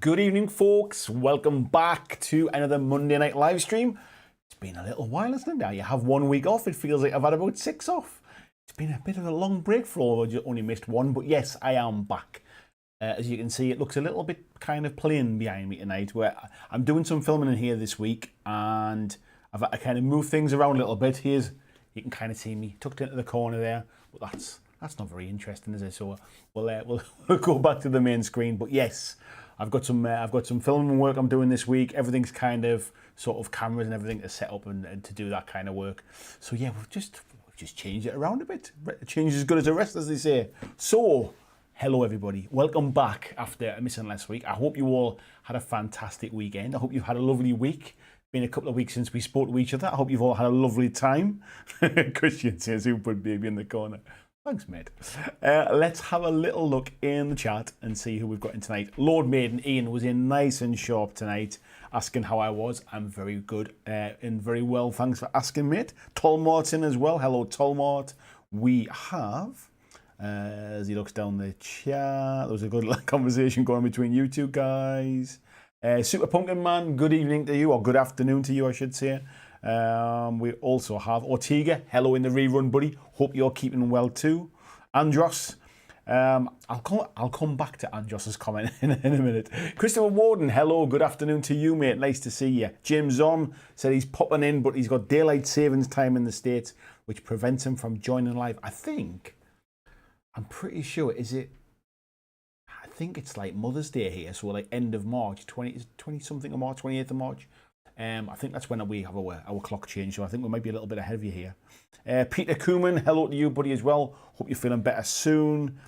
Good evening, folks. Welcome back to another Monday night live stream. It's been a little while, isn't it? Now you have 1 week off. It feels like I've had about 6 off. It's been a bit of a long break for all. I only missed one, but yes, I am back. As you can see, it looks a little bit kind of plain behind me tonight. Where I'm doing some filming in here this week, and I kind of moved things around a little bit. You can kind of see me tucked into the corner there, but that's not very interesting, is it? So we'll go back to the main screen. But yes, I've got some filming work I'm doing this week. Everything's kind of sort of cameras and everything to set up and to do that kind of work. So yeah, we've just changed it around a bit. Change is as good as the rest, as they say. So hello everybody, welcome back after missing last week. I hope you all had a fantastic weekend. I hope you've had a lovely week. Been a couple of weeks since we spoke to each other. I hope you've all had a lovely time. Christian says, "Who put baby in the corner?" Thanks, mate. Let's have a little look in the chat and see who we've got in tonight. Lord Maiden Ian was in nice and sharp tonight, asking how I was. I'm very good and very well. Thanks for asking, mate. Tolmart's in as well. Hello, Tolmart. We have, as he looks down the chat, there was a good conversation going between you two guys. Super Pumpkin Man, good evening to you, or good afternoon to you, I should say. We also have Ortega. Hello in the rerun, buddy. Hope you're keeping well too. Andros. I'll come back to Andros's comment in a minute. Christopher Warden. Hello. Good afternoon to you, mate. Nice to see you. James On said he's popping in, but he's got daylight savings time in the States, which prevents him from joining live. I'm pretty sure. I think it's like Mother's Day here, so like end of March, 20 something of March, 28th of March. I think that's when we have our clock change, so I think we might be a little bit ahead of you here. Peter Cooman, hello to you, buddy, as well. Hope you're feeling better soon.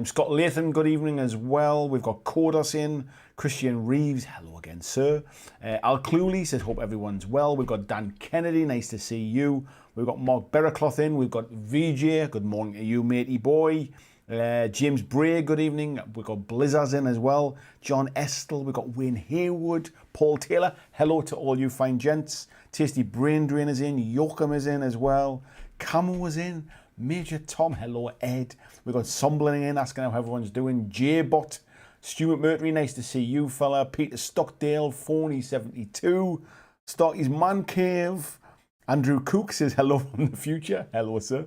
Scott Latham, good evening as well. We've got Kodos in. Christian Reeves, hello again, sir. Al Cluley says, hope everyone's well. We've got Dan Kennedy, nice to see you. We've got Mark Berracloth in. We've got VJ, good morning to you, matey boy. James Bray, good evening. We've got Blizzards in as well. John Estel, we've got Wayne Haywood. Paul Taylor, hello to all you fine gents. Tasty Brain Drain is in. Yoakum is in as well. Camo was in. Major Tom, hello Ed. We've got Sumbling in, asking how everyone's doing. J-Bot, Stuart Mercury, nice to see you fella. Peter Stockdale, Phony72. Starky's Man Cave. Andrew Cook says hello from the future. Hello, sir.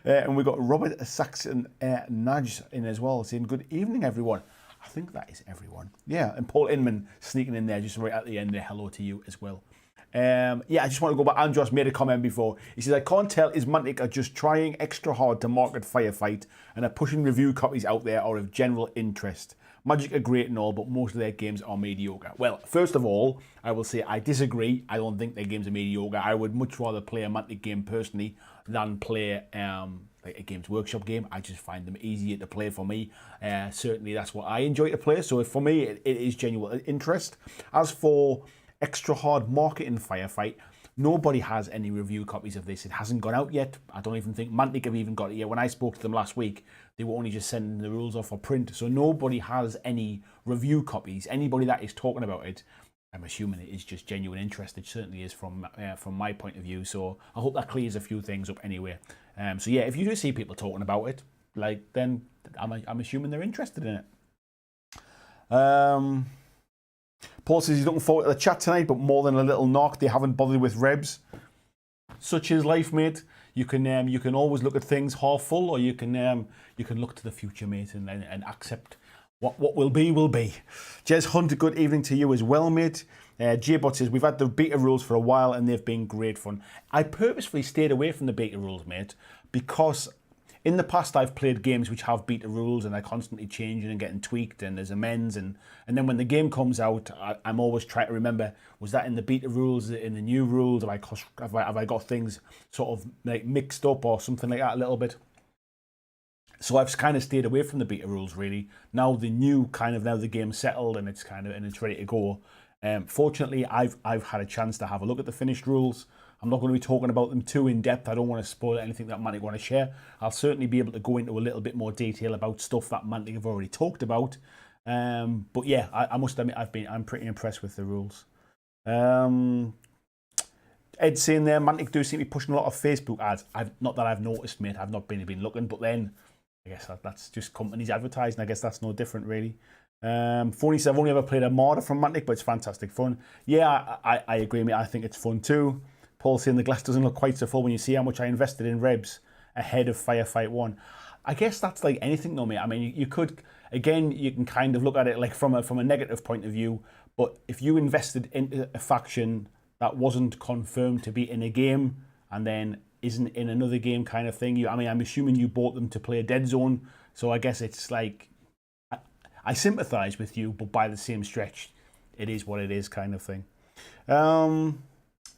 And we've got Robert Saxon Nudge in as well, saying good evening, everyone. I think that is everyone. Yeah, and Paul Inman sneaking in there just right at the end there. Hello to you as well. Yeah, I just want to go back. Andros made a comment before. He says, I can't tell is Mantic are just trying extra hard to market Firefight and are pushing review copies out there or of general interest. Magic are great and all, but most of their games are mediocre. Well, first of all, I will say I disagree. I don't think their games are mediocre. I would much rather play a Mantic game personally than play like a Games Workshop game. I just find them easier to play for me. Certainly, that's what I enjoy to play. So for me, it is genuine interest. As for extra hard marketing Firefight, nobody has any review copies of this. It hasn't gone out yet. I don't even think Mantic have even got it yet. When I spoke to them last week, they were only just sending the rules off for print. So nobody has any review copies. Anybody that is talking about it, I'm assuming it is just genuine interest. It certainly is from my point of view. So I hope that clears a few things up anyway. So yeah, if you do see people talking about it, then I'm assuming they're interested in it. Paul says he's looking forward to the chat tonight, but more than a little knock, they haven't bothered with Rebs. Such is life, mate. You can always look at things half full, or you can look to the future, mate, and accept what will be will be. Jez Hunt, good evening to you as well, mate. J-Bot says we've had the beta rules for a while and they've been great fun. I purposefully stayed away from the beta rules, mate, because in the past, I've played games which have beta rules and they're constantly changing and getting tweaked and there's amends. And then when the game comes out, I'm always trying to remember, was that in the beta rules, in the new rules? Have I got things sort of like mixed up or something like that a little bit? So I've kind of stayed away from the beta rules, really. Now the game's settled and it's ready to go. Fortunately, I've had a chance to have a look at the finished rules. I'm not going to be talking about them too in depth. I don't want to spoil anything that Mantic want to share. I'll certainly be able to go into a little bit more detail about stuff that Mantic have already talked about. But yeah, I must admit I'm pretty impressed with the rules. Ed saying there, Mantic do seem to be pushing a lot of Facebook ads. Not that I've noticed, mate. I've not been looking, but then I guess that's just companies advertising. I guess that's no different, really. Funny said, I've only ever played a Martyr from Mantic, but it's fantastic fun. Yeah, I agree, mate. I think it's fun too. Paul saying the glass doesn't look quite so full when you see how much I invested in Rebs ahead of Firefight 1. I guess that's like anything though, mate. I mean, you could, again, you can kind of look at it like from a negative point of view, but if you invested into a faction that wasn't confirmed to be in a game and then isn't in another game kind of thing, I mean, I'm assuming you bought them to play a Dead Zone, so I guess it's like, I sympathise with you, but by the same stretch, it is what it is kind of thing.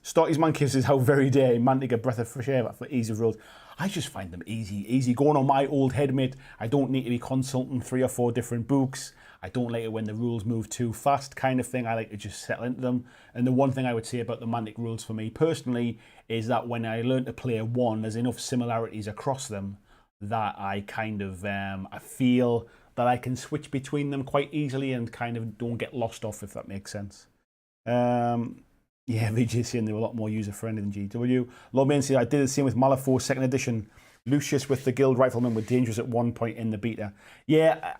Stocky's man says how very dare Mantic a breath of fresh air for ease of rules. I just find them easy going on my old head, mate. I don't need to be consulting 3 or 4 different books. I don't like it when the rules move too fast kind of thing. I like to just settle into them. And the one thing I would say about the Mantic rules for me personally is that when I learn to play one, there's enough similarities across them that I kind of, I feel that I can switch between them quite easily and kind of don't get lost off, if that makes sense. Yeah, VJ saying they were a lot more user-friendly than GW. Lawman said, I did the same with Malifaux 2nd edition. Lucius with the Guild Riflemen were dangerous at one point in the beta. Yeah,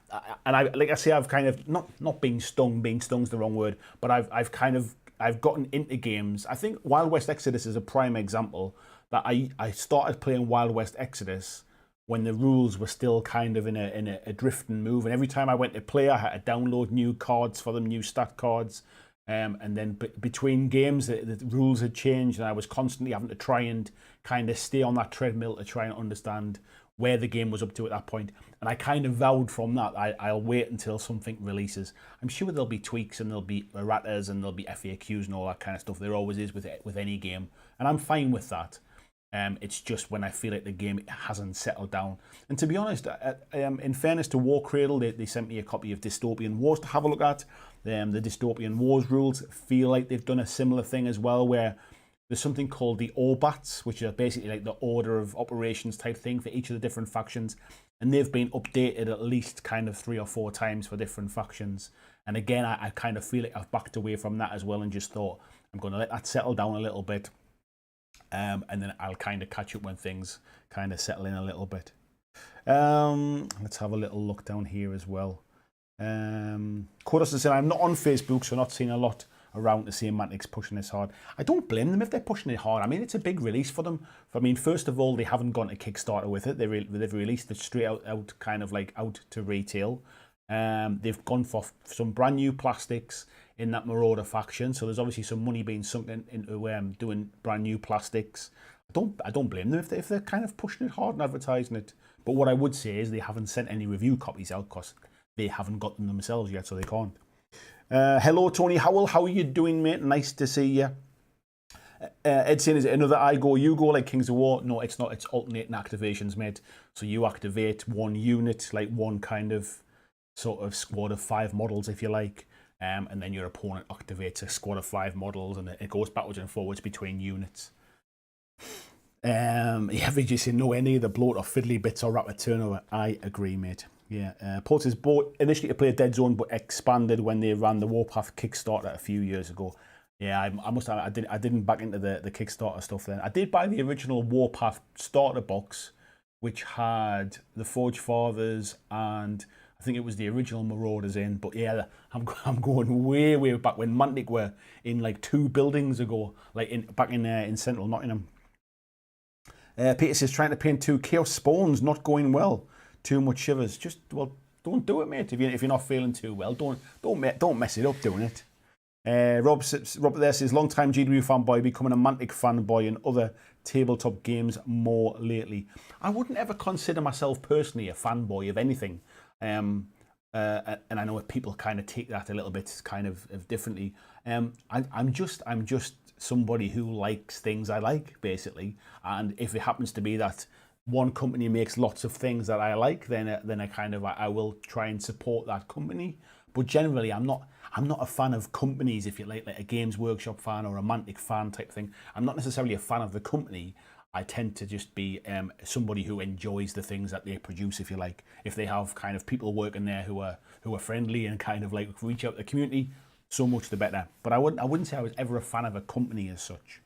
and like I say, I've kind of, not being stung's the wrong word, but I've gotten into games. I think Wild West Exodus is a prime example that I started playing Wild West Exodus when the rules were still kind of in a drift and move. And every time I went to play, I had to download new cards for them, new stat cards. And then between games, the rules had changed, and I was constantly having to try and kind of stay on that treadmill to try and understand where the game was up to at that point. And I kind of vowed from that, I'll wait until something releases. I'm sure there'll be tweaks and there'll be erratas and there'll be FAQs and all that kind of stuff. There always is with any game. And I'm fine with that. It's just when I feel like the game hasn't settled down. And to be honest, in fairness to War Cradle, they sent me a copy of Dystopian Wars to have a look at. The Dystopian Wars rules feel like they've done a similar thing as well, where there's something called the Orbats, which are basically like the order of operations type thing for each of the different factions. And they've been updated at least kind of 3 or 4 times for different factions. And again, I kind of feel like I've backed away from that as well and just thought, I'm going to let that settle down a little bit. And then I'll kind of catch up when things kind of settle in a little bit. Let's have a little look down here as well. Kodos is saying, I'm not on Facebook, so not seeing a lot around to see Mantic's pushing this hard. I don't blame them if they're pushing it hard. I mean, it's a big release for them. I mean, first of all, they haven't gone to Kickstarter with it. They've released it straight out kind of like out to retail. They've gone for some brand new plastics in that Marauder faction, so there's obviously some money being sunk into doing brand new plastics. I don't blame them if they're kind of pushing it hard and advertising it. But what I would say is they haven't sent any review copies out because they haven't got them themselves yet, so they can't. Hello, Tony Howell. How are you doing, mate? Nice to see you. Ed saying, is it another I go, you go like Kings of War? No, it's not. It's alternating activations, mate. So you activate one unit, like one kind of sort of squad of 5 models, if you like. And then your opponent activates a squad of 5 models, and it goes backwards and forwards between units. Yeah, VJ saying, no, any of the bloat or fiddly bits or rapid turnover. I agree, mate. Yeah, Paul says, bought initially to play Dead Zone, but expanded when they ran the Warpath Kickstarter a few years ago. Yeah, I must have, I didn't back into the Kickstarter stuff then. I did buy the original Warpath starter box, which had the Forge Fathers and I think it was the original Marauders in. But yeah, I'm going way back when Mantic were in like 2 buildings ago, like back in central Nottingham. Peter says, trying to paint 2 Chaos Spawns, not going well. Too much shivers. Just, well, don't do it, mate. If you're not feeling too well, don't mess it up doing it. Rob there says, long time GW fanboy, becoming a Mantic fanboy in other tabletop games more lately. I wouldn't ever consider myself personally a fanboy of anything. And I know people kind of take that a little bit kind of differently. I'm just somebody who likes things I like, basically. And if it happens to be that one company makes lots of things that I like, then I will try and support that company. But generally, I'm not a fan of companies, if you like a Games Workshop fan or a Mantic fan type thing. I'm not necessarily a fan of the company. I tend to just be somebody who enjoys the things that they produce, if you like. If they have kind of people working there who are friendly and kind of like reach out to the community, so much the better. But I wouldn't say I was ever a fan of a company as such.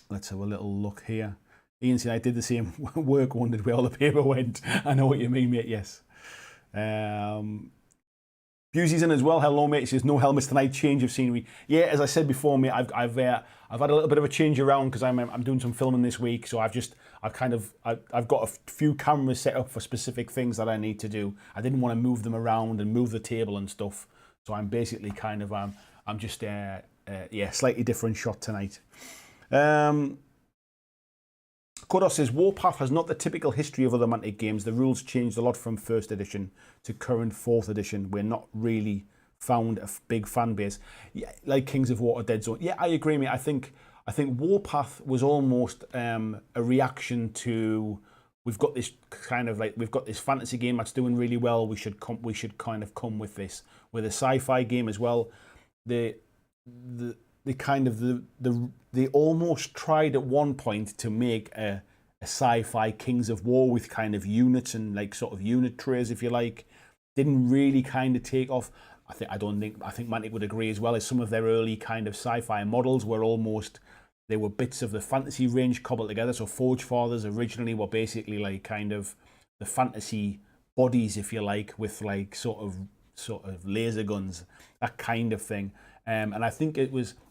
Let's have a little look here. Ian said, I did the same work, wondered where all the paper went. I know what you mean, mate, yes. Busey's in as well. Hello, mate. He says no helmets tonight. Change of scenery. Yeah, as I said before, mate, I've had a little bit of a change around because I'm doing some filming this week. So I've got a few cameras set up for specific things that I need to do. I didn't want to move them around and move the table and stuff. So I'm basically I'm just slightly different shot tonight. Kodos says, Warpath has not the typical history of other Mantic games. The rules changed a lot from first edition to current fourth edition. We're not really found a big fan base. Yeah, like Kings of War or Dead Zone. Yeah, I agree, mate. I think Warpath was almost a reaction to we've got this fantasy game that's doing really well. We should kind of come with this with a sci-fi game as well. They almost tried at one point to make a sci-fi Kings of War with kind of units and like sort of unit trays, if you like. Didn't really kind of take off. I think Mantic would agree as well, as some of their early kind of sci-fi models were they were bits of the fantasy range cobbled together. So Forge Fathers originally were basically like kind of the fantasy bodies, if you like, with like sort of laser guns, that kind of thing. And I think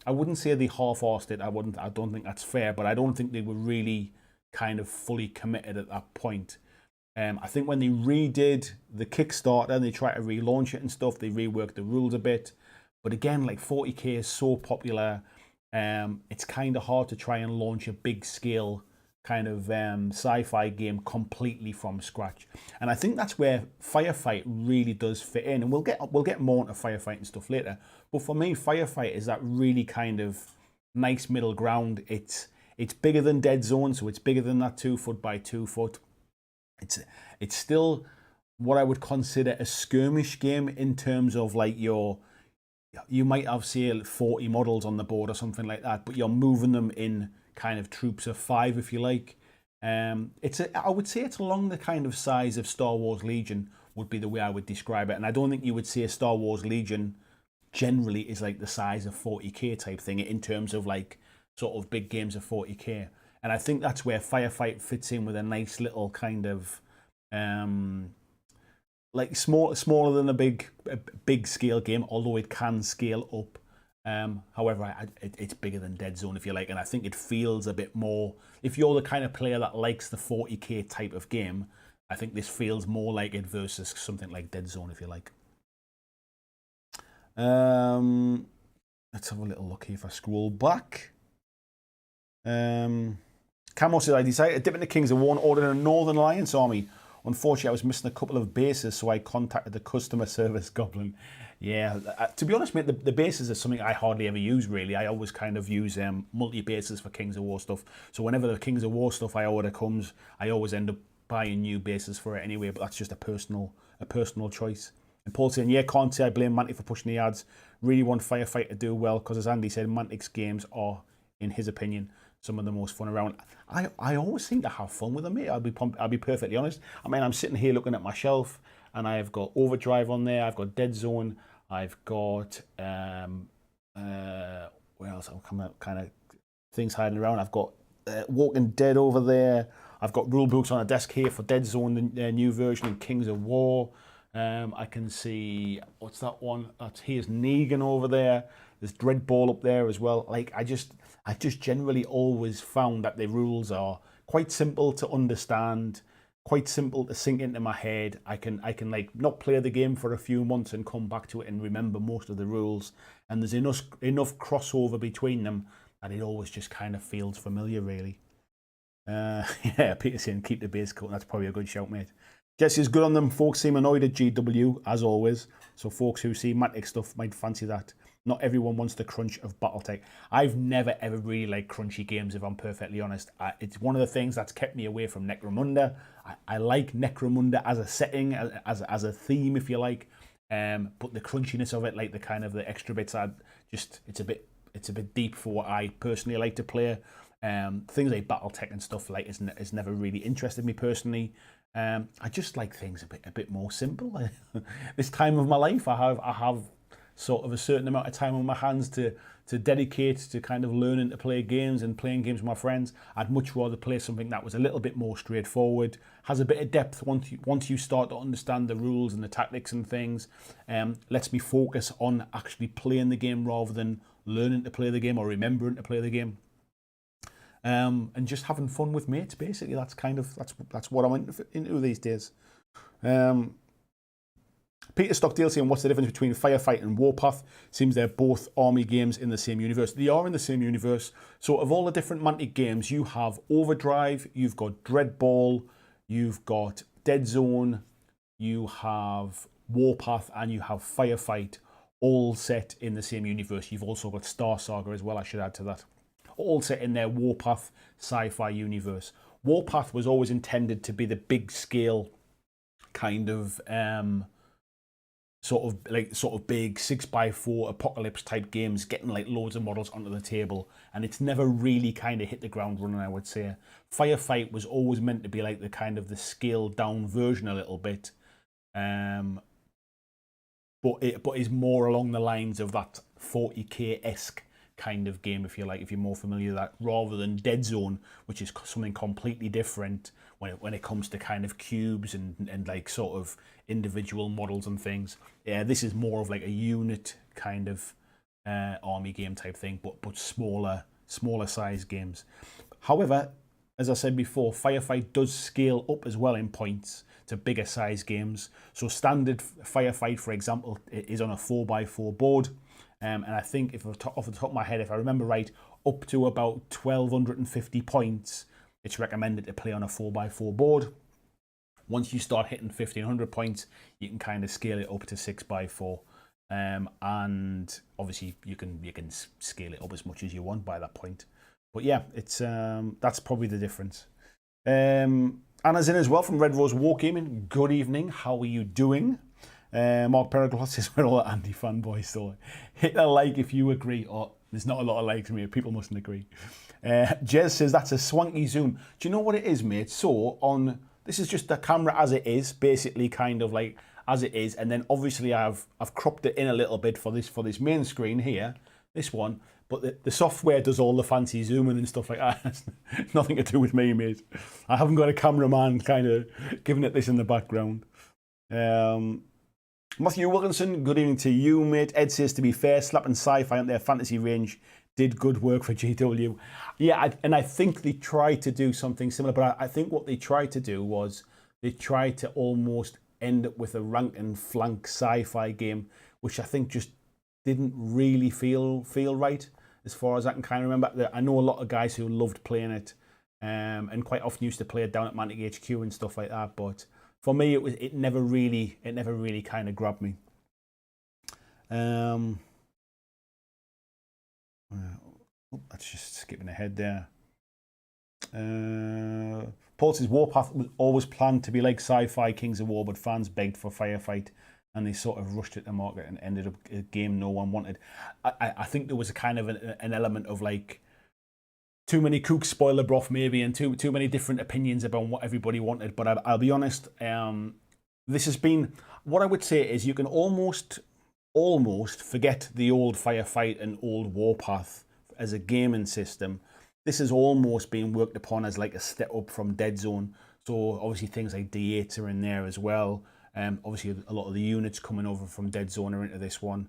I wouldn't say they half-arsed it. I don't think that's fair, but I don't think they were really kind of fully committed at that point. I think when they redid the Kickstarter and they tried to relaunch it and stuff, they reworked the rules a bit. But again, like 40k is so popular, it's kind of hard to try and launch a big scale kind of sci-fi game completely from scratch. And I think that's where Firefight really does fit in. And we'll get more into Firefight and stuff later. But for me, Firefight is that really kind of nice middle ground. It's bigger than Dead Zone, so it's bigger than that 2 foot by 2 foot. It's still what I would consider a skirmish game in terms of like you might have, say, 40 models on the board or something like that, but you're moving them in kind of troops of 5, if you like. I would say it's along the kind of size of Star Wars Legion would be the way I would describe it. And I don't think you would say Star Wars Legion generally is like the size of 40k type thing in terms of like sort of big games of 40k. And I think that's where Firefight fits in with a nice little kind of like smaller than a big scale game, although it can scale up. However, it's bigger than Dead Zone, if you like, and I think it feels a bit more. If you're the kind of player that likes the 40k type of game, I think this feels more like it versus something like Dead Zone, if you like. Let's have a little look here if I scroll back. Camo says, I decided to dip into Kings of War and ordered a Northern Alliance army. Unfortunately, I was missing a couple of bases, so I contacted the customer service goblin. Yeah, to be honest, mate, the bases are something I hardly ever use, really. I always kind of use multi-bases for Kings of War stuff. So whenever the Kings of War stuff I order comes, I always end up buying new bases for it anyway, but that's just a personal choice. And Paul saying, yeah, can't say I blame Mantic for pushing the ads. Really want Firefight to do well, because as Andy said, Mantic's games are, in his opinion, some of the most fun around. I always seem to have fun with them, mate. I'll be perfectly honest. I mean, I'm sitting here looking at my shelf, and I've got Overdrive on there. I've got Dead Zone. I've got where else? I'm coming up, kind of things hiding around. I've got Walking Dead over there. I've got rule books on a desk here for Dead Zone, the new version, and Kings of War. I can see, what's that one? Here's Negan over there. There's Dreadball up there as well. Like, I just generally always found that the rules are quite simple to understand, quite simple to sink into my head. I can like not play the game for a few months and come back to it and remember most of the rules. And there's enough crossover between them that it always just kind of feels familiar, really. Yeah, Peter saying keep the base coat. That's probably a good shout, mate. Jesse's good on them. Folks seem annoyed at GW, as always. So folks who see Mantic stuff might fancy that. Not everyone wants the crunch of Battletech. I've never, ever really liked crunchy games, if I'm perfectly honest. It's one of the things that's kept me away from Necromunda. I like Necromunda as a setting, as a theme, if you like. But the crunchiness of it, like the kind of the extra bits, it's a bit deep for what I personally like to play. Things like Battletech and stuff like has never really interested me personally. I just like things a bit more simple. This time of my life, I have sort of a certain amount of time on my hands to dedicate to kind of learning to play games and playing games with my friends. I'd much rather play something that was a little bit more straightforward, has a bit of depth once you start to understand the rules and the tactics and things. Lets me focus on actually playing the game rather than learning to play the game or remembering to play the game. And just having fun with mates, basically. That's what I'm into these days. Peter Stockdale saying, what's the difference between Firefight and Warpath? Seems they're both army games in the same universe. They are in the same universe. So of all the different Mantic games, you have Overdrive, you've got Dreadball, you've got Dead Zone, you have Warpath, and you have Firefight, all set in the same universe. You've also got Star Saga as well, I should add to that. All set in their Warpath sci-fi universe. Warpath was always intended to be the big scale kind of sort of big 6x4 apocalypse type games, getting like loads of models onto the table, and it's never really kind of hit the ground running, I would say. Firefight was always meant to be like the kind of the scaled down version a little bit, but is more along the lines of that 40k-esque kind of game, if you like, if you're more familiar with that, rather than Dead Zone, which is something completely different when it comes to kind of cubes and like sort of individual models and things. Yeah, this is more of like a unit kind of army game type thing, but smaller size games. However, as I said before, Firefight does scale up as well in points to bigger size games. So standard Firefight, for example, is on a 4x4 board. And I think, if off the top of my head, if I remember right, up to about 1,250 points, it's recommended to play on a 4x4 board. Once you start hitting 1,500 points, you can kind of scale it up to 6x4. And obviously, you can scale it up as much as you want by that point. But yeah, it's that's probably the difference. Anna's in as well from Red Rose Wargaming. Good evening. How are you doing? Mark Periglos says we're all anti-fanboys, so hit a like if you agree. Or there's not a lot of likes from here. People mustn't agree. Jez says that's a swanky zoom. Do you know what it is, mate? So this is just the camera as it is, basically kind of like as it is, and then obviously I've cropped it in a little bit for this main screen here, this one. But the software does all the fancy zooming and stuff like that. It's nothing to do with me, mate. I haven't got a cameraman kind of giving it this in the background. Matthew Wilkinson, good evening to you, mate. Ed says, to be fair, slapping sci-fi on their fantasy range did good work for GW. Yeah, and I think they tried to do something similar, but I think what they tried to do was they tried to almost end up with a rank and flank sci-fi game, which I think just didn't really feel right, as far as I can kind of remember. I know a lot of guys who loved playing it, and quite often used to play it down at Mantic HQ and stuff like that, but for me, it never really kind of grabbed me. That's just skipping ahead there. Paul says Warpath was always planned to be like Sci-Fi Kings of War, but fans begged for Firefight, and they sort of rushed it to market and ended up a game no one wanted. I think there was a kind of an element of like too many cooks spoil the broth, maybe, and too many different opinions about what everybody wanted. But I'll be honest, this has been, what I would say is you can almost forget the old Firefight and old Warpath as a gaming system. This has almost been worked upon as like a step up from Dead Zone. So obviously things like D8s are in there as well. Obviously a lot of the units coming over from Dead Zone are into this one.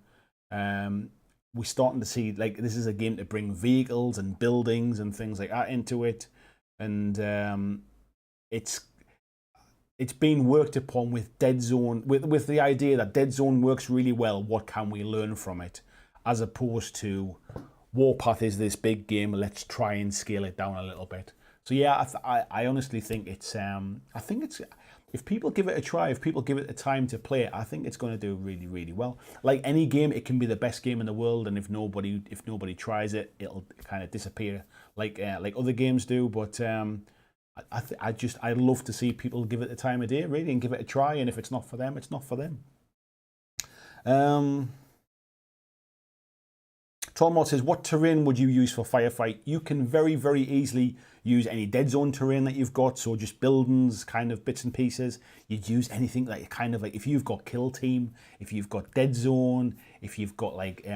We're starting to see, like, this is a game to bring vehicles and buildings and things like that into it, and it's been worked upon with Dead Zone, with the idea that Dead Zone works really well. What can we learn from it, as opposed to Warpath is this big game. Let's try and scale it down a little bit. So yeah, I honestly think it's if people give it a try, if people give it the time to play it, I think it's going to do really, really well. Like any game, it can be the best game in the world, and if nobody tries it, it'll kind of disappear like other games do. But I love to see people give it the time of day, really, and give it a try. And if it's not for them, it's not for them. Tormod says, what terrain would you use for Firefight? You can very, very easily use any dead zone terrain that you've got. So just buildings, kind of bits and pieces. You'd use anything that you kind of like, if you've got kill team, if you've got dead zone, if you've got like,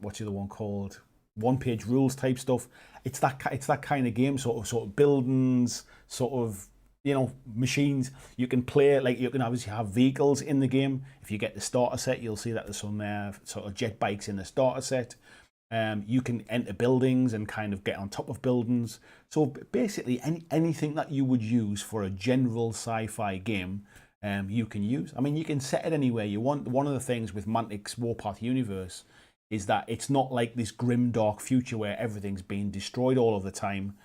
what's the other one called? One-page rules type stuff. It's that kind of game, sort of buildings, sort of, you know, machines. You can play, like, you can obviously have vehicles in the game. If you get the starter set, you'll see that there's some sort of jet bikes in the starter set. You can enter buildings and kind of get on top of buildings. So basically anything that you would use for a general sci-fi game, you can use. I mean, you can set it anywhere you want. One of the things with Mantic's Warpath universe is that it's not like this grim, dark future where everything's being destroyed all of the time.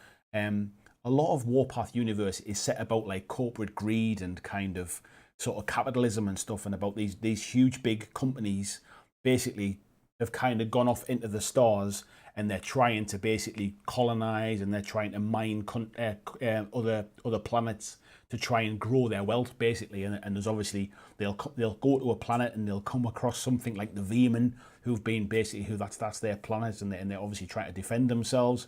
A lot of Warpath universe is set about like corporate greed and kind of sort of capitalism and stuff, and about these huge big companies basically have kind of gone off into the stars, and they're trying to basically colonize, and they're trying to mine other planets to try and grow their wealth basically. And there's obviously they'll go to a planet and they'll come across something like the Veermen, who've been basically that's their planet, and they're obviously trying to defend themselves.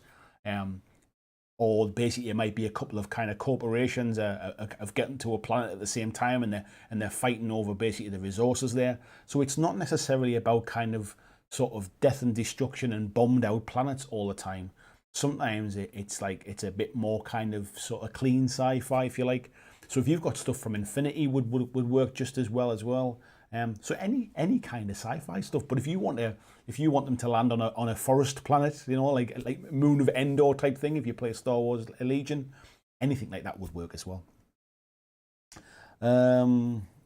Or basically it might be a couple of kind of corporations of getting to a planet at the same time, and they're fighting over basically the resources there. So it's not necessarily about kind of sort of death and destruction and bombed out planets all the time. Sometimes it's like it's a bit more kind of sort of clean sci-fi, if you like. So if you've got stuff from Infinity would work just as well as well. So any kind of sci-fi stuff. But if you want them to land on a forest planet, you know, like Moon of Endor type thing, if you play Star Wars Legion, anything like that would work as well.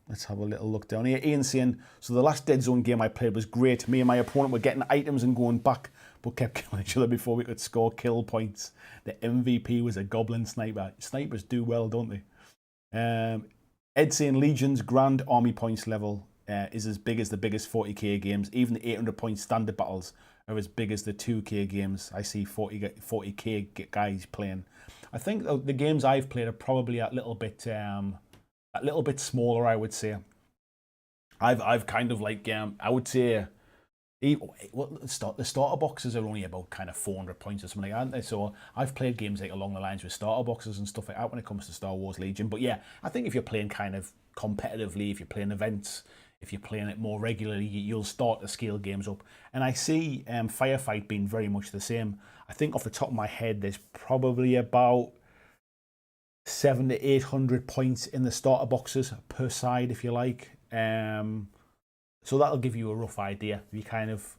Let's have a little look down here. Ian saying, so the last Dead Zone game I played was great. Me and my opponent were getting items and going back, but kept killing each other before we could score kill points. The MVP was a goblin sniper. Snipers do well, don't they? Ed saying Legion's Grand Army points level is as big as the biggest 40k games. Even the 800 point standard battles are as big as the 2k games. I see 40k guys playing. I think the games I've played are probably a little bit smaller, I would say. I've kind of like I would say, well, the starter boxes are only about kind of 400 points or something, aren't they? So I've played games like along the lines with starter boxes and stuff like that when it comes to Star Wars Legion. But yeah, I think if you're playing kind of competitively, if you're playing events, if you're playing it more regularly, you'll start to scale games up. And I see Firefight being very much the same. I think off the top of my head, there's probably about 700 to 800 points in the starter boxes per side, if you like. So that'll give you a rough idea. You kind of,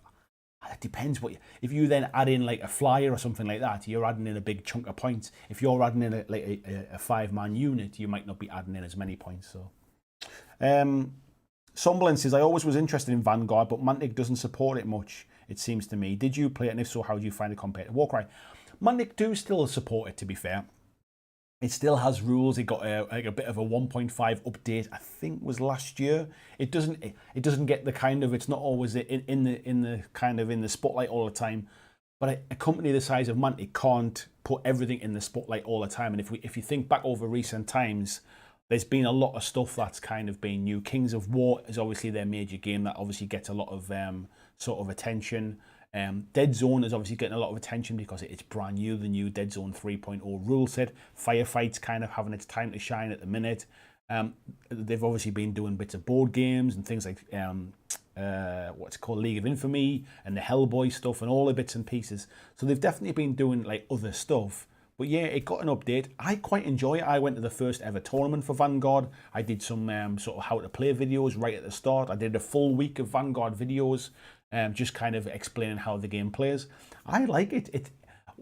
it depends what if you then add in like a flyer or something like that, you're adding in a big chunk of points. If you're adding in a 5-man unit, you might not be adding in as many points. So, Somblin says, I always was interested in Vanguard, but Mantic doesn't support it much, it seems to me. Did you play it, and if so, how do you find it compared to Warcry? Mantic do still support it, to be fair. It still has rules. It got a bit of a 1.5 update, I think was last year. It doesn't get the kind of, it's not always in the spotlight all the time. But a company the size of Mantic can't put everything in the spotlight all the time. And if you think back over recent times, there's been a lot of stuff that's kind of been new. Kings of War is obviously their major game that obviously gets a lot of sort of attention. Dead Zone is obviously getting a lot of attention because it's brand new, the new Dead Zone 3.0 rule set. Firefight's kind of having its time to shine at the minute. They've obviously been doing bits of board games and things like what's called League of Infamy and the Hellboy stuff and all the bits and pieces. So they've definitely been doing like other stuff. But yeah, it got an update. I quite enjoy it. I went to the first ever tournament for Vanguard. I did some sort of how to play videos right at the start. I did a full week of Vanguard videos. Just kind of explaining how the game plays. I like it.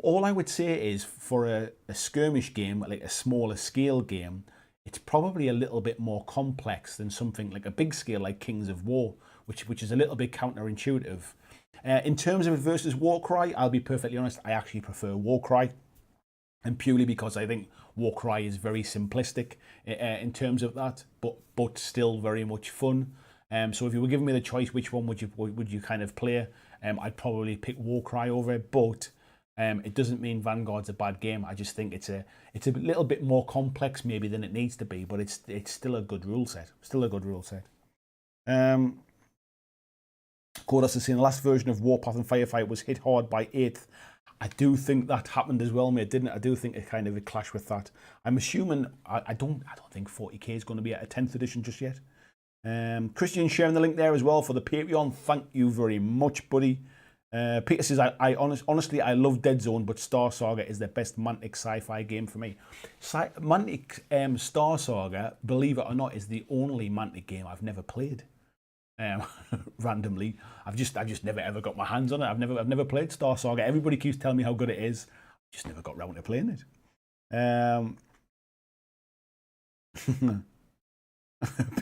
All I would say is for a skirmish game, like a smaller scale game, it's probably a little bit more complex than something like a big scale like Kings of War, which is a little bit counterintuitive. In terms of it versus Warcry, I'll be perfectly honest, I actually prefer Warcry. And purely because I think Warcry is very simplistic in terms of that, but still very much fun. So if you were giving me the choice, which one would you kind of play? I'd probably pick Warcry over it, but it doesn't mean Vanguard's a bad game. I just think it's a little bit more complex maybe than it needs to be, but it's still a good rule set. Kodos is saying the last version of Warpath and Firefight was hit hard by 8th. I do think that happened as well, mate, didn't it? I do think it kind of a clash with that. I'm assuming I don't think 40k is going to be at a 10th edition just yet. Christian sharing the link there as well for the Patreon. Thank you very much, buddy. Peter says, honestly, I love Dead Zone, but Star Saga is the best Mantic sci-fi game for me. Mantic Star Saga, believe it or not, is the only Mantic game I've never played. Randomly, I've just never ever got my hands on it. I've never played Star Saga. Everybody keeps telling me how good it is. I just never got round to playing it.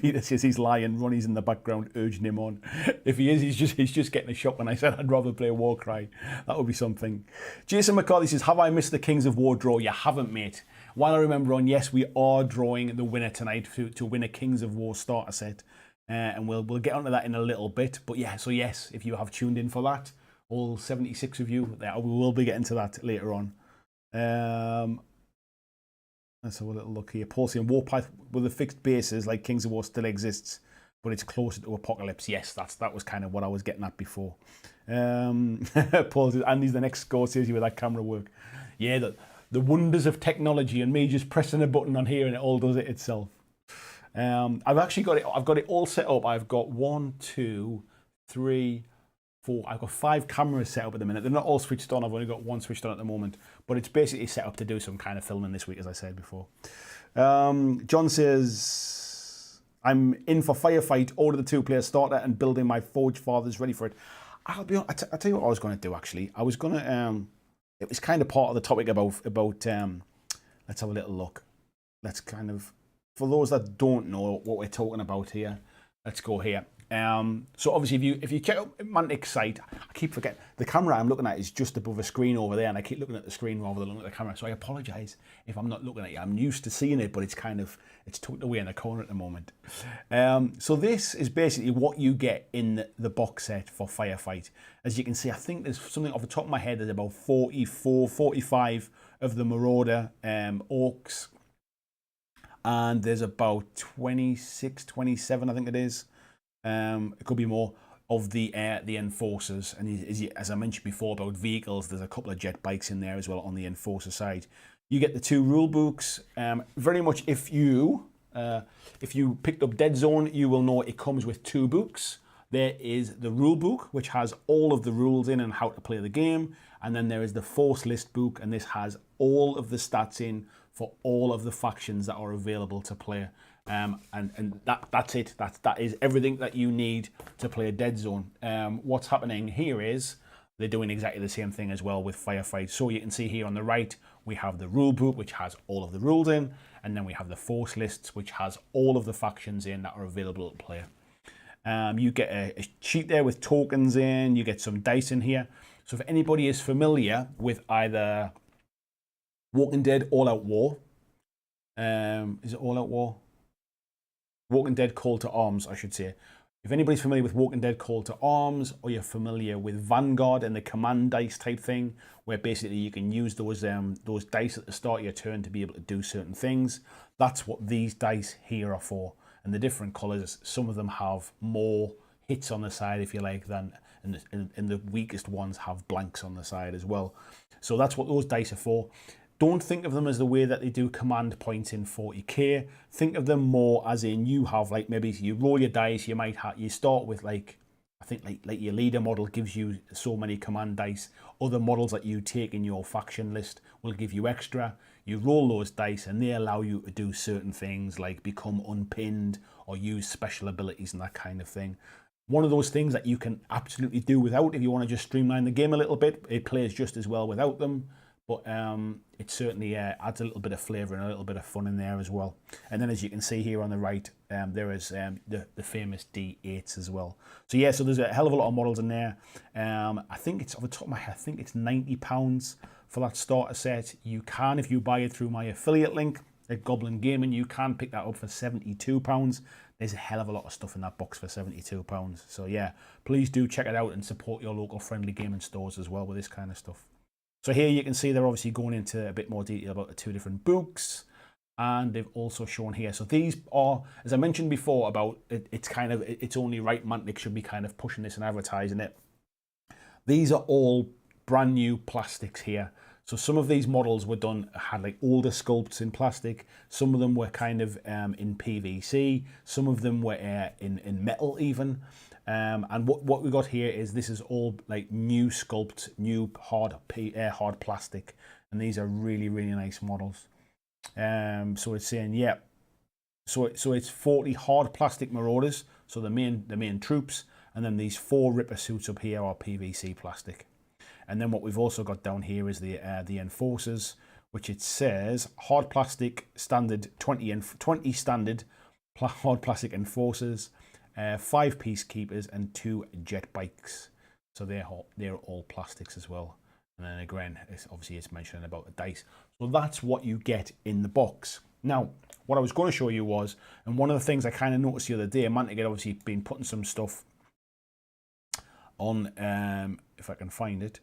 Peter says he's lying. Ronnie's in the background urging him on. If he is, he's just getting a shock when I said I'd rather play Warcry. That would be something. Jason McCarthy says, have I missed the Kings of War draw? You haven't, mate. While I remember on, yes, we are drawing the winner tonight to win a Kings of War starter set. And we'll get onto that in a little bit. But yeah, so yes, if you have tuned in for that, all 76 of you, we will be getting to that later on. Let's have a little look here. Paul saying Warpath with a fixed bases like Kings of War still exists, but it's closer to Apocalypse. Yes, that was kind of what I was getting at before. Paul says, Andy's the next score seriously with that camera work. Yeah, the wonders of technology and me just pressing a button on here and it all does it itself. I've actually got it. I've got it all set up. I've got 1, 2, 3, 4. I've got 5 cameras set up at the minute. They're not all switched on. I've only got 1 switched on at the moment, but it's basically set up to do some kind of filming this week, as I said before. John says, I'm in for Firefight, order the 2-player starter and building my Forge Fathers ready for it. I'll be honest, I'll tell you what I was going to do, actually. I was going to, it was kind of part of the topic about let's have a little look. Let's kind of, for those that don't know what we're talking about here, let's go here. So obviously, if you check out Mantic's site, I keep forgetting the camera I'm looking at is just above a screen over there, and I keep looking at the screen rather than looking at the camera. So I apologise if I'm not looking at you. I'm used to seeing it, but it's tucked away in the corner at the moment. So this is basically what you get in the box set for Firefight. As you can see, I think there's something off the top of my head. There's about 44, 45 of the Marauder orcs. And there's about 26, 27, I think it is. It could be more of the enforcers. And as I mentioned before about vehicles, there's a couple of jet bikes in there as well on the enforcer side. You get the 2 rule books. Very much if you picked up Dead Zone, you will know it comes with 2 books. There is the rule book, which has all of the rules in and how to play the game. And then there is the force list book, and this has all of the stats in for all of the factions that are available to play. And that's it. That is everything that you need to play a Dead Zone. What's happening here is they're doing exactly the same thing as well with Firefight. So you can see here on the right, we have the rule book, which has all of the rules in, and then we have the force lists, which has all of the factions in that are available to play. You get a sheet there with tokens in, you get some dice in here. So if anybody is familiar with either Walking Dead All Out War, is it All Out War? Walking Dead Call to Arms, I should say. If anybody's familiar with Walking Dead Call to Arms, or you're familiar with Vanguard and the command dice type thing, where basically you can use those dice at the start of your turn to be able to do certain things, that's what these dice here are for. And the different colours, some of them have more hits on the side, if you like, than and the weakest ones have blanks on the side as well. So that's what those dice are for. Don't think of them as the way that they do command points in 40k. Think of them more as in you have, like, maybe you roll your dice, you start with like, I think like your leader model gives you so many command dice. Other models that you take in your faction list will give you extra. You roll those dice and they allow you to do certain things like become unpinned or use special abilities and that kind of thing. One of those things that you can absolutely do without if you want to just streamline the game a little bit. It plays just as well without them. But it certainly adds a little bit of flavour and a little bit of fun in there as well. And then as you can see here on the right, there is the famous D8s as well. So yeah, so there's a hell of a lot of models in there. I think it's, off the top of my head, I think it's £90 for that starter set. You can, if you buy it through my affiliate link at Goblin Gaming, you can pick that up for £72. There's a hell of a lot of stuff in that box for £72. So yeah, please do check it out and support your local friendly gaming stores as well with this kind of stuff. So here you can see they're obviously going into a bit more detail about the 2 different books. and they've also shown here. So these are, as I mentioned before, about it's only right Mantic should be kind of pushing this and advertising it. These are all brand new plastics here. So some of these models were had like older sculpts in plastic. Some of them were kind of in PVC. Some of them were in metal even. And what we got here is this is all like new sculpt, new hard plastic. And these are really, really nice models. So it's saying, yeah. So it's 40 hard plastic Marauders. So the main troops. And then these 4 Ripper suits up here are PVC plastic. And then what we've also got down here is the Enforcers, which it says hard plastic standard 20 standard hard plastic Enforcers, 5 Peacekeepers, and 2 jet bikes. So they're all plastics as well. And then again, it's mentioning about the dice. So that's what you get in the box. Now, what I was going to show you was, and one of the things I kind of noticed the other day, Mantic had obviously been putting some stuff on, if I can find it,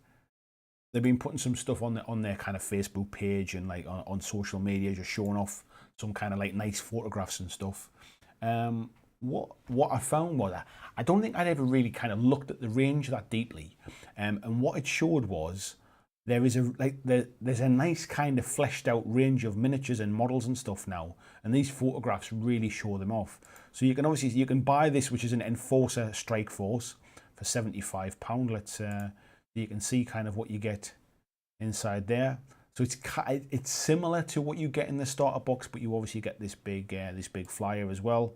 they've been putting some stuff on their kind of Facebook page and like on social media, just showing off some kind of like nice photographs and stuff. What I found was I don't think I'd ever really kind of looked at the range that deeply, and what it showed was there's a nice kind of fleshed out range of miniatures and models and stuff now, and these photographs really show them off. So you can buy this, which is an Enforcer Strike Force, for £75. Let's you can see kind of what you get inside there. So it's similar to what you get in the starter box, but you obviously get this big flyer as well,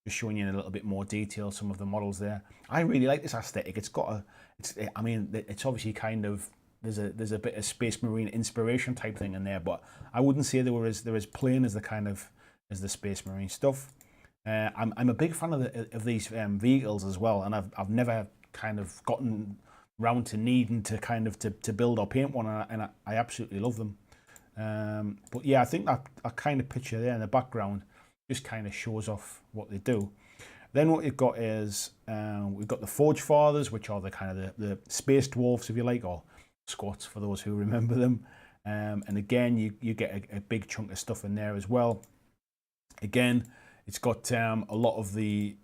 just showing you in a little bit more detail some of the models there. I really like this aesthetic. It's obviously kind of there's a bit of Space Marine inspiration type thing in there, but I wouldn't say they're as plain as the Space Marine stuff. I'm a big fan of these vehicles as well, and I've never kind of gotten round to needing to kind of to build or paint one, and I absolutely love them. But yeah, I think that kind of picture there in the background just kind of shows off what they do. Then what you've got is we've got the Forge Fathers, which are the kind of the space dwarfs, if you like, or squats for those who remember them. And again, you get a big chunk of stuff in there as well. Again, it's got a lot of the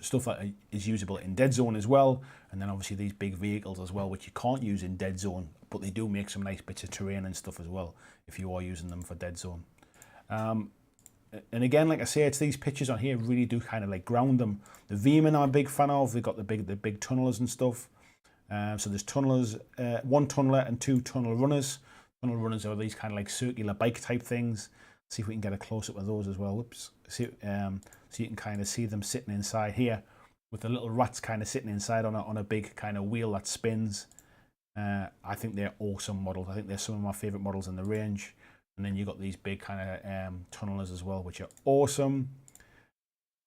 stuff that is usable in Dead Zone as well, and then obviously these big vehicles as well, which you can't use in Dead Zone, but they do make some nice bits of terrain and stuff as well if you are using them for Dead Zone. And again, like I say, it's these pictures on here really do kind of like ground them. The V-Men I'm a big fan of. They've got the big tunnelers and stuff. So there's tunnelers, 1 tunneler and 2 tunnel runners. Tunnel runners are these kind of like circular bike type things. See if we can get a close up of those as well. Whoops. So you can kind of see them sitting inside here with the little rats kind of sitting inside on a big kind of wheel that spins. I think they're awesome models. I think they're some of my favorite models in the range. And then you've got these big kind of tunnelers as well, which are awesome.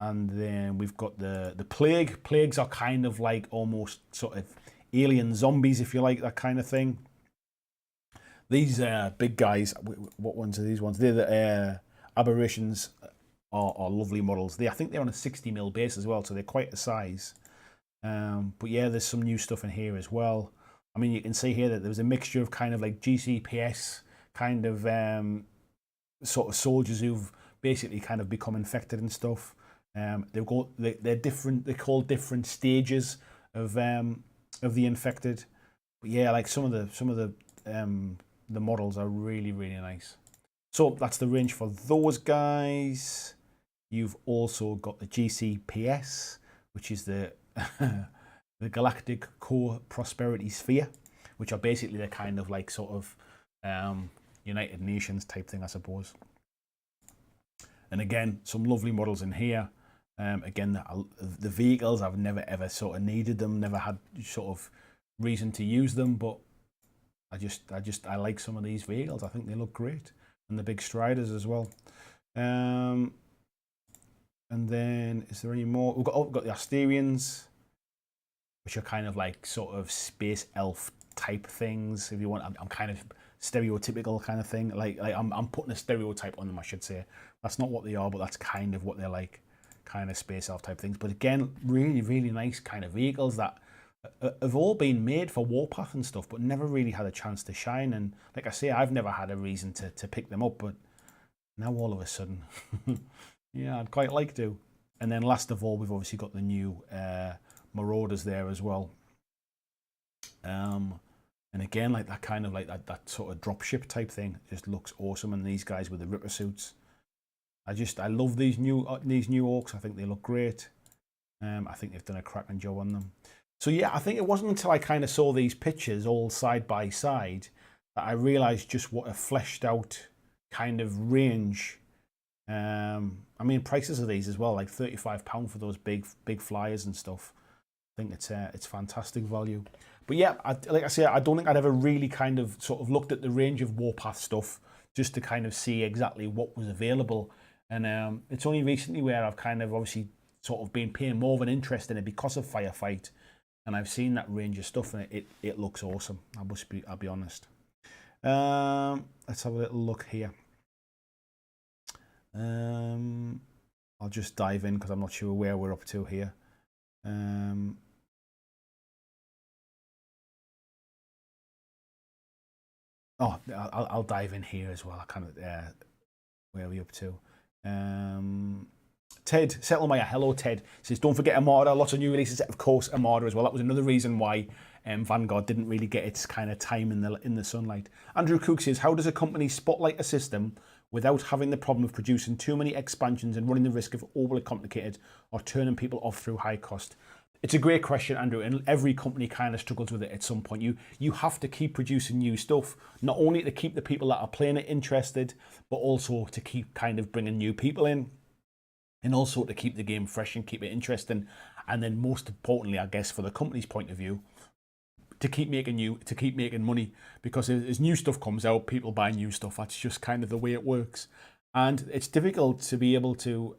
And then we've got the Plague. Plagues are kind of like almost sort of alien zombies, if you like, that kind of thing. These big guys, what ones are these ones? They're the Aberrations, are lovely models. I think they're on a 60mm base as well, so they're quite a size. But yeah, there's some new stuff in here as well. I mean, you can see here that there was a mixture of kind of like GCPS kind of sort of soldiers who've basically kind of become infected and stuff. They're different. They're called different stages of the infected. But yeah, like some of the models are really, really nice. So that's the range for those guys. You've also got the GCPS, which is the the Galactic Core Prosperity Sphere, which are basically the kind of like sort of United Nations type thing, I suppose. And again, some lovely models in here. Again, the vehicles, I've never ever sort of needed them, never had sort of reason to use them, but I like some of these vehicles. I think they look great, and the big Striders as well. And then, is there any more? We've got the Asterians, which are kind of like sort of space elf type things. If you want, I'm kind of stereotypical kind of thing. Like I'm putting a stereotype on them, I should say. That's not what they are, but that's kind of what they're like, kind of space elf type things. But again, really, really nice kind of vehicles that have all been made for Warpath and stuff, but never really had a chance to shine. And like I say, I've never had a reason to pick them up, but Now all of a sudden, yeah, I'd quite like to. And then last of all, we've obviously got the new Marauders there as well. And again, like that kind of like that sort of dropship type thing just looks awesome. And these guys with the Ripper suits, I love these new orcs. I think they look great. I think they've done a cracking job on them. So yeah, I think it wasn't until I kind of saw these pictures all side by side that I realized just what a fleshed out kind of range. I mean, prices of these as well, like £35 for those big flyers and stuff. I think it's fantastic value. But yeah, like I say, I don't think I'd ever really kind of sort of looked at the range of Warpath stuff just to kind of see exactly what was available. And it's only recently where I've kind of obviously sort of been paying more of an interest in it because of Firefight. And I've seen that range of stuff and it looks awesome. I'll be honest. Let's have a little look here. I'll just dive in because I'm not sure where we're up to here. I'll dive in here as well. I kind of where are we up to? Ted Settlemire, hello Ted, says don't forget Armada, lots of new releases, of course Armada as well. That was another reason why Vanguard didn't really get its kind of time in the sunlight. Andrew Cook says, how does a company spotlight a system without having the problem of producing too many expansions and running the risk of overly complicated or turning people off through high cost? It's a great question, Andrew, and every company kind of struggles with it at some point. You have to keep producing new stuff, not only to keep the people that are playing it interested, but also to keep kind of bringing new people in, and also to keep the game fresh and keep it interesting. And then most importantly, I guess, for the company's point of view, to keep making money, because as new stuff comes out, people buy new stuff. That's just kind of the way it works. And it's difficult to be able to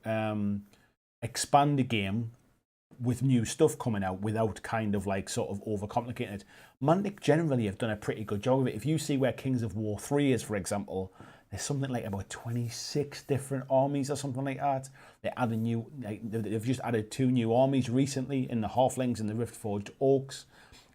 expand a game with new stuff coming out without kind of like sort of overcomplicating it. Mantic generally have done a pretty good job of it. If you see where Kings of War 3 is, for example, there's something like about 26 different armies or something like that. They've just added 2 new armies recently in the Halflings and the Riftforged Orcs,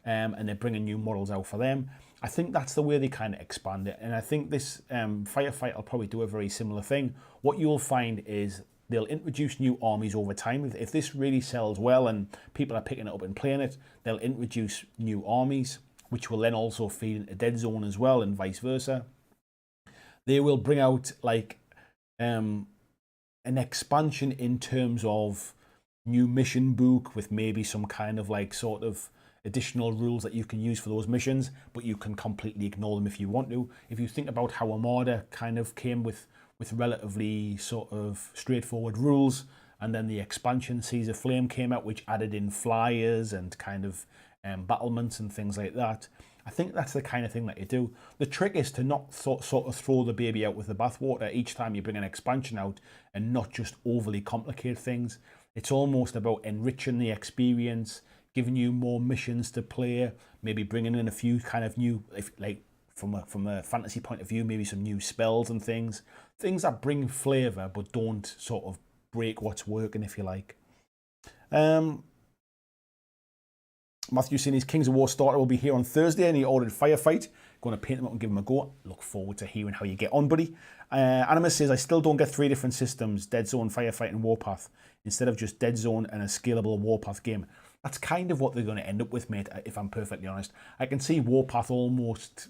and they're bringing new models out for them. I think that's the way they kind of expand it, and I think this Firefight will probably do a very similar thing. What you'll find is they'll introduce new armies over time. If this really sells well and people are picking it up and playing it, they'll introduce new armies, which will then also feed into Dead Zone as well, and vice versa. They will bring out like an expansion in terms of new mission book with maybe some kind of like sort of additional rules that you can use for those missions, but you can completely ignore them if you want to. If you think about how Armada kind of came with relatively sort of straightforward rules, and then the expansion Seas of Flame came out, which added in flyers and kind of battlements and things like that. I think that's the kind of thing that you do. The trick is to not sort of throw the baby out with the bathwater each time you bring an expansion out, and not just overly complicate things. It's almost about enriching the experience, giving you more missions to play, maybe bringing in a few kind of new, like from a fantasy point of view, maybe some new spells and things that bring flavour but don't sort of break what's working, if you like. Matthew saying his Kings of War starter will be here on Thursday, and he ordered Firefight. Going to paint them up and give them a go. Look forward to hearing how you get on, buddy. Animus says, I still don't get 3 different systems, Dead Zone, Firefight and Warpath, instead of just Dead Zone and a scalable Warpath game. That's kind of what they're going to end up with, mate, if I'm perfectly honest. I can see Warpath almost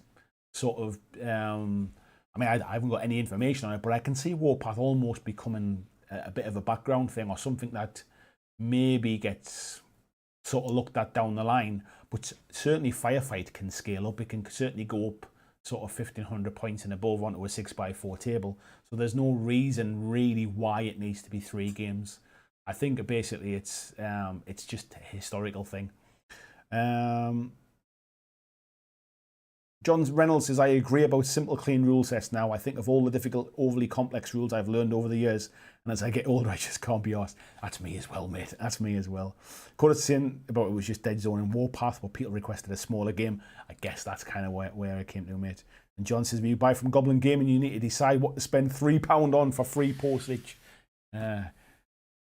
sort of, I haven't got any information on it, but I can see Warpath almost becoming a bit of a background thing, or something that maybe gets sort of looked at down the line. But certainly Firefight can scale up. It can certainly go up sort of 1,500 points and above onto a 6x4 table. So there's no reason really why it needs to be 3 games. I think basically it's just a historical thing. John Reynolds says, I agree about simple, clean rule sets now. I think of all the difficult, overly complex rules I've learned over the years, and as I get older, I just can't be arsed. That's me as well, mate. That's me as well. Coda's saying about it was just Dead Zone and Warpath, but people requested a smaller game. I guess that's kind of where I came to, mate. And John says, when you buy from Goblin Gaming, you need to decide what to spend £3 on for free postage. You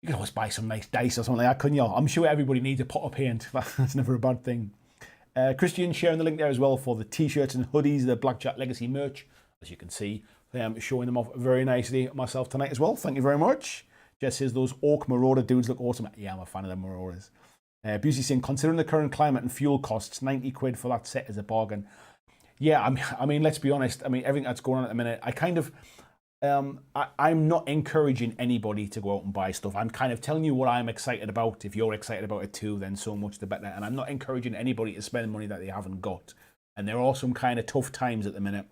can always buy some nice dice or something like that, couldn't you? I'm sure everybody needs a pot of paint. That's never a bad thing. Christian sharing the link there as well for the t-shirts and hoodies, the BlackJack Legacy merch. As you can see, showing them off very nicely myself tonight as well. Thank you very much. Jess says those Orc Marauder dudes look awesome. Yeah, I'm a fan of the Marauders. Busey saying, considering the current climate and fuel costs, 90 quid for that set is a bargain. Yeah, I mean, let's be honest. I mean, everything that's going on at the minute, I kind of, I'm not encouraging anybody to go out and buy stuff. I'm kind of telling you what I'm excited about. If you're excited about it too, then so much the better. And I'm not encouraging anybody to spend money that they haven't got. And there are some kind of tough times at the minute.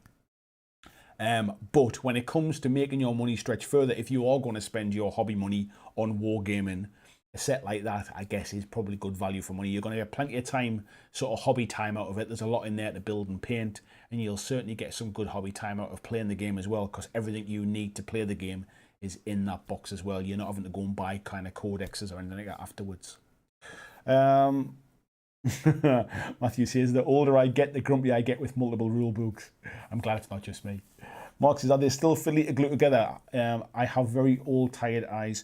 But when it comes to making your money stretch further, if you are going to spend your hobby money on wargaming, a set like that, I guess, is probably good value for money. You're going to get plenty of time, sort of hobby time out of it. There's a lot in there to build and paint, and you'll certainly get some good hobby time out of playing the game as well, because everything you need to play the game is in that box as well. You're not having to go and buy kind of codexes or anything like that afterwards. Matthew says, the older I get, the grumpier I get with multiple rule books. I'm glad it's not just me. Mark says, are they still fiddly to glue together? I have very old, tired eyes.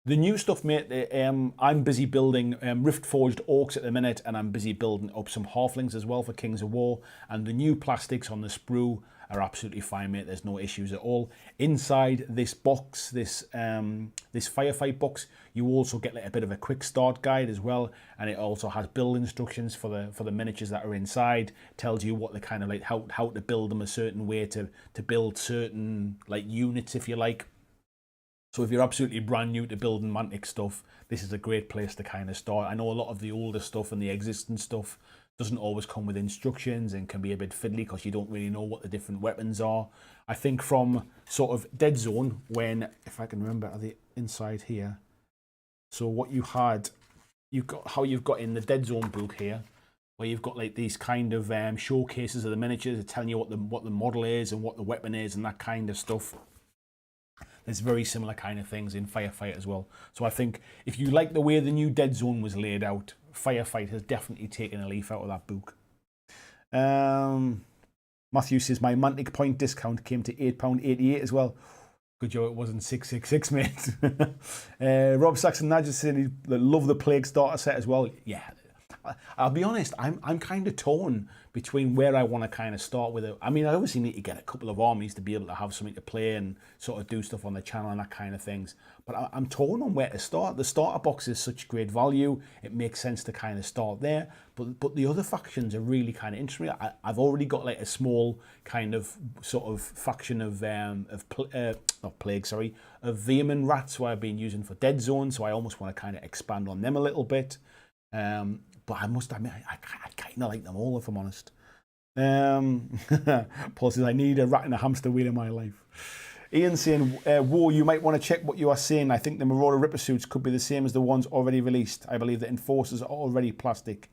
The new stuff, mate, I'm busy building Rift-forged Orcs at the minute, and I'm busy building up some Halflings as well for Kings of War. And the new plastics on the sprue are absolutely fine, mate. There's no issues at all. Inside this box, this Firefight box, you also get like a bit of a quick start guide as well, and it also has build instructions for the miniatures that are inside. Tells you what the kind of like how to build them a certain way to build certain like units, if you like. So if you're absolutely brand new to building Mantic stuff, this is a great place to kind of start. I know a lot of the older stuff and the existing stuff doesn't always come with instructions and can be a bit fiddly because you don't really know what the different weapons are. I think from sort of Dead Zone, when, if I can remember, are they inside here? So what you had, how you've got in the Dead Zone book here, where you've got like these kind of showcases of the miniatures, telling you what the model is and what the weapon is and that kind of stuff. There's very similar kind of things in Firefight as well. So I think if you like the way the new Dead Zone was laid out, Firefight has definitely taken a leaf out of that book. Matthew says, my Mantic point discount came to £8.88 as well. Good job it wasn't 666, mate. Rob Saxon Nadja said he loved the Plague starter set as well. Yeah, I'll be honest, I'm kind of torn between where I want to kind of start with it. I mean, I obviously need to get a couple of armies to be able to have something to play and sort of do stuff on the channel and that kind of things. But I'm torn on where to start. The starter box is such great value. It makes sense to kind of start there. But the other factions are really kind of interesting. I've already got like a small kind of sort of faction of not plague, sorry, of Vermin Rats who I've been using for Dead Zone. So I almost want to kind of expand on them a little bit. But I must admit, I kind of like them all, if I'm honest. Paul says, I need a rat and a hamster wheel in my life. Ian saying, whoa, you might want to check what you are saying. I think the Marauder Ripper suits could be the same as the ones already released. I believe the Enforcers are already plastic.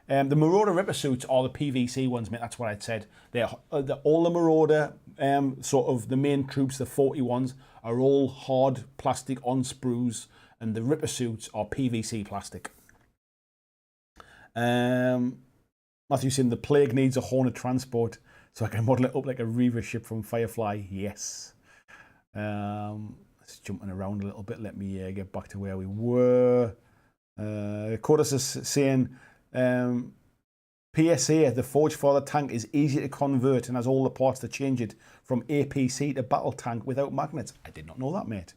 The Marauder Ripper suits are the PVC ones, mate. That's what I'd said. They're all the Marauder, sort of the main troops, the 40 ones, are all hard plastic on sprues, and the Ripper suits are PVC plastic. Matthew saying the Plague needs a Hornet transport so I can model it up like a Reaver ship from Firefly. Yes. Let's jumping around a little bit. Let me get back to where we were. Codus is saying PSA, the Forge Father tank is easy to convert and has all the parts to change it from APC to battle tank without magnets. I did not know that, mate.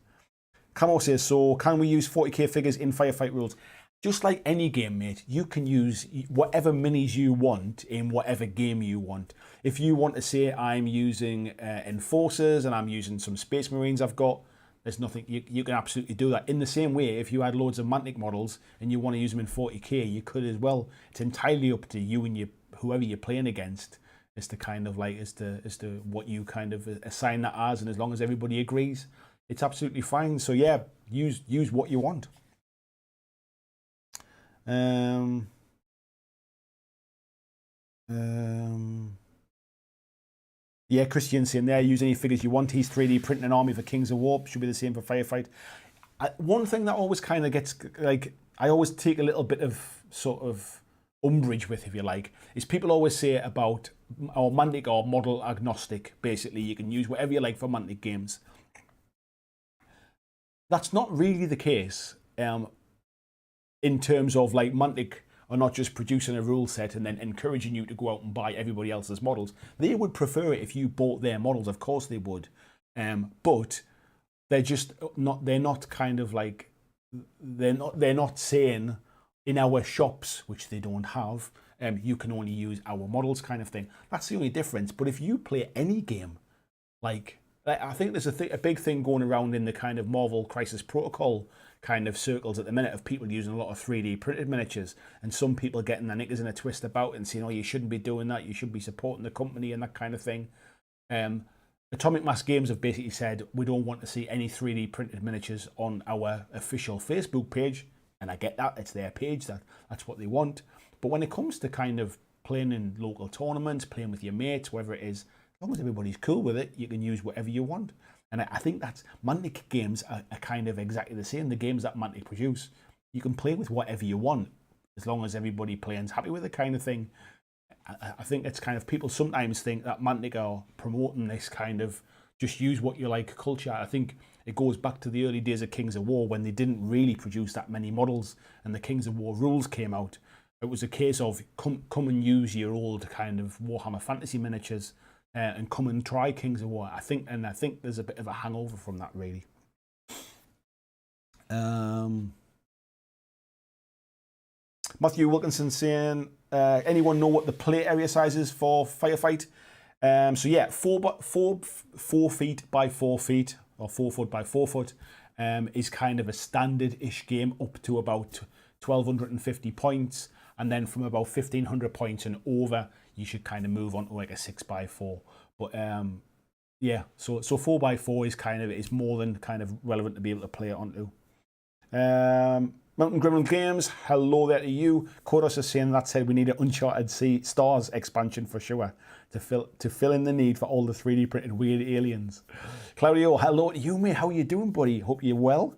Camo says, so can we use 40k figures in Firefight rules? Just like any game, mate, you can use whatever minis you want in whatever game you want. If you want to say I'm using Enforcers and I'm using some Space Marines I've got, there's nothing, you can absolutely do that. In the same way, if you had loads of Mantic models and you want to use them in 40k, you could as well. It's entirely up to you and whoever you're playing against as to kind of like, as to what you kind of assign that as, and as long as everybody agrees, it's absolutely fine. So yeah, use what you want. Yeah, Christian saying there, use any figures you want. He's 3D printing an army for Kings of War. Should be the same for Firefight. One thing that always kind of gets, like, I always take a little bit of sort of umbrage with, if you like, is people always say about our Mantic or model agnostic. Basically, you can use whatever you like for Mantic games. That's not really the case. In terms of like Mantic are not just producing a rule set and then encouraging you to go out and buy everybody else's models. They would prefer it if you bought their models, of course they would. But they're just not, they're not kind of like, they're not saying in our shops, which they don't have, you can only use our models kind of thing. That's the only difference. But if you play any game, like I think there's a big thing going around in the kind of Marvel Crisis Protocol kind of circles at the minute of people using a lot of 3D printed miniatures, and some people getting their knickers in a twist about it and saying, oh, you shouldn't be doing that, you should be supporting the company and that kind of thing. Atomic Mass Games have basically said, we don't want to see any 3D printed miniatures on our official Facebook page, and I get that, it's their page, that's what they want. But when it comes to kind of playing in local tournaments, playing with your mates, whatever it is, as long as everybody's cool with it, you can use whatever you want. And I think that's, Mantic games are kind of exactly the same. The games that Mantic produce, you can play with whatever you want, as long as everybody playing's happy with it kind of thing. I think it's kind of, people sometimes think that Mantic are promoting this kind of just use what you like culture. I think it goes back to the early days of Kings of War when they didn't really produce that many models and the Kings of War rules came out. It was a case of come and use your old kind of Warhammer Fantasy miniatures and come and try Kings of War. I think there's a bit of a hangover from that, really. Matthew Wilkinson saying, anyone know what the play area size is for Firefight? So yeah, 4 feet by 4 feet, or 4 foot by 4 foot, is kind of a standard-ish game up to about 1,250 points. And then from about 1,500 points and over, you should kind of move on to like a 6 by 4. But yeah, so 4 by 4 is more than kind of relevant to be able to play it onto. Mountain Gremlin Games, hello there to you. Kodos is saying that said we need an Uncharted Stars expansion for sure to fill in the need for all the 3D printed weird aliens. Claudio, hello to you, mate. How are you doing, buddy? Hope you're well.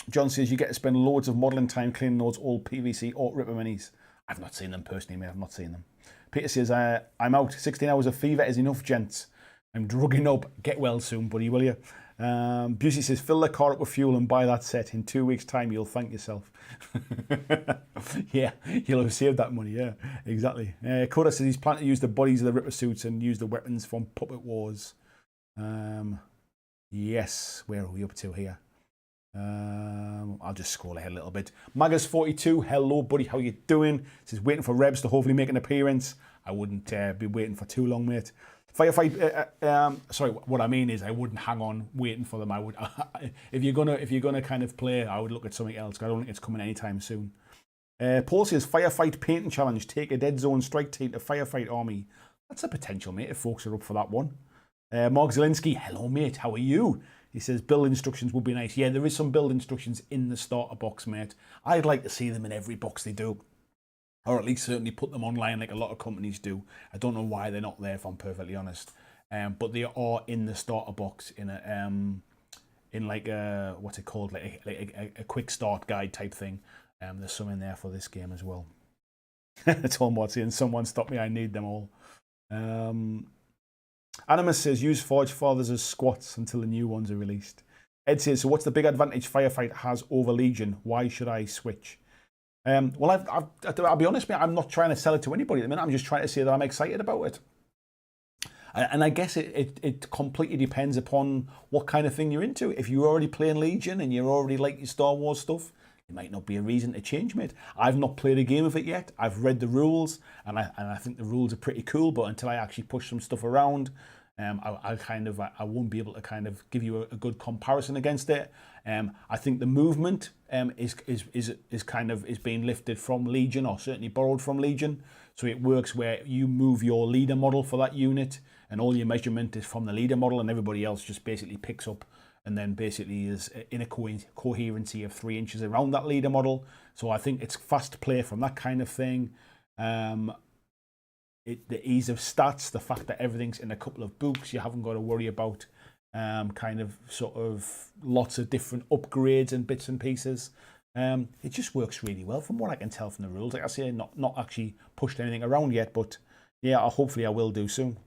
John says you get to spend loads of modelling time cleaning those old PVC Alt Ripper minis. I've not seen them personally, mate. I've not seen them. Peter says, I'm out. 16 hours of fever is enough, gents. I'm drugging up. Get well soon, buddy, will you? Busey says, fill the car up with fuel and buy that set. In 2 weeks' time, you'll thank yourself. Yeah, you'll have saved that money. Yeah, exactly. Coda says he's planning to use the bodies of the Ripper suits and use the weapons from Puppet Wars. Yes, where are we up to here? I'll just scroll ahead a little bit. Magas42, hello buddy, how you doing? Says waiting for Rebs to hopefully make an appearance. I wouldn't be waiting for too long, mate. Firefight, sorry, what I mean is I wouldn't hang on waiting for them. I would, if you're gonna kind of play, I would look at something else. I don't think it's coming anytime soon. Paul says Firefight painting challenge. Take a dead zone strike team to Firefight army. That's a potential, mate. If folks are up for that one. Mark Zielinski, hello mate, how are you? He says build instructions would be nice. Yeah, there is some build instructions in the starter box, mate. I'd like to see them in every box they do. Or at least certainly put them online like a lot of companies do. I don't know why they're not there, if I'm perfectly honest. But they are in the starter box in a in like a, what's it called, like a quick start guide type thing. There's some in there for this game as well. Tom Watt saying someone stop me, I need them all. Animus says use Forge Fathers as squats until the new ones are released. Ed says, so what's the big advantage Firefight has over Legion? Why should I switch? Well, I'll be honest, mate, I'm not trying to sell it to anybody at the minute. I'm just trying to say that I'm excited about it. And I guess it completely depends upon what kind of thing you're into. If you're already playing Legion and you're already like your Star Wars stuff, it might not be a reason to change, mate. I've not played a game of it yet. I've read the rules, and I think the rules are pretty cool. But until I actually push some stuff around, I won't be able to kind of give you a good comparison against it. I think the movement is being lifted from Legion, or certainly borrowed from Legion. So it works where you move your leader model for that unit, and all your measurement is from the leader model, and everybody else just basically picks up and then basically is in a coherency of 3 inches around that leader model. So I think it's fast play from that kind of thing. The ease of stats, the fact that everything's in a couple of books, you haven't got to worry about kind of sort of lots of different upgrades and bits and pieces. It just works really well from what I can tell from the rules. Like I say, not actually pushed anything around yet, but yeah, hopefully I will do soon.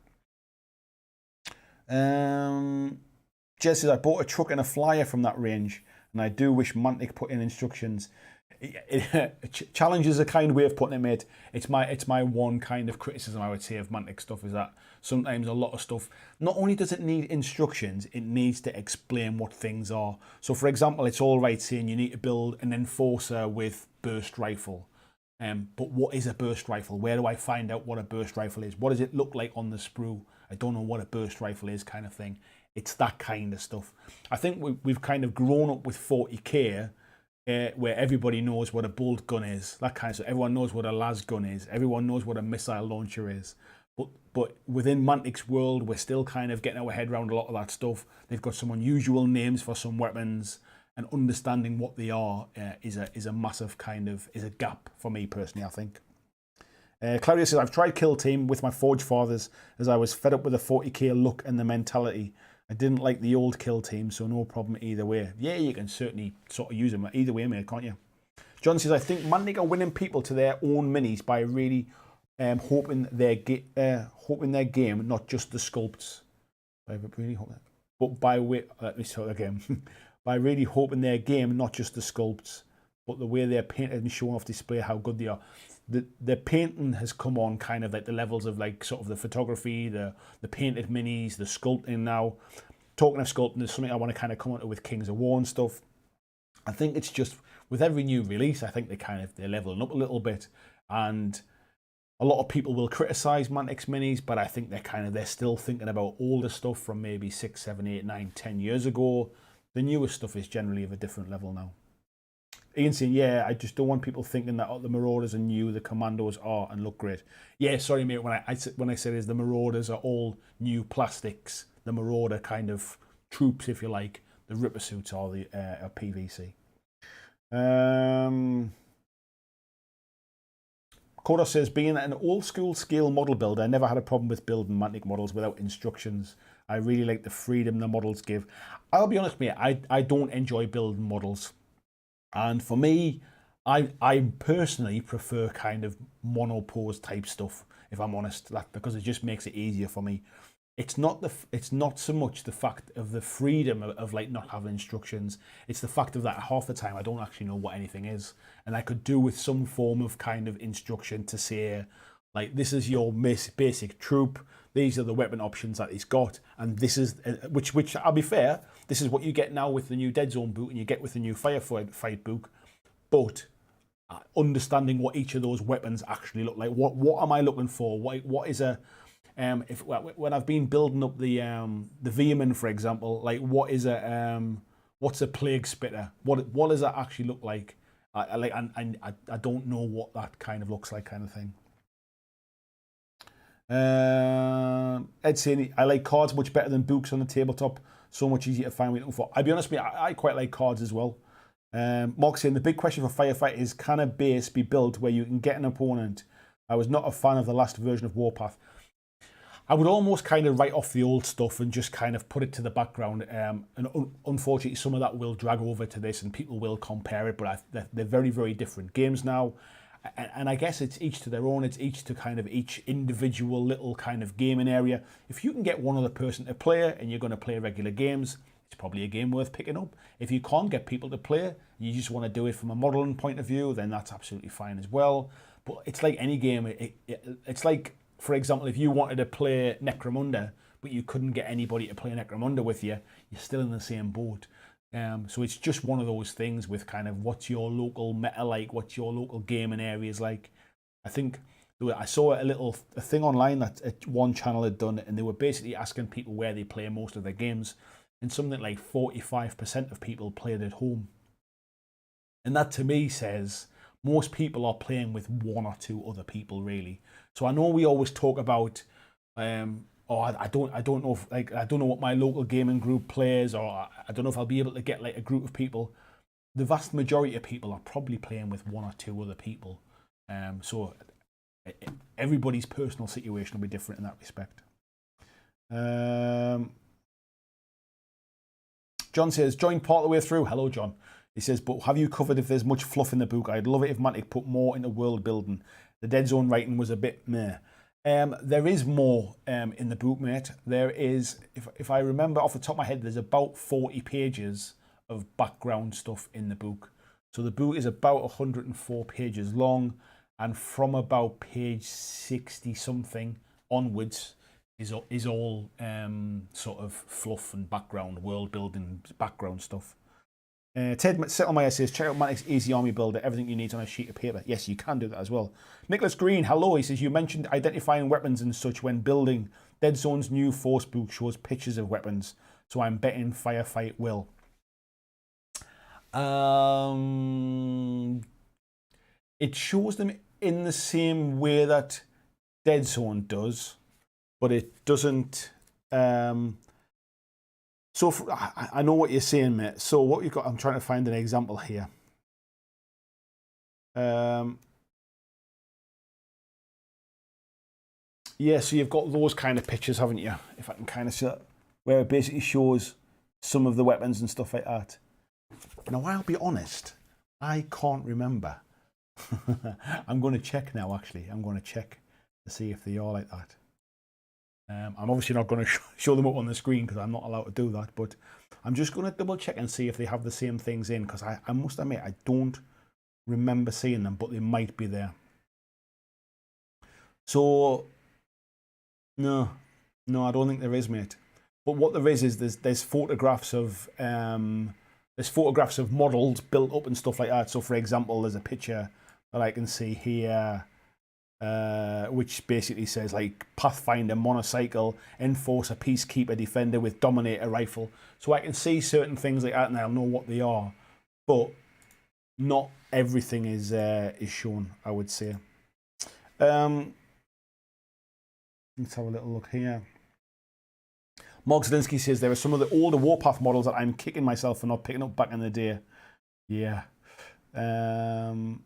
Jess says, I bought a truck and a flyer from that range, and I do wish Mantic put in instructions. Challenge is a kind way of putting it, mate. It's my one kind of criticism I would say of Mantic stuff, is that sometimes a lot of stuff, not only does it need instructions, it needs to explain what things are. So for example, it's all right saying you need to build an enforcer with burst rifle. But what is a burst rifle? Where do I find out what a burst rifle is? What does it look like on the sprue? I don't know what a burst rifle is, kind of thing. It's that kind of stuff. I think we've kind of grown up with 40k, where everybody knows what a bolt gun is, that kind of stuff. Everyone knows what a las gun is. Everyone knows what a missile launcher is. But within Mantic's world, we're still kind of getting our head around a lot of that stuff. They've got some unusual names for some weapons, and understanding what they are is a massive kind of is a gap for me personally, I think. Claudia says, I've tried Kill Team with my Forge Fathers as I was fed up with the 40k look and the mentality. I didn't like the old Kill Team, so no problem either way. Yeah, you can certainly sort of use them either way, mate, can't you? John says, I think Mantic are winning people to their own minis by really hoping their game, not just the sculpts. By really hoping, but by way, let me start again. By really hoping their game, not just the sculpts, but the way they're painted and showing off display how good they are. The painting has come on kind of like the levels of like sort of the photography, the painted minis, the sculpting now. Talking of sculpting, there's something I want to kind of come onto with Kings of War and stuff. I think it's just with every new release, I think they're leveling up a little bit, and a lot of people will criticize Mantic's minis, but I think they're still thinking about older stuff from maybe 6, 7, 8, 9, 10 years ago. The newest stuff is generally of a different level now. Ian saying, yeah, I just don't want people thinking that the Marauders are new, the Commandos are and look great. Yeah, sorry, mate, when I said is the Marauders are all new plastics, the Marauder kind of troops, if you like, the Ripper suits are the are PVC. Kodos says, being an old school scale model builder, I never had a problem with building Mantic models without instructions. I really like the freedom the models give. I'll be honest, mate, I don't enjoy building models. And for me, I personally prefer kind of monopose type stuff, if I'm honest, because it just makes it easier for me. It's not so much the fact of the freedom of like not having instructions. It's the fact of that half the time I don't actually know what anything is, and I could do with some form of kind of instruction to say, like, this is your basic troop. These are the weapon options that he's got, and this is which I'll be fair, this is what you get now with the new Dead Zone book, and you get with the new Firefight book. But understanding what each of those weapons actually look like, what am I looking for? What is a when I've been building up the Veerman, for example, like what's a plague spitter? What does that actually look like? I don't know what that kind of looks like, kind of thing. Ed saying, I like cards much better than books on the tabletop. So much easier to find what you're looking for. I'll be honest with you, I quite like cards as well. Mark saying, the big question for Firefight is, can a base be built where you can get an opponent? I was not a fan of the last version of Warpath. I would almost kind of write off the old stuff and just kind of put it to the background. And unfortunately, some of that will drag over to this and people will compare it, but they're very, very different games now. And I guess it's each to their own. It's each to kind of each individual little kind of gaming area. If you can get one other person to play and you're going to play regular games, it's probably a game worth picking up. If you can't get people to play, you just want to do it from a modeling point of view, then that's absolutely fine as well. But it's like any game. It's like, for example, if you wanted to play Necromunda, but you couldn't get anybody to play Necromunda with you, you're still in the same boat. So it's just one of those things with kind of what's your local meta like, what's your local gaming areas like. I think I saw a thing online that one channel had done, and they were basically asking people where they play most of their games, and something like 45% of people played at home. And that to me says most people are playing with one or two other people, really. So I know we always talk about I don't know if, like, I don't know what my local gaming group plays, or I don't know if I'll be able to get like a group of people. The vast majority of people are probably playing with one or two other people. So everybody's personal situation will be different in that respect. John says, joined part of the way through. Hello, John. He says, but have you covered if there's much fluff in the book? I'd love it if Mantic put more into world building. The Dead Zone writing was a bit meh. There is more in the book, mate. There is, if I remember off the top of my head, there's about 40 pages of background stuff in the book. So the book is about 104 pages long, and from about page 60 something onwards is all sort of fluff and background, world building, background stuff. Ted Settlemyer says, check out Manic's Easy Army Builder, everything you need on a sheet of paper. Yes, you can do that as well. Nicholas Green, hello. He says, you mentioned identifying weapons and such when building. Dead Zone's new Force book shows pictures of weapons, so I'm betting Firefight will. It shows them in the same way that Dead Zone does, but it doesn't. So I know what you're saying, mate. So what you've got, I'm trying to find an example here. Yeah, so you've got those kind of pictures, haven't you? If I can kind of see that, where it basically shows some of the weapons and stuff like that. Now, I'll be honest, I can't remember. I'm going to check now, actually. I'm going to check to see if they are like that. I'm obviously not going to show them up on the screen because I'm not allowed to do that, but I'm just going to double check and see if they have the same things in, because I must admit, I don't remember seeing them, but they might be there. So, no, I don't think there is, mate. But what there is there's photographs of models built up and stuff like that. So, for example, there's a picture that I can see here, which basically says like Pathfinder motorcycle, Enforcer, Peacekeeper, Defender with Dominator rifle. So I can see certain things like that and I'll know what they are, but not everything is shown, I would say. Let's have a little look here. Mark Zelinsky says there are some of the older Warpath models that I'm kicking myself for not picking up back in the day. Yeah. And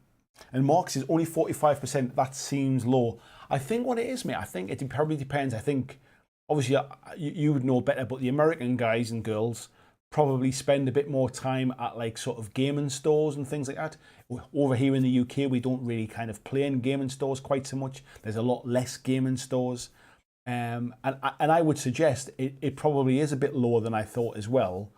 Mark says only 45%. That seems low. I think what it is, mate, I think it probably depends. I think, obviously, you would know better, but the American guys and girls probably spend a bit more time at like sort of gaming stores and things like that. Over here in the UK, we don't really kind of play in gaming stores quite so much. There's a lot less gaming stores. And I would suggest it probably is a bit lower than I thought as well.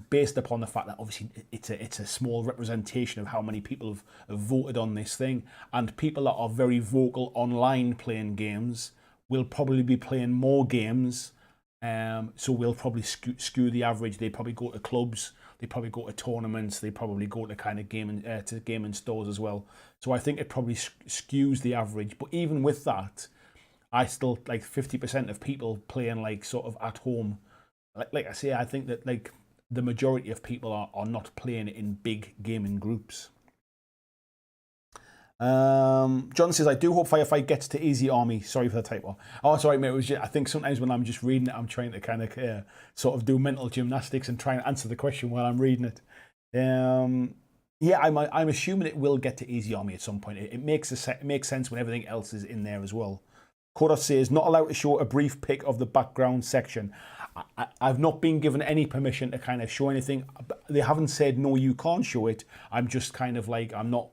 Based upon the fact that obviously it's a small representation of how many people have voted on this thing, and people that are very vocal online playing games will probably be playing more games, so we'll probably skew the average. They probably go to clubs, they probably go to tournaments, they probably go to kind of gaming stores as well. So I think it probably skews the average. But even with that, I still like 50% of people playing like sort of at home. Like I say, I think that like the majority of people are not playing it in big gaming groups. John says, I do hope Firefight gets to Easy Army. Sorry for the typo. Oh, sorry, mate. It was just, I think sometimes when I'm just reading it, I'm trying to kind of sort of do mental gymnastics and try and answer the question while I'm reading it. Yeah, I'm assuming it will get to Easy Army at some point. It makes sense when everything else is in there as well. Kodos says, not allowed to show a brief pic of the background section. I've not been given any permission to kind of show anything. They haven't said no, you can't show it. I'm just kind of like I'm not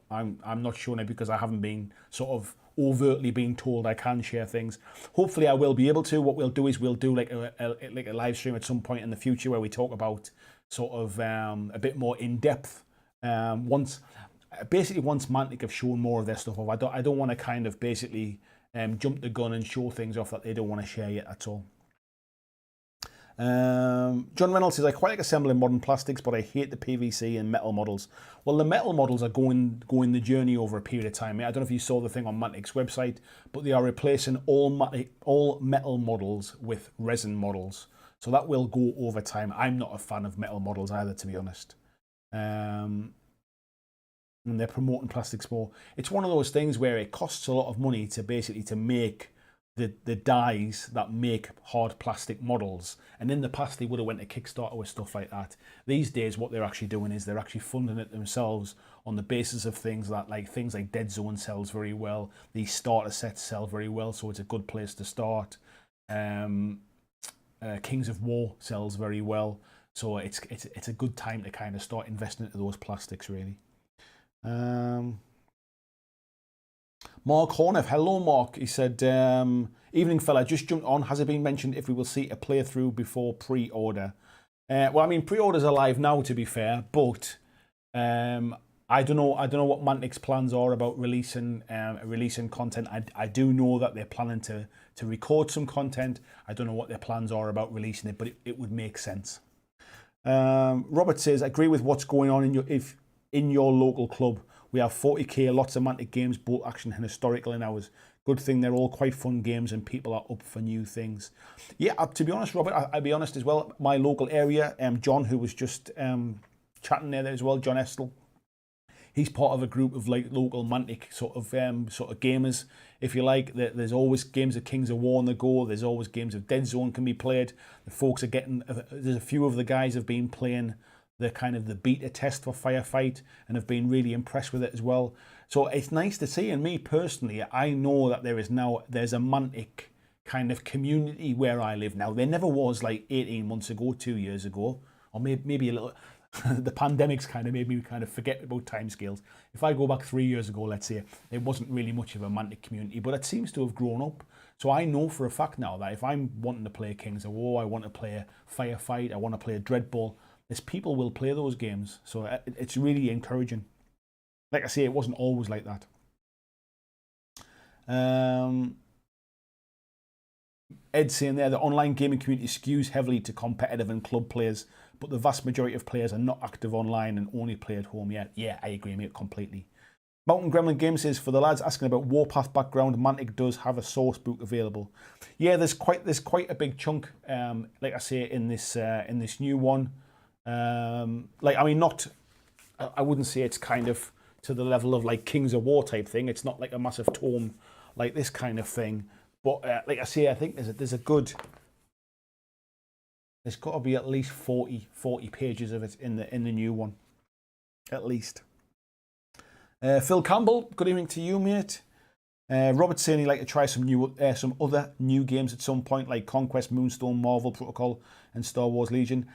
showing it because I haven't been sort of overtly being told I can share things. Hopefully I will be able to. What we'll do is we'll do like a live stream at some point in the future where we talk about sort of a bit more in depth. Once Mantic have shown more of their stuff off, I don't want to kind of basically jump the gun and show things off that they don't want to share yet at all. John Reynolds says, I quite like assembling modern plastics, but I hate the PVC and metal models. Well, the metal models are going the journey over a period of time. I don't know if you saw the thing on Mantic's website, but they are replacing all metal models with resin models. So that will go over time. I'm not a fan of metal models either, to be honest. And they're promoting plastics more. It's one of those things where it costs a lot of money to basically to make the dyes that make hard plastic models. And in the past, they would have went to Kickstarter with stuff like that. These days, what they're actually doing is they're actually funding it themselves on the basis of things like Dead Zone sells very well. These starter sets sell very well, so it's a good place to start. Kings of War sells very well, so it's a good time to kind of start investing into those plastics, really. Mark Horneff, hello Mark. He said, evening fella, just jumped on. Has it been mentioned if we will see a playthrough before pre-order? Well, I mean, pre-orders are live now, to be fair, but I don't know. I don't know what Mantic's plans are about releasing content. I do know that they're planning to record some content. I don't know what their plans are about releasing it, but it would make sense. Robert says, agree with what's going on in your local club. We have 40k, lots of Mantic games, both action and historical in ours. Good thing they're all quite fun games and people are up for new things. Yeah, to be honest, Robert, I'll be honest as well. My local area, John, who was just chatting there as well, John Estel. He's part of a group of like local Mantic sort of gamers, if you like. There's always games of Kings of War on the go. There's always games of Dead Zone can be played. The folks are getting. There's a few of the guys have been playing the kind of the beta test for Firefight and have been really impressed with it as well. So it's nice to see. And me personally, I know that there's a Mantic kind of community where I live now. There never was like 18 months ago, 2 years ago, or maybe a little. The pandemic's kind of made me kind of forget about timescales. If I go back 3 years ago, let's say, there wasn't really much of a Mantic community, but it seems to have grown up. So I know for a fact now that if I'm wanting to play Kings of War, I want to play Firefight, I want to play Dreadball, there's people will play those games. So it's really encouraging. Like I say, it wasn't always like that. Ed saying there, the online gaming community skews heavily to competitive and club players, but the vast majority of players are not active online and only play at home. Yeah, I agree, mate, completely. Mountain Gremlin Games says, for the lads asking about Warpath background, Mantic does have a source book available. Yeah, there's quite a big chunk, like I say, in this new one. Like, I mean, I wouldn't say it's kind of to the level of like Kings of War type thing. It's not like a massive tome like this kind of thing. But like I say, I think there's got to be at least 40 pages of it in the new one, at least. Phil Campbell, good evening to you, mate. Robert's saying he'd like to try some other new games at some point, like Conquest, Moonstone, Marvel Protocol, and Star Wars Legion.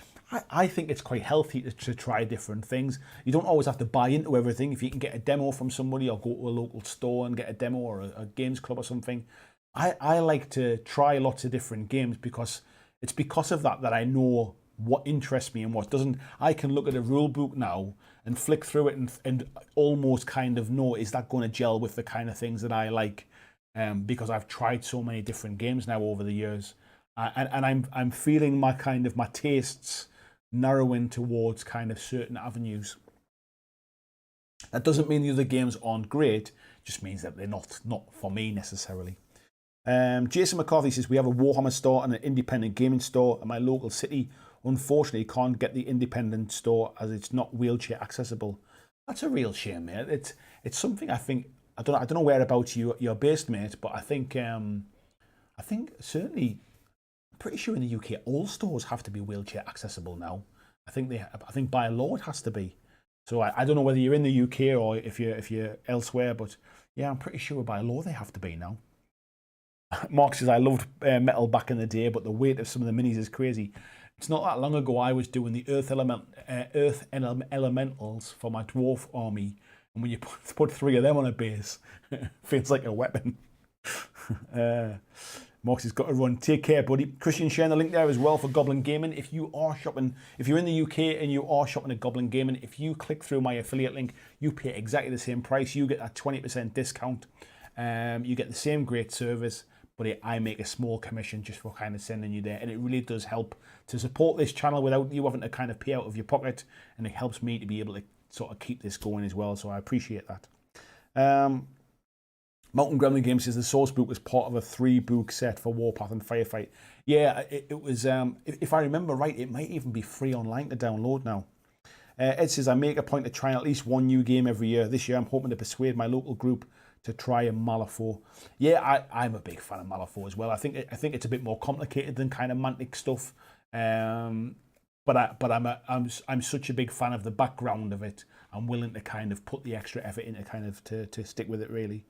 I think it's quite healthy to try different things. You don't always have to buy into everything. If you can get a demo from somebody or go to a local store and get a demo or a games club or something. I like to try lots of different games because it's because of that I know what interests me and what doesn't. I can look at a rule book now and flick through it and almost kind of know, is that going to gel with the kind of things that I like? Because I've tried so many different games now over the years, and I'm feeling my tastes narrowing towards kind of certain avenues. That doesn't mean the other games aren't great; it just means that they're not for me necessarily. Jason McCarthy says, we have a Warhammer store and an independent gaming store at my local city. Unfortunately, can't get the independent store as it's not wheelchair accessible. That's a real shame, mate. It's something I think, I don't know whereabouts you're based, mate, but I think certainly, I'm pretty sure in the UK all stores have to be wheelchair accessible now. I think by law it has to be. So I don't know whether you're in the UK or if you're elsewhere, but yeah, I'm pretty sure by law they have to be now. Mark says, I loved metal back in the day, but the weight of some of the minis is crazy. It's not that long ago I was doing the Earth Elementals for my dwarf army, and when you put 3 of them on a base, it feels like a weapon. Mark has got to run. Take care, buddy. Christian sharing the link there as well for Goblin Gaming. If you're in the UK and you are shopping at Goblin Gaming, if you click through my affiliate link, you pay exactly the same price. You get that 20% discount. You get the same great service, but I make a small commission just for kind of sending you there, and it really does help to support this channel without you having to kind of pay out of your pocket, and it helps me to be able to sort of keep this going as well, so I appreciate that. Mountain Gremlin Games says the source book was part of a 3-book set for Warpath and Firefight. Yeah, it was, if I remember right, it might even be free online to download now. Ed says, I make a point to try at least one new game every year. This year I'm hoping to persuade my local group to try a Malifaux. Yeah, I'm a big fan of Malifaux as well. I think it's a bit more complicated than kind of Mantic stuff. But I'm such a big fan of the background of it. I'm willing to kind of put the extra effort into kind of to stick with it really.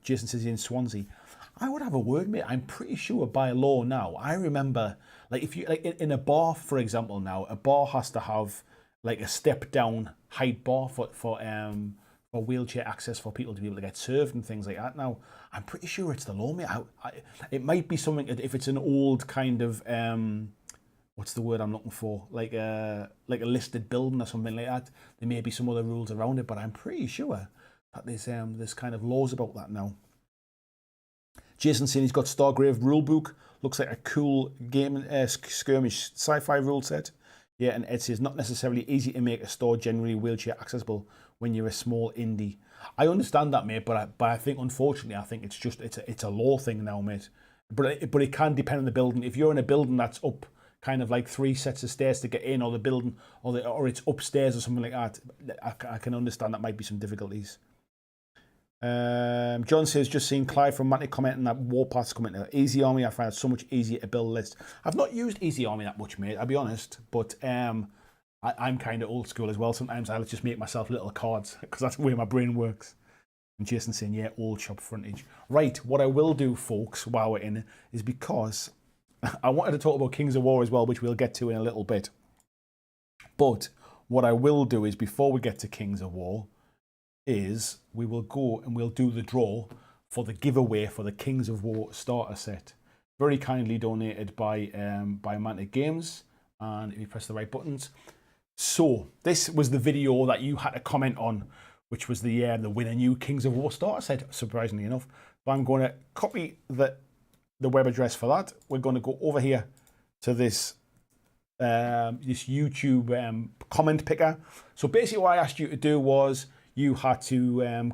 Jason says he's in Swansea. I would have a word, mate. I'm pretty sure by law now. I remember, like if you like in a bar, for example, now a bar has to have like a step down height bar for wheelchair access for people to be able to get served and things like that. Now, I'm pretty sure it's the law, mate. It might be something, if it's an old kind of what's the word I'm looking for? Like a listed building or something like that. There may be some other rules around it, but I'm pretty sure that there's kind of laws about that now. Jason saying he's got Stargrave rulebook. Looks like a cool game skirmish sci-fi rule set. Yeah, and Ed says not necessarily easy to make a store generally wheelchair accessible when you're a small indie. I understand that, mate, but I think unfortunately it's a law thing now, mate. But it can depend on the building. If you're in a building that's up kind of like 3 sets of stairs to get in, or the building or it's upstairs or something like that, I can understand that might be some difficulties. John says, just seen Clive from Mantic commenting that Warpath's commenting. Easy Army, I find it so much easier to build lists. I've not used Easy Army that much, mate, I'll be honest. But I'm kind of old school as well. Sometimes I'll just make myself little cards because that's the way my brain works. And Jason saying, yeah, old shop frontage. Right, what I will do, folks, while we're in, is because I wanted to talk about Kings of War as well, which we'll get to in a little bit. But what I will do is, before we get to Kings of War, is we will go and we'll do the draw for the giveaway for the Kings of War starter set. Very kindly donated by Mantic Games. And if you press the right buttons. So this was the video that you had to comment on, which was the winner new Kings of War starter set, surprisingly enough. But I'm going to copy the web address for that. We're going to go over here to this YouTube comment picker. So basically what I asked you to do was you had to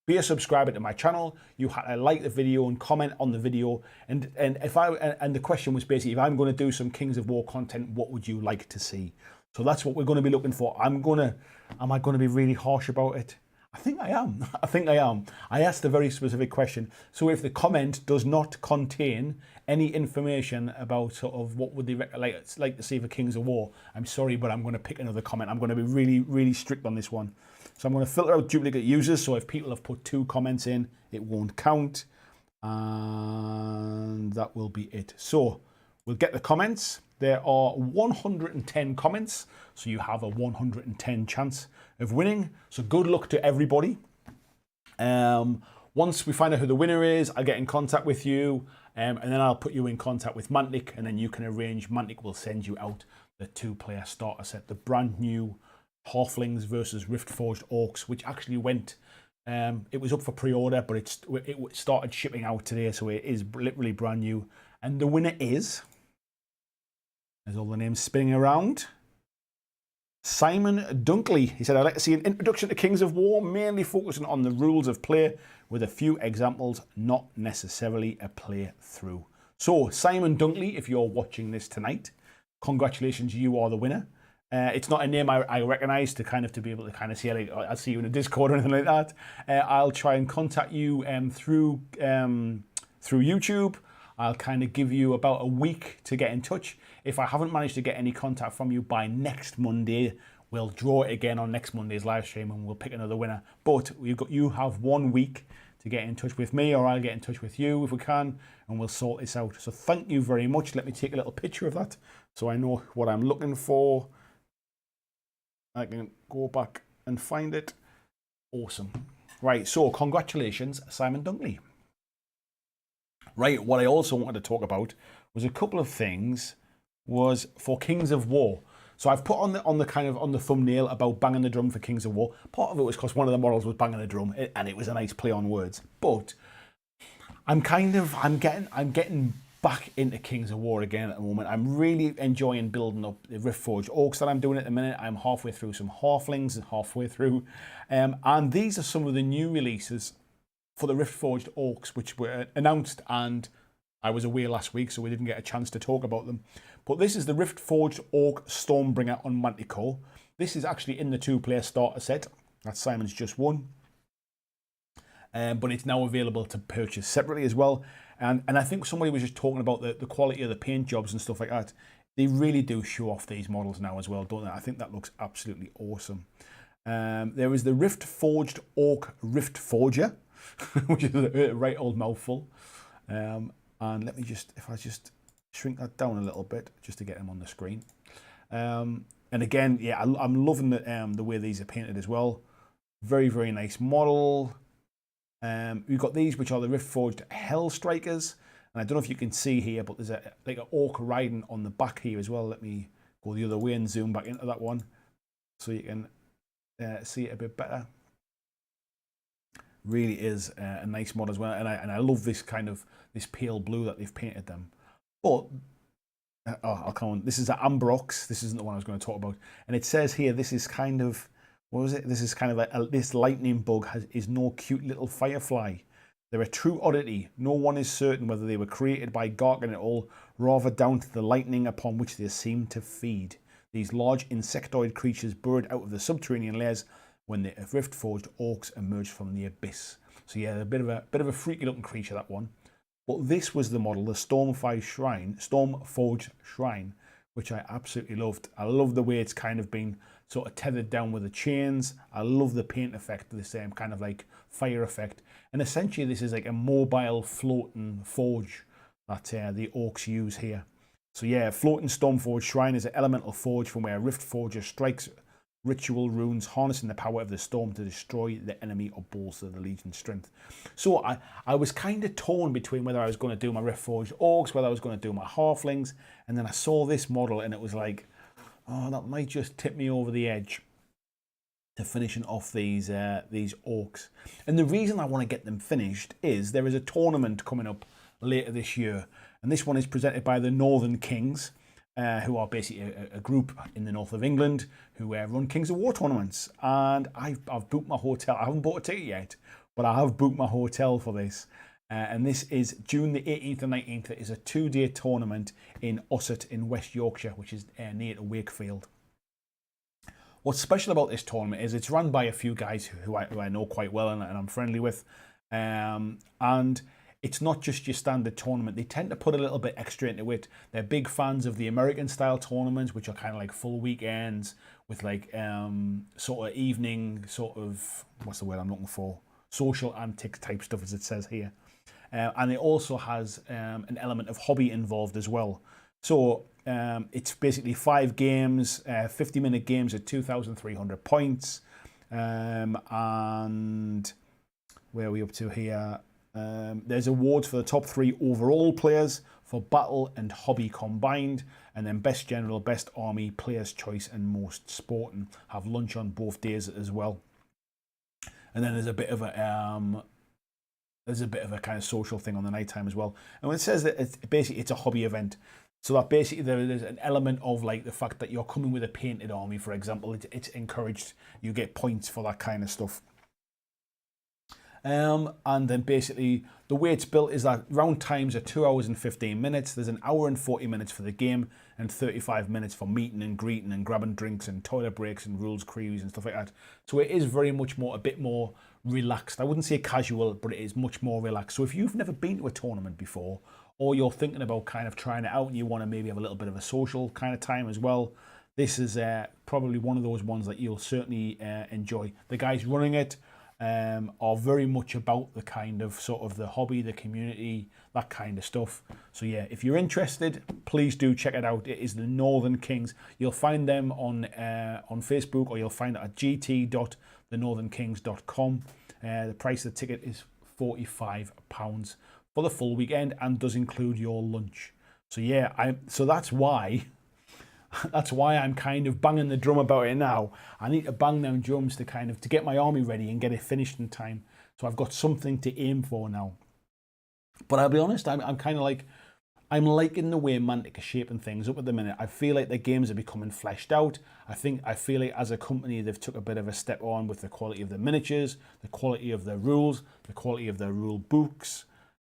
be a subscriber to my channel. You had to like the video and comment on the video. And the question was basically, if I'm going to do some Kings of War content, what would you like to see? So that's what we're going to be looking for. Am I going to be really harsh about it? I think I am. I asked a very specific question. So if the comment does not contain any information about sort of what would they like to see for Kings of War, I'm sorry, but I'm going to pick another comment. I'm going to be really, really strict on this one. So I'm going to filter out duplicate users. So if people have put 2 comments in, it won't count. And that will be it. So we'll get the comments. There are 110 comments. So you have a 110 chance of winning. So good luck to everybody. Once we find out who the winner is, I'll get in contact with you. And then I'll put you in contact with Mantic. And then you can arrange, Mantic will send you out the 2-player starter set. The brand new Halflings versus Riftforged Orcs, which actually went, it was up for pre-order, but it started shipping out today, so it is literally brand new. And the winner is, there's all the names spinning around, Simon Dunkley. He said, I'd like to see an introduction to Kings of War, mainly focusing on the rules of play, with a few examples, not necessarily a playthrough. So, Simon Dunkley, if you're watching this tonight, congratulations, you are the winner. It's not a name I recognise to be able to kind of see, like, I'll see you in a Discord or anything like that. I'll try and contact you through YouTube. I'll kind of give you about a week to get in touch. If I haven't managed to get any contact from you by next Monday, we'll draw it again on next Monday's live stream and we'll pick another winner. But you have 1 week to get in touch with me, or I'll get in touch with you if we can, and we'll sort this out. So thank you very much. Let me take a little picture of that so I know what I'm looking for. I can go back and find it. Awesome. Right, so congratulations, Simon Dunkley. Right, what I also wanted to talk about was a couple of things was for Kings of War. So I've put on the thumbnail about banging the drum for Kings of War. Part of it was because one of the models was banging the drum, and it was a nice play on words. But I'm getting back into Kings of War again at the moment. I'm really enjoying building up the Riftforged Orcs that I'm doing at the minute. I'm halfway through some Halflings, and these are some of the new releases for the Riftforged Orcs, which were announced, and I was away last week, so we didn't get a chance to talk about them. But this is the Riftforged Orc Stormbringer on Manticore. This is actually in the 2-player starter set that Simon's just won. But it's now available to purchase separately as well. And I think somebody was just talking about the quality of the paint jobs and stuff like that. They really do show off these models now as well, don't they? I think that looks absolutely awesome. There is the Riftforged Orc Riftforger, which is a right old mouthful. And let me just, if I just shrink that down a little bit, just to get them on the screen. And again, yeah, I'm loving the way these are painted as well. Very, very nice model. We've got these, which are the Riftforged Hell Strikers. And I don't know if you can see here, but there's like an orc riding on the back here as well. Let me go the other way and zoom back into that one so you can see it a bit better. Really is a nice mod as well, and I love this kind of this pale blue that they've painted them. But I'll come on. This is an amber ox. This isn't the one I was going to talk about. And it says here, this is kind of, what was it? This is kind of like this lightning bug is no cute little firefly. They're a true oddity. No one is certain whether they were created by Gargan at all, rather down to the lightning upon which they seem to feed. These large insectoid creatures burrowed out of the subterranean layers when the rift-forged orcs emerged from the abyss. So yeah, a bit of a freaky-looking creature, that one. But this was the model, the Stormforged Shrine, which I absolutely loved. I love the way it's kind of been sort of tethered down with the chains. I love the paint effect, the same kind of like fire effect. And essentially, this is like a mobile floating forge that the orcs use here. So yeah, floating Stormforged Shrine is an elemental forge from where a rift forger strikes ritual runes, harnessing the power of the storm to destroy the enemy or bolster the legion's strength. So I was kind of torn between whether I was going to do my Riftforged Orcs, whether I was going to do my Halflings, and then I saw this model and it was like, oh, that might just tip me over the edge to finishing off these Orcs. And the reason I want to get them finished is there is a tournament coming up later this year, and this one is presented by the Northern Kings, who are basically a group in the north of England who run Kings of War tournaments. And I've booked my hotel. I haven't bought a ticket yet, but I have booked my hotel for this. And this is June the 18th and 19th. It is a 2-day tournament in Ossett in West Yorkshire, which is near to Wakefield. What's special about this tournament is it's run by a few guys who I know quite well and I'm friendly with. And it's not just your standard tournament. They tend to put a little bit extra into it. They're big fans of the American style tournaments, which are kind of like full weekends with like sort of evening, sort of, what's the word I'm looking for? Social antics type stuff, as it says here. And it also has an element of hobby involved as well. So it's basically 5 games, 50-minute games at 2,300 points. And where are we up to here? There's awards for the top 3 overall players for battle and hobby combined, and then best general, best army, player's choice, and most sporting. Have lunch on both days as well. And then there's a bit of a kind of social thing on the night time as well. And when it says that it's a hobby event, so that basically there's an element of like the fact that you're coming with a painted army, for example. It's encouraged. You get points for that kind of stuff. And then basically the way it's built is that round times are 2 hours and 15 minutes. There's an hour and 40 minutes for the game and 35 minutes for meeting and greeting and grabbing drinks and toilet breaks and rules queries and stuff like that. So it is very much more, a bit more relaxed. I wouldn't say casual, but it is much more relaxed. So if you've never been to a tournament before, or you're thinking about kind of trying it out and you want to maybe have a little bit of a social kind of time as well, this is probably one of those ones that you'll certainly enjoy. The guys running it are very much about the kind of sort of the hobby, the community, that kind of stuff. So yeah, if you're interested, please do check it out. It is the Northern Kings. You'll find them on Facebook, or you'll find it at gt.thenorthernkings.com. The price of the ticket is £45 for the full weekend and does include your lunch. So yeah, so that's why I'm kind of banging the drum about it now. I need to bang them drums to get my army ready and get it finished in time. So I've got something to aim for now. But I'll be honest, I'm kind of like, I'm liking the way Mantic are shaping things up at the minute. I feel like the games are becoming fleshed out. I feel like as a company, they've took a bit of a step on with the quality of the miniatures, the quality of their rules, the quality of their rule books.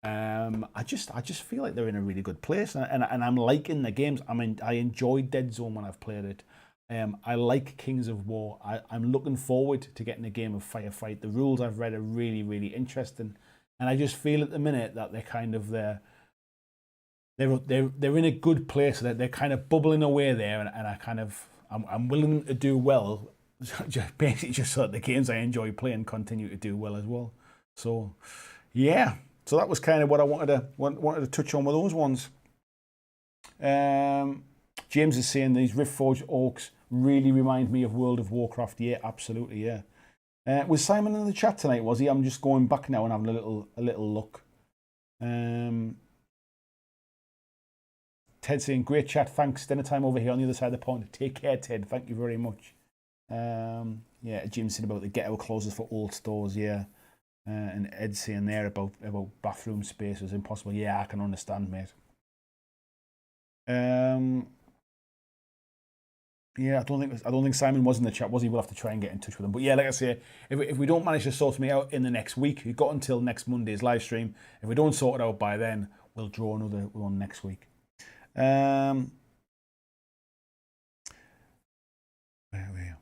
I just feel like they're in a really good place, and I'm liking the games. I enjoyed Dead Zone when I've played it. I like Kings of War. I'm looking forward to getting a game of Firefight. The rules I've read are really, really interesting, and I just feel at the minute that they're kind of they're in a good place. That they're kind of bubbling away there, and I'm willing to do well, basically just so that the games I enjoy playing continue to do well as well. So yeah. So that was kind of what I wanted to touch on with those ones. James is saying these Riftforged Orcs really remind me of World of Warcraft. Yeah, absolutely, yeah. Was Simon in the chat tonight, was he? I'm just going back now and having a little look. Ted saying, great chat, thanks. Dinner time over here on the other side of the pond. Take care, Ted. Thank you very much. Yeah, Jim's saying about the get out clauses for old stores, yeah. And Ed saying there about bathroom space was impossible. Yeah, I can understand, mate. Yeah, I don't think Simon was in the chat, was he? We'll have to try and get in touch with him. But yeah, like I say, if we don't manage to sort me out in the next week, we've got until next Monday's live stream. If we don't sort it out by then, we'll draw another one next week. Where are we?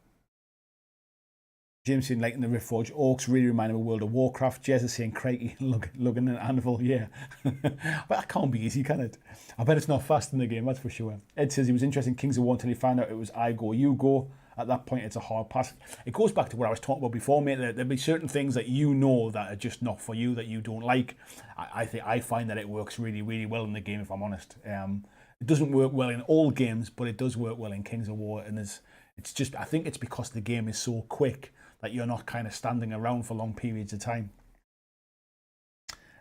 James saying, like in the Riftforge, orcs really remind him of World of Warcraft. Jez is saying, crikey, looking at an anvil, yeah. But that can't be easy, can it? I bet it's not fast in the game, that's for sure. Ed says he was interested in Kings of War until he found out it was I go, you go. At that point, it's a hard pass. It goes back to what I was talking about before, mate. There'll be certain things that you know that are just not for you, that you don't like. I find that it works really, really well in the game, if I'm honest. It doesn't work well in all games, but it does work well in Kings of War. And it's just, I think it's because the game is so quick that you're not kind of standing around for long periods of time.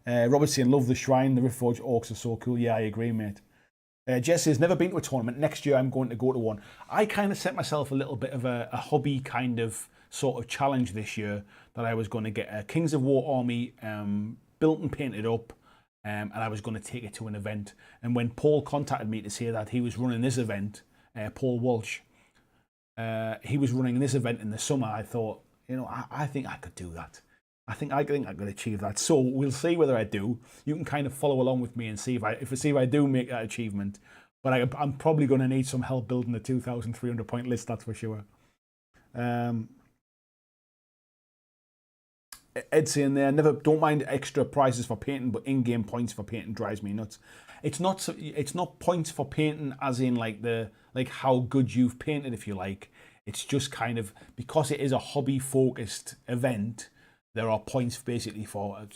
Robert saying, love the shrine. The Riftforge orcs are so cool. Yeah, I agree, mate. Jesse has never been to a tournament. Next year, I'm going to go to one. I kind of set myself a little bit of a hobby kind of sort of challenge this year that I was going to get a Kings of War army built and painted up, and I was going to take it to an event. And when Paul contacted me to say that he was running this event, Paul Walsh, he was running this event in the summer, I thought, you know, I think I could do that. I think I could achieve that. So we'll see whether I do. You can kind of follow along with me and see if I do make that achievement. But I'm probably going to need some help building the 2,300 point list. That's for sure. Ed saying there, don't mind extra prizes for painting, but in-game points for painting drives me nuts. It's not points for painting as in like how good you've painted, if you like. It's just kind of because it is a hobby focused event. There are points basically for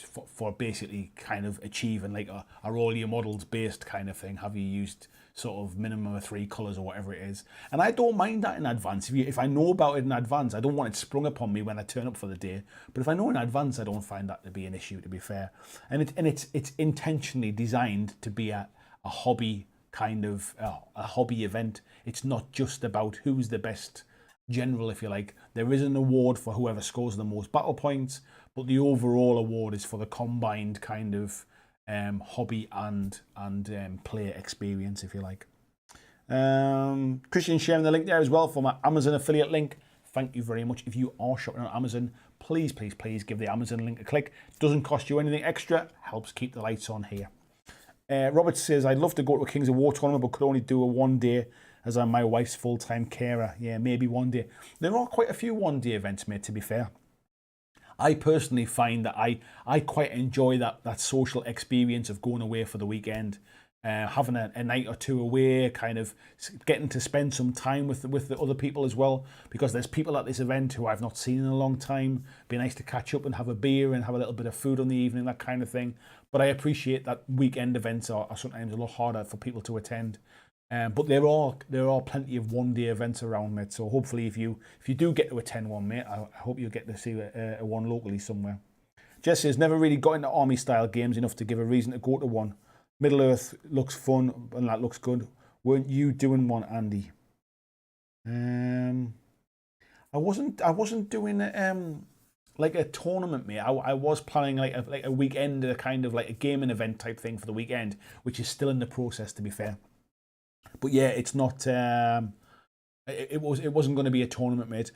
basically kind of achieving like are all your models based kind of thing. Have you used sort of minimum of 3 colours or whatever it is? And I don't mind that in advance. If I know about it in advance, I don't want it sprung upon me when I turn up for the day. But if I know in advance, I don't find that to be an issue, to be fair. And it's intentionally designed to be a hobby kind of a hobby event. It's not just about who's the best general, if you like. There is an award for whoever scores the most battle points, but the overall award is for the combined kind of hobby and player experience, if you like. Christian sharing the link there as well for my Amazon affiliate link. Thank you very much. If you are shopping on Amazon, please give the Amazon link a click. Doesn't cost you anything extra, helps keep the lights on here. Robert says, I'd love to go to a Kings of War tournament, but could only do a one day as I'm my wife's full-time carer. Yeah, maybe one day. There are quite a few one-day events, mate, to be fair. I personally find that I quite enjoy that social experience of going away for the weekend, having a night or two away, kind of getting to spend some time with the other people as well, because there's people at this event who I've not seen in a long time. Be nice to catch up and have a beer and have a little bit of food on the evening, that kind of thing. But I appreciate that weekend events are sometimes a lot harder for people to attend. But there are plenty of one-day events around, mate. So hopefully, if you do get to attend one, mate, I hope you'll get to see a one locally somewhere. Jesse has never really got into army-style games enough to give a reason to go to one. Middle Earth looks fun and that looks good. Weren't you doing one, Andy? I wasn't doing like a tournament, mate. I was planning like a weekend, a kind of like a gaming event type thing for the weekend, which is still in the process, to be fair. But yeah, it's not. It wasn't going to be a tournament, mate.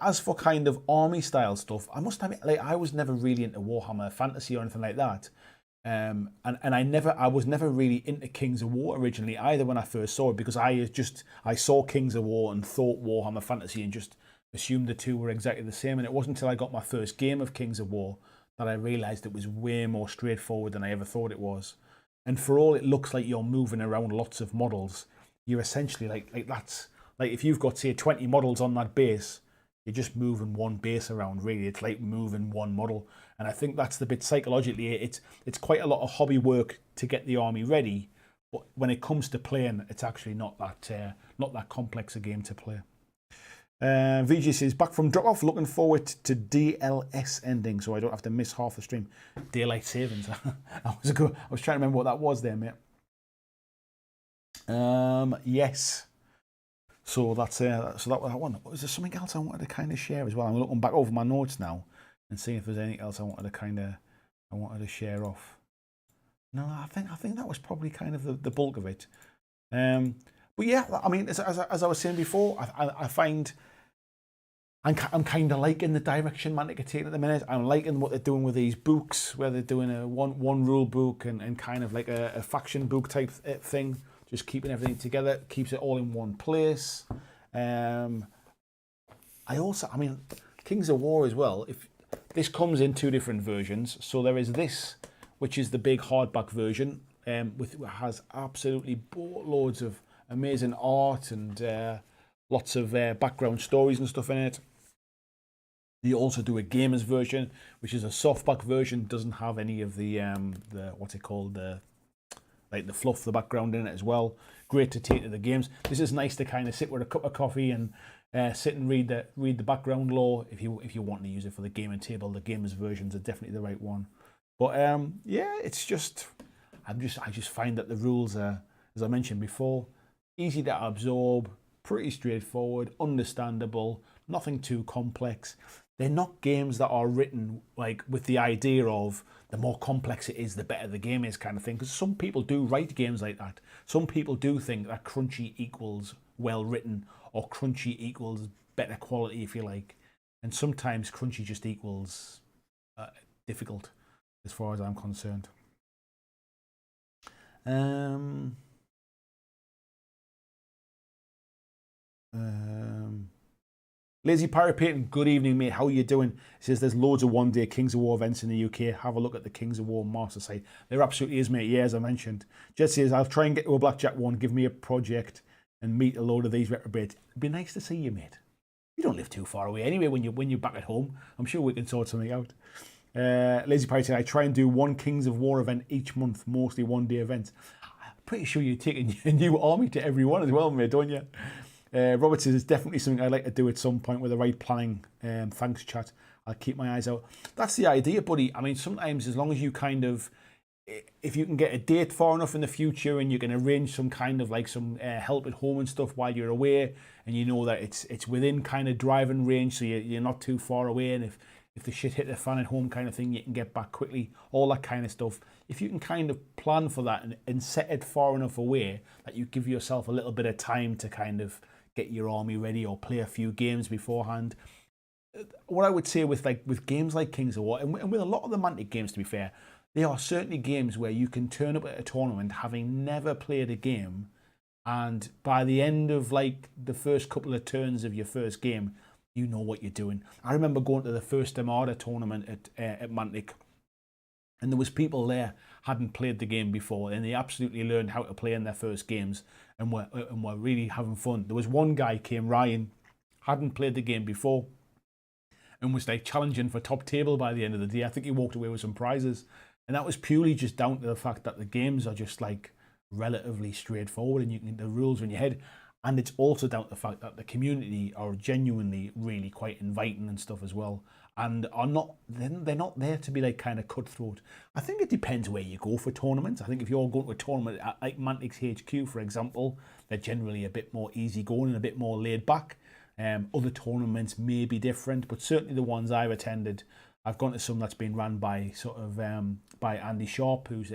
As for kind of army style stuff, I must admit, like I was never really into Warhammer Fantasy or anything like that. And I was never really into Kings of War originally either when I first saw it, because I saw Kings of War and thought Warhammer Fantasy and just assumed the two were exactly the same. And it wasn't until I got my first game of Kings of War that I realised it was way more straightforward than I ever thought it was. And for all it looks like you're moving around lots of models, you're essentially like that's like if you've got say 20 models on that base, you're just moving one base around. Really, it's like moving one model. And I think that's the bit psychologically. It's quite a lot of hobby work to get the army ready, but when it comes to playing, it's actually not that complex a game to play. VG says, back from drop off, looking forward to DLS ending so I don't have to miss half the stream. Daylight savings. I was trying to remember what that was there, mate. Yes. So that's so that one. Was there something else I wanted to kind of share as well? I'm looking back over my notes now and seeing if there's anything else I wanted to share off. No, I think that was probably kind of the bulk of it. But yeah, I mean, as I was saying before, I find I'm kind of liking the direction Mantic are taking at the minute. I'm liking what they're doing with these books, where they're doing a one rule book and kind of like a faction book type thing, just keeping everything together, keeps it all in one place. I mean, Kings of War as well. If this comes in 2 different versions, so there is this, which is the big hardback version, has absolutely boatloads of amazing art and lots of background stories and stuff in it. They also do a gamers version, which is a softback version. Doesn't have any of the what's it called, the fluff, the background in it as well. Great to take to the games. This is nice to kind of sit with a cup of coffee and sit and read the background lore. If you want to use it for the gaming table, the gamers versions are definitely the right one. But yeah, it's just I just find that the rules are, as I mentioned before, easy to absorb, pretty straightforward, understandable, nothing too complex. They're not games that are written like with the idea of the more complex it is, the better the game is kind of thing. Because some people do write games like that. Some people do think that crunchy equals well written, or crunchy equals better quality, if you like. And sometimes crunchy just equals difficult, as far as I'm concerned. Lazy Pirate Payton, good evening, mate. How are you doing? He says there's loads of one-day Kings of War events in the UK. Have a look at the Kings of War master site. There absolutely is, mate. Yeah, as I mentioned. Jet says, I'll try and get to a BlackJack one. Give me a project and meet a load of these reprobates. It'd be nice to see you, mate. You don't live too far away anyway when you're back at home. I'm sure we can sort something out. Lazy Pirate says, I try and do one Kings of War event each month, mostly one-day events. I'm pretty sure you're taking a new army to every one as well, mate, don't you? Robert says it's definitely something I'd like to do at some point with the right planning. Thanks, chat. I'll keep my eyes out. That's the idea, buddy. I mean, sometimes as long as you kind of, if you can get a date far enough in the future and you can arrange some kind of like some help at home and stuff while you're away, and you know that it's within kind of driving range, so you're not too far away, and if the shit hit the fan at home kind of thing, you can get back quickly, all that kind of stuff. If you can kind of plan for that and set it far enough away that you give yourself a little bit of time to kind of get your army ready or play a few games beforehand. What I would say with games like Kings of War, and with a lot of the Mantic games, to be fair, they are certainly games where you can turn up at a tournament having never played a game, and by the end of like the first couple of turns of your first game, you know what you're doing. I remember going to the first Armada tournament at Mantic, and there was people there hadn't played the game before, and they absolutely learned how to play in their first games, and were really having fun. There was one guy came, Ryan, hadn't played the game before, and was like challenging for top table by the end of the day. I think he walked away with some prizes, and that was purely just down to the fact that the games are just like relatively straightforward, and you can the rules are in your head. And it's also down to the fact that the community are genuinely really quite inviting and stuff as well, and they're not there to be like kind of cutthroat. I think it depends where you go for tournaments. I think if you're going to a tournament at like Mantic's HQ, for example, they're generally a bit more easygoing and a bit more laid back. Other tournaments may be different, but certainly the ones I've attended, I've gone to some that's been run by sort of by Andy Sharp, who's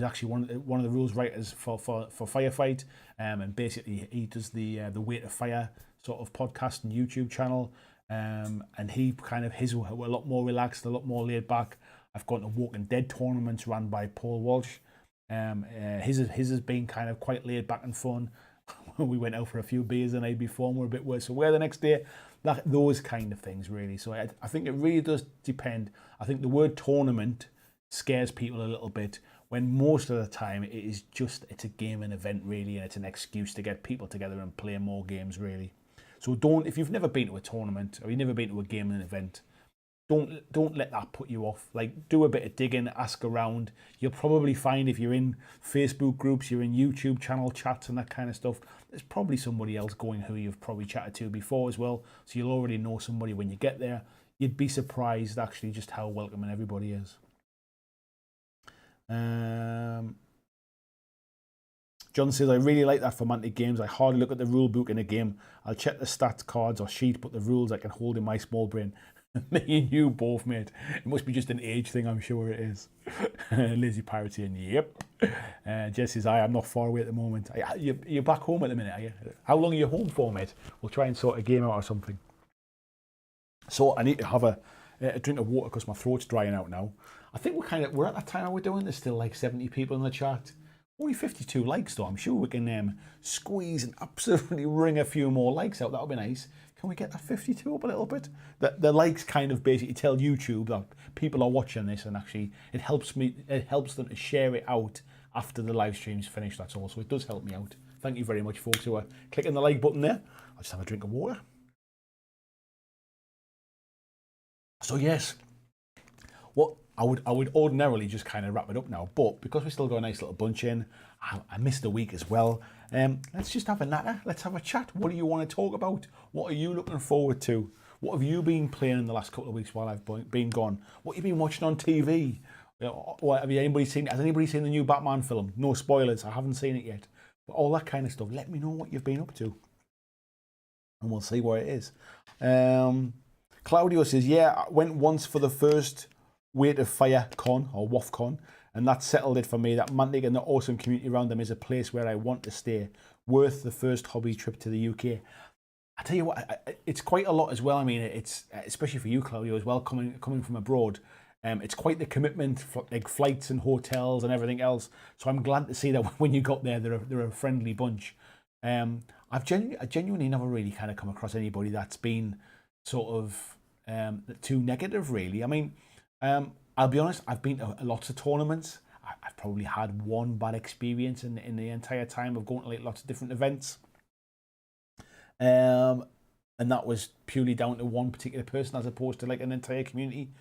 actually one of the rules writers for Firefight, and basically he does the Way to Fire sort of podcast and YouTube channel, and he kind of his were a lot more relaxed, a lot more laid back. I've gone to Walking Dead tournaments run by Paul Walsh. His has been kind of quite laid back and fun. We went out for a few beers the night before and we're a bit worse. So where the next day, those kind of things really. So I think it really does depend. I think the word tournament scares people a little bit, when most of the time it's a game and event really, and it's an excuse to get people together and play more games really. So if you've never been to a tournament or you've never been to a game and event, don't let that put you off. Like, do a bit of digging, ask around. You'll probably find if you're in Facebook groups, you're in YouTube channel chats and that kind of stuff, there's probably somebody else going who you've probably chatted to before as well. So you'll already know somebody when you get there. You'd be surprised actually just how welcoming everybody is. John says, I really like that for Mantic games. I hardly look at the rule book in a game. I'll check the stats cards or sheet, but the rules I can hold in my small brain. Me and you both, mate. It must be just an age thing, I'm sure it is. Lazy Pirate saying, yep. Jess says, I'm not far away at the moment. You're back home at the minute, are you? How long are you home for, mate? We'll try and sort a game out or something. So I need to have a drink of water because my throat's drying out now. I think we're at that time we're doing. There's still like 70 people in the chat. Only 52 likes though. I'm sure we can squeeze and absolutely wring a few more likes out. That'll be nice. Can we get that 52 up a little bit? The likes kind of basically tell YouTube that people are watching this, and actually it helps them to share it out after the live stream's finished. That's all. So it does help me out. Thank you very much, folks, who are clicking the like button there. I'll just have a drink of water. So yes, what I would ordinarily just kind of wrap it up now, but because we still got a nice little bunch in, I missed a week as well. Let's just have a natter. Let's have a chat. What do you want to talk about? What are you looking forward to? What have you been playing in the last couple of weeks while I've been gone? What have you been watching on TV? Has anybody seen the new Batman film? No spoilers. I haven't seen it yet. But all that kind of stuff. Let me know what you've been up to, and we'll see what it is. Claudio says, yeah, I went once for the first Weight of Fire Con or WAFCon, and that settled it for me. That Mantic and the awesome community around them is a place where I want to stay. Worth the first hobby trip to the UK. I tell you what, it's quite a lot as well. I mean, it's especially for you, Claudio, as well, coming from abroad. It's quite the commitment, like flights and hotels and everything else. So I'm glad to see that when you got there, they're a friendly bunch. I genuinely never really kind of come across anybody that's been sort of too negative, really. I mean, I'll be honest, I've been to lots of tournaments. I've probably had one bad experience in the entire time of going to like lots of different events. And that was purely down to one particular person as opposed to like an entire community.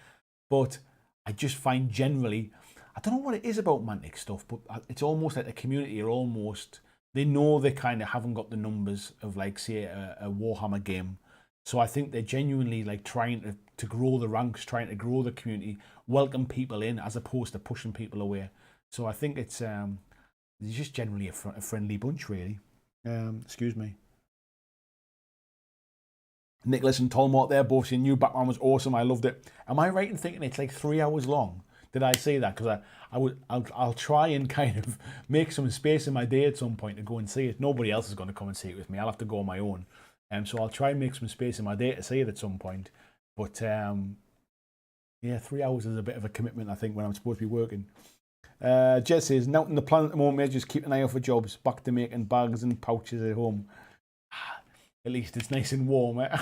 But I just find generally, I don't know what it is about Mantic stuff, but it's almost like the community are almost, they know they kind of haven't got the numbers of like, say, a Warhammer game. So I think they're genuinely like trying to grow the ranks, trying to grow the community, welcome people in as opposed to pushing people away. So I think it's just generally a friendly bunch, really. Excuse me. Nicholas and Tolmort there both saying new Batman was awesome. I loved it. Am I right in thinking it's like 3 hours long? Did I say that? Because I'll try and kind of make some space in my day at some point to go and see it. Nobody else is going to come and see it with me. I'll have to go on my own. So I'll try and make some space in my day to see it at some point. But yeah, 3 hours is a bit of a commitment, I think, when I'm supposed to be working. Jess says, now in the plan at the moment, mate, just keep an eye out for jobs. Back to making bags and pouches at home. At least it's nice and warm, eh?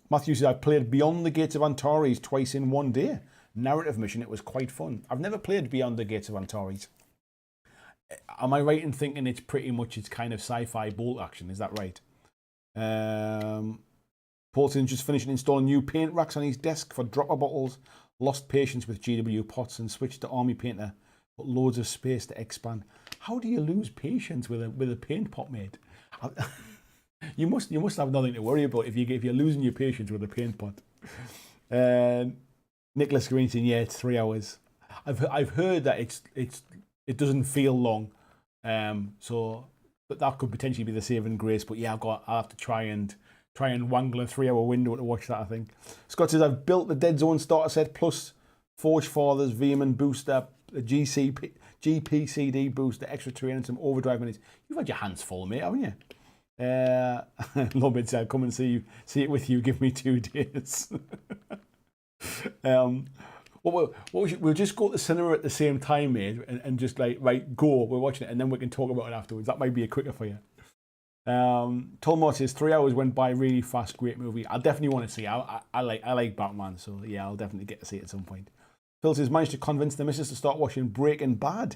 Matthew says, I played Beyond the Gates of Antares twice in one day. Narrative mission, it was quite fun. I've never played Beyond the Gates of Antares. Am I right in thinking it's kind of sci-fi bolt action? Is that right? Paulson's just finishing installing new paint racks on his desk for dropper bottles. Lost patience with GW pots and switched to Army Painter. But loads of space to expand. How do you lose patience with a paint pot, mate? You must have nothing to worry about if you're losing your patience with a paint pot. Nicholas Green saying, yeah, it's 3 hours. I've heard that it doesn't feel long, but that could potentially be the saving grace. But yeah, I'll have to try and wangle a 3 hour window to watch that, I think. Scott says, I've built the Dead Zone starter set plus Forge Fathers, Vehement booster, the GPCD booster, extra terrain, and some overdrive minutes. You've had your hands full, mate, haven't you? Lobid said, come and see it with you. Give me 2 days. We'll just go to the cinema at the same time, mate, and just like, right, go. We're watching it, and then we can talk about it afterwards. That might be a quicker for you. Tolmor says 3 hours went by really fast. Great movie. I definitely want to see it. I like Batman, so yeah, I'll definitely get to see it at some point. Phil says managed to convince the missus to start watching Breaking Bad.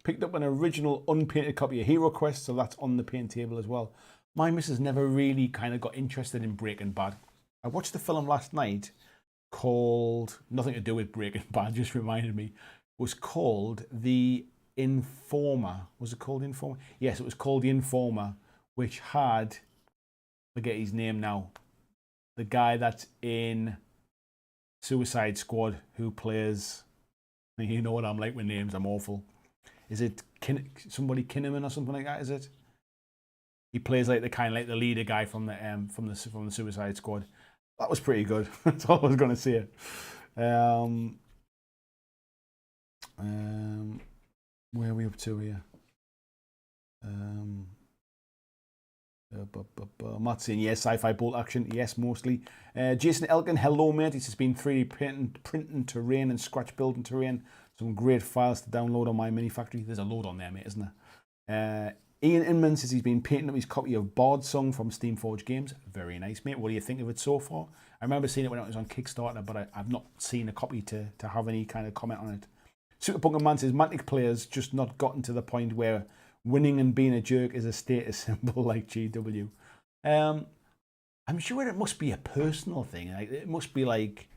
Picked up an original unpainted copy of Hero Quest, so that's on the paint table as well. My missus never really kind of got interested in Breaking Bad. I watched the film last night called, nothing to do with Breaking Bad, just reminded me, was called The Informer. Was it called Informer? Yes, it was called The Informer, which had, forget his name now, the guy that's in Suicide Squad who plays, you know what I'm like with names, I'm awful. Is it somebody Kinnaman or something like that? Is it? He plays like the kind of like the leader guy from the Suicide Squad. That was pretty good. That's all I was going to say. Where are we up to here? Matt saying yes, sci-fi bolt action, yes, mostly. Jason Elkin, hello mate. He's just been 3D printing terrain and scratch building terrain. Some great files to download on my mini factory. There's a load on there, mate, isn't there? Ian Inman says he's been painting up his copy of Bard's Song from Steamforged Games. Very nice, mate. What do you think of it so far? I remember seeing it when it was on Kickstarter, but I've not seen a copy to have any kind of comment on it. Super Punker Man says Mantic players just not gotten to the point where winning and being a jerk is a status symbol like GW. I'm sure it must be a personal thing. Like, it must be like,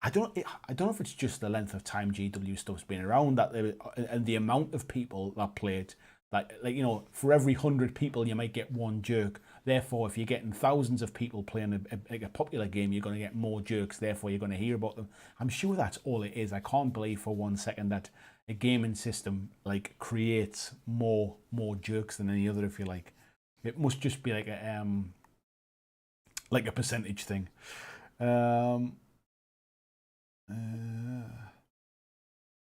I don't know if it's just the length of time GW stuff's been around and the amount of people that play it. Like you know, for every 100 people you might get one jerk. Therefore, if you're getting thousands of people playing a popular game, you're going to get more jerks. Therefore, you're going to hear about them. I'm sure that's all it is. I can't believe for 1 second that a gaming system like creates more jerks than any other. If you like, it must just be like a percentage thing.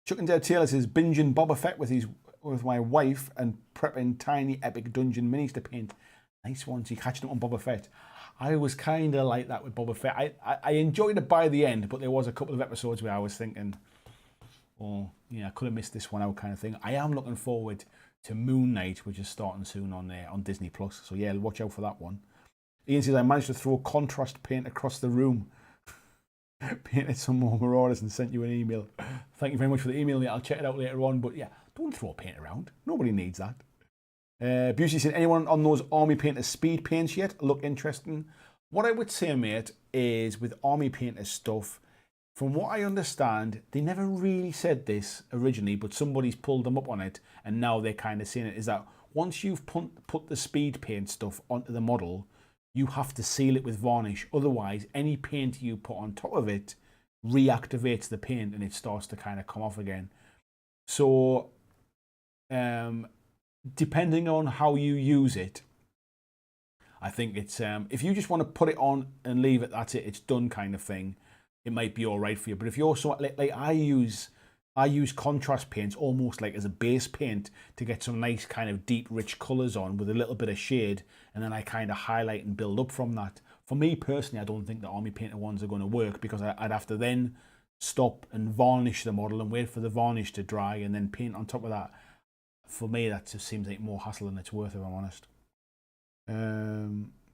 Chuck and Dale Taylor says binging Boba Fett with my wife and prepping tiny epic dungeon minis to paint. Nice ones. You catching up on Boba Fett. I was kind of like that with Boba Fett. I enjoyed it by the end, but there was a couple of episodes where I was thinking, oh, yeah, I could have missed this one out kind of thing. I am looking forward to Moon Knight, which is starting soon on Disney Plus. So yeah, watch out for that one. Ian says I managed to throw contrast paint across the room. Painted some more Marauders and sent you an email. Thank you very much for the email, mate. I'll check it out later on. But yeah, don't throw paint around. Nobody needs that. Busey said, anyone on those Army Painter speed paints yet? Look interesting. What I would say, mate, is with Army Painter stuff, from what I understand, they never really said this originally, but somebody's pulled them up on it, and now they're kind of saying it, is that once you've put the speed paint stuff onto the model, you have to seal it with varnish. Otherwise, any paint you put on top of it reactivates the paint and it starts to kind of come off again. So, depending on how you use it, I think it's if you just want to put it on and leave it, that's it, it's done kind of thing, it might be all right for you. But if you're so like I use contrast paints almost like as a base paint to get some nice kind of deep rich colors on with a little bit of shade, and then I kind of highlight and build up from that. For me personally, I don't think the Army Painter ones are going to work because I'd have to then stop and varnish the model and wait for the varnish to dry and then paint on top of that. For me, that just seems like more hassle than it's worth, if I'm honest.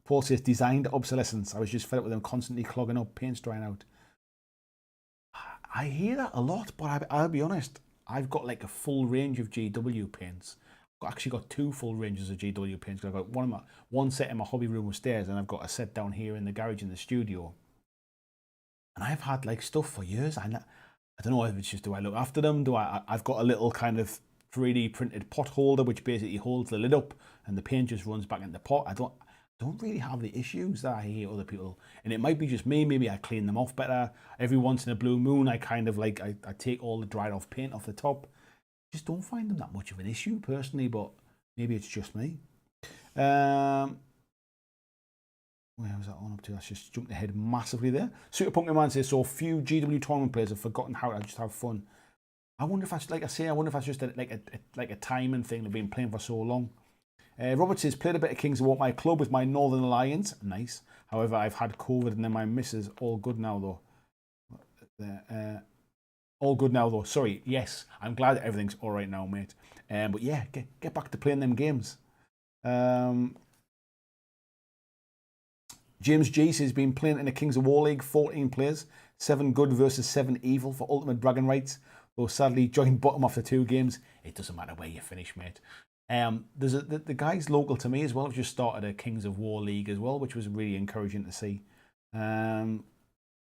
Paul says designed obsolescence. I was just fed up with them constantly clogging up, paint's drying out. I hear that a lot, but I'll be honest, I've got like a full range of GW paints. I've actually got 2 full ranges of GW paints. I've got one set in my hobby room upstairs, and I've got a set down here in the garage in the studio. And I've had like stuff for years. I don't know if it's just, do I look after them? I've got a little kind of 3D printed pot holder which basically holds the lid up and the paint just runs back in the pot. I don't really have the issues that I hear other people, and it might be just me. Maybe I clean them off better. Every once in a blue moon I kind of like I take all the dried off paint off the top. Just don't find them that much of an issue personally, but maybe it's just me. Where was that on up to? That's just jumped ahead massively there. Super Punky Man says, so few GW tournament players have forgotten how to just have fun. I wonder if that's, like I say, I wonder if that's just like a timing thing. They've been playing for so long. Robert says, played a bit of Kings of War at my club with my Northern Alliance. Nice. However, I've had COVID and then my missus. All good now, though. All good now, though. Sorry. Yes, I'm glad that everything's all right now, mate. But yeah, get back to playing them games. James G says, been playing in a Kings of War League, 14 players, 7 good versus 7 evil for Ultimate Dragon Rights. Though sadly, joined bottom after 2 games. It doesn't matter where you finish, mate. There's the guys local to me as well have just started a Kings of War League as well, which was really encouraging to see. So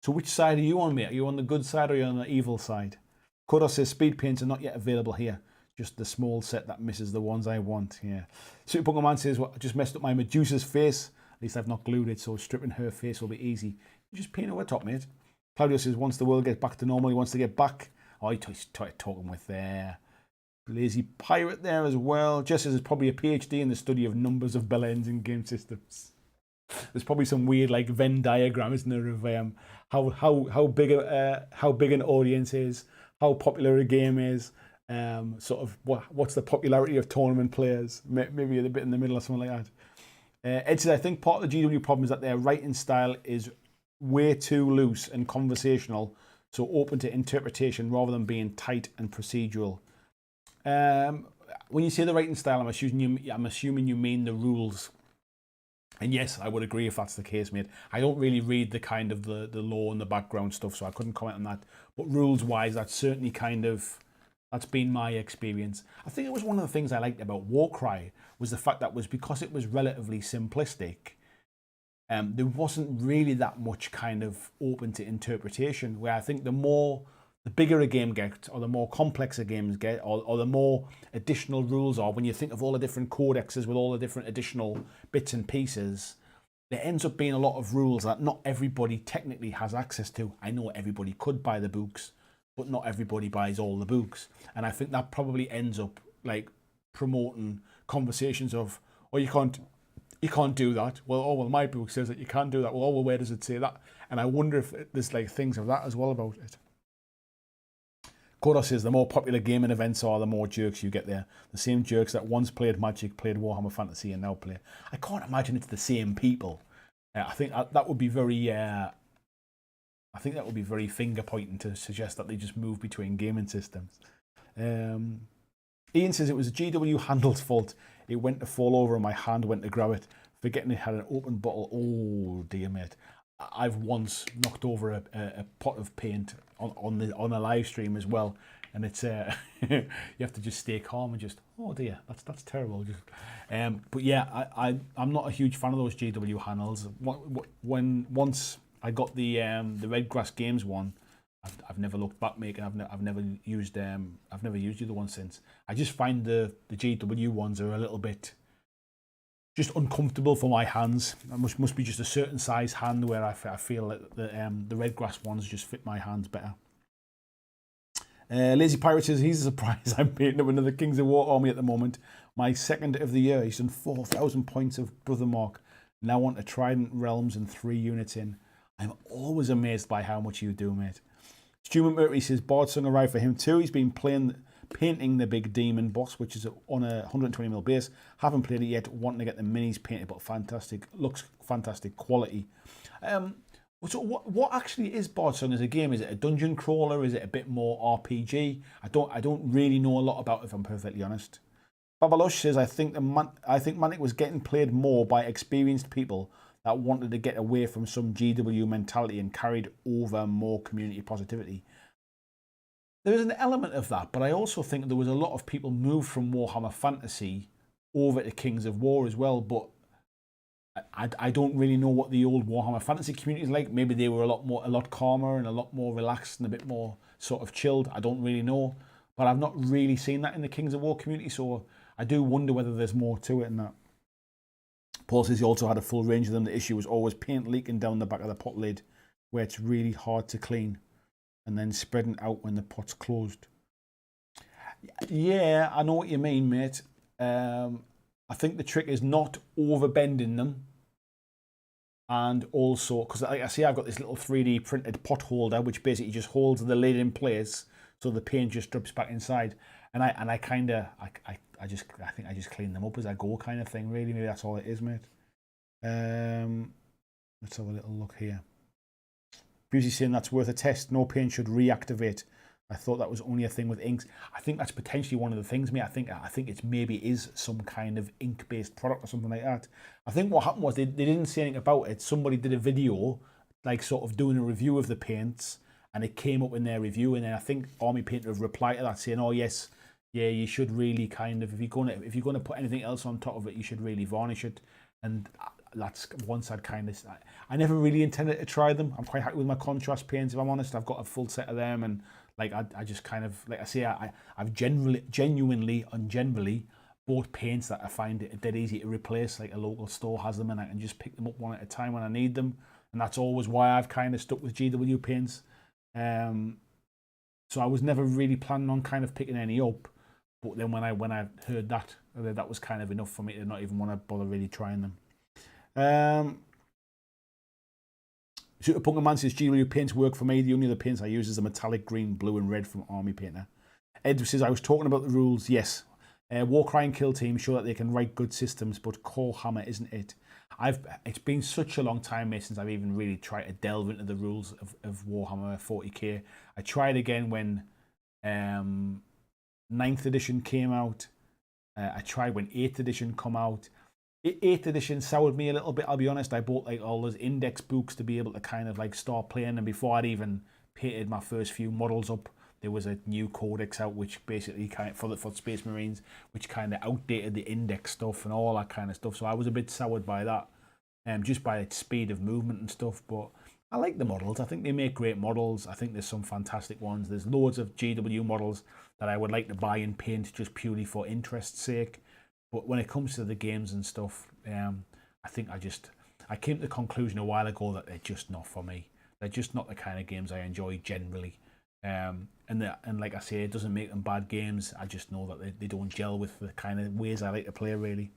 which side are you on, mate? Are you on the good side or are you on the evil side? Kodos says, speed paints are not yet available here. Just the small set that misses the ones I want. Yeah. Super Pokemon says, well, I just messed up my Medusa's face. At least I've not glued it, so stripping her face will be easy. Just paint over top, mate. Claudio says, once the world gets back to normal, he wants to get back Oh, he's talking with Lazy Pirate there as well. Just as it's probably a PhD in the study of numbers of bell ends in game systems. There's probably some weird like Venn diagram, isn't there, of how big an audience is, how popular a game is, sort of what's the popularity of tournament players. Maybe a bit in the middle or something like that. Ed says, I think part of the GW problem is that their writing style is way too loose and conversational, so open to interpretation rather than being tight and procedural. When you say the writing style, I'm assuming you mean the rules. And yes, I would agree if that's the case, mate. I don't really read the kind of the law and the background stuff, so I couldn't comment on that. But rules-wise, that's certainly that's been my experience. I think it was one of the things I liked about Warcry was the fact that because it was relatively simplistic, there wasn't really that much kind of open to interpretation, where I think the bigger a game gets, or the more complex a game get, or the more additional rules are, when you think of all the different codexes with all the different additional bits and pieces, there ends up being a lot of rules that not everybody technically has access to. I know everybody could buy the books, but not everybody buys all the books. And I think that probably ends up like promoting conversations of, oh, you can't do that. Well, my book says that you can't do that. Well, where does it say that? And I wonder if there's like things of that as well about it. Kodos says the more popular gaming events are, the more jerks you get there. The same jerks that once played Magic, played Warhammer Fantasy, and now play. I can't imagine it's the same people. I think that would be very. I think that would be very finger pointing to suggest that they just move between gaming systems. Ian says it was a GW handle's fault. It went to fall over and my hand went to grab it, forgetting it had an open bottle. Oh dear, mate. I've once knocked over a pot of paint on a live stream as well, and it's you have to just stay calm and just, oh dear, that's terrible. Just, but yeah, I'm not a huge fan of those GW handles. Once I got the Redgrass Games one, I've never looked back, mate, and I've never used the other one since. I just find the GW ones are a little bit just uncomfortable for my hands. It must be just a certain size hand where I feel that the Redgrass ones just fit my hands better. Lazy Pirate says he's surprised I'm painting up another Kings of War army at the moment. My second of the year. He's done 4,000 points of Brother Mark. Now on to Trident Realms and 3 units in. I'm always amazed by how much you do, mate. Stu McMurtry says Bardsong arrived for him too. He's been painting the big demon boss, which is on a 120mm base. Haven't played it yet, wanting to get the minis painted, but fantastic. Looks fantastic quality. So what actually is Bardsong as a game? Is it a dungeon crawler? Is it a bit more RPG? I don't really know a lot about it, if I'm perfectly honest. Babalush says I think Manic was getting played more by experienced people that wanted to get away from some GW mentality and carried over more community positivity. There is an element of that, but I also think there was a lot of people moved from Warhammer Fantasy over to Kings of War as well, but I don't really know what the old Warhammer Fantasy community is like. Maybe they were a lot calmer and a lot more relaxed and a bit more sort of chilled. I don't really know, but I've not really seen that in the Kings of War community, so I do wonder whether there's more to it than that. Paul says he also had a full range of them. The issue was always paint leaking down the back of the pot lid, where it's really hard to clean, and then spreading out when the pot's closed. Yeah, I know what you mean, mate. I think the trick is not overbending them, and also because like I see, I've got this little 3D printed pot holder, which basically just holds the lid in place, so the paint just drips back inside. And I think I just clean them up as I go, kind of thing. Really, maybe that's all it is, mate. Let's have a little look here. Busy saying that's worth a test. No paint should reactivate. I thought that was only a thing with inks. I think that's potentially one of the things, mate. I think it's maybe is some kind of ink-based product or something like that. I think what happened was they didn't say anything about it. Somebody did a video, like sort of doing a review of the paints, and it came up in their review. And then I think Army Painter have replied to that saying, "Oh yes, yeah, you should really kind of if you're gonna put anything else on top of it, you should really varnish it." And that's once I'd kind of I never really intended to try them. I'm quite happy with my contrast paints, if I'm honest. I've got a full set of them, and like I just kind of like I say I've genuinely bought paints that I find it dead easy to replace. Like a local store has them, and I can just pick them up one at a time when I need them. And that's always why I've kind of stuck with GW paints. So I was never really planning on kind of picking any up. But then when I heard that, that was kind of enough for me to not even want to bother really trying them. Super Punker Man says, GW paints work for me. The only other paints I use is the metallic green, blue and red from Army Painter. Ed says, I was talking about the rules. Yes. Warcry and Kill Team show that they can write good systems, but Core Hammer isn't it. It's been such a long time, mate, since I've even really tried to delve into the rules of Warhammer 40k. I tried again when 9th edition came out. I tried when 8th edition come out. 8th edition soured me a little bit, I'll be honest. I bought like all those index books to be able to kind of like start playing, and before I'd even painted my first few models up, there was a new codex out which basically kind of, for Space Marines, which kind of outdated the index stuff and all that kind of stuff. So I was a bit soured by that, just by its speed of movement and stuff. But I like the models. I think they make great models. I think there's some fantastic ones. There's loads of GW models that I would like to buy and paint just purely for interest's sake. But when it comes to the games and stuff, I think I came to the conclusion a while ago that they're just not for me. They're just not the kind of games I enjoy generally. And like I say, it doesn't make them bad games. I just know that they don't gel with the kind of ways I like to play, really.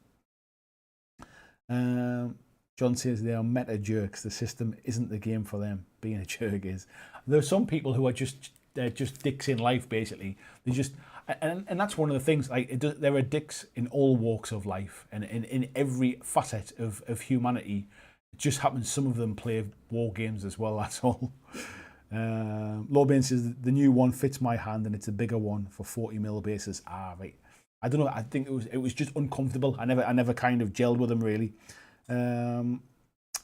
John says they are meta jerks. The system isn't the game for them. Being a jerk is. There are some people who are just dicks in life, basically. They just, and that's one of the things. Like there are dicks in all walks of life, and in every facet of humanity. It just happens some of them play war games as well. That's all. Lawbane says the new one fits my hand, and it's a bigger one for 40mm basis. Right. I don't know. I think it was just uncomfortable. I never kind of gelled with them really.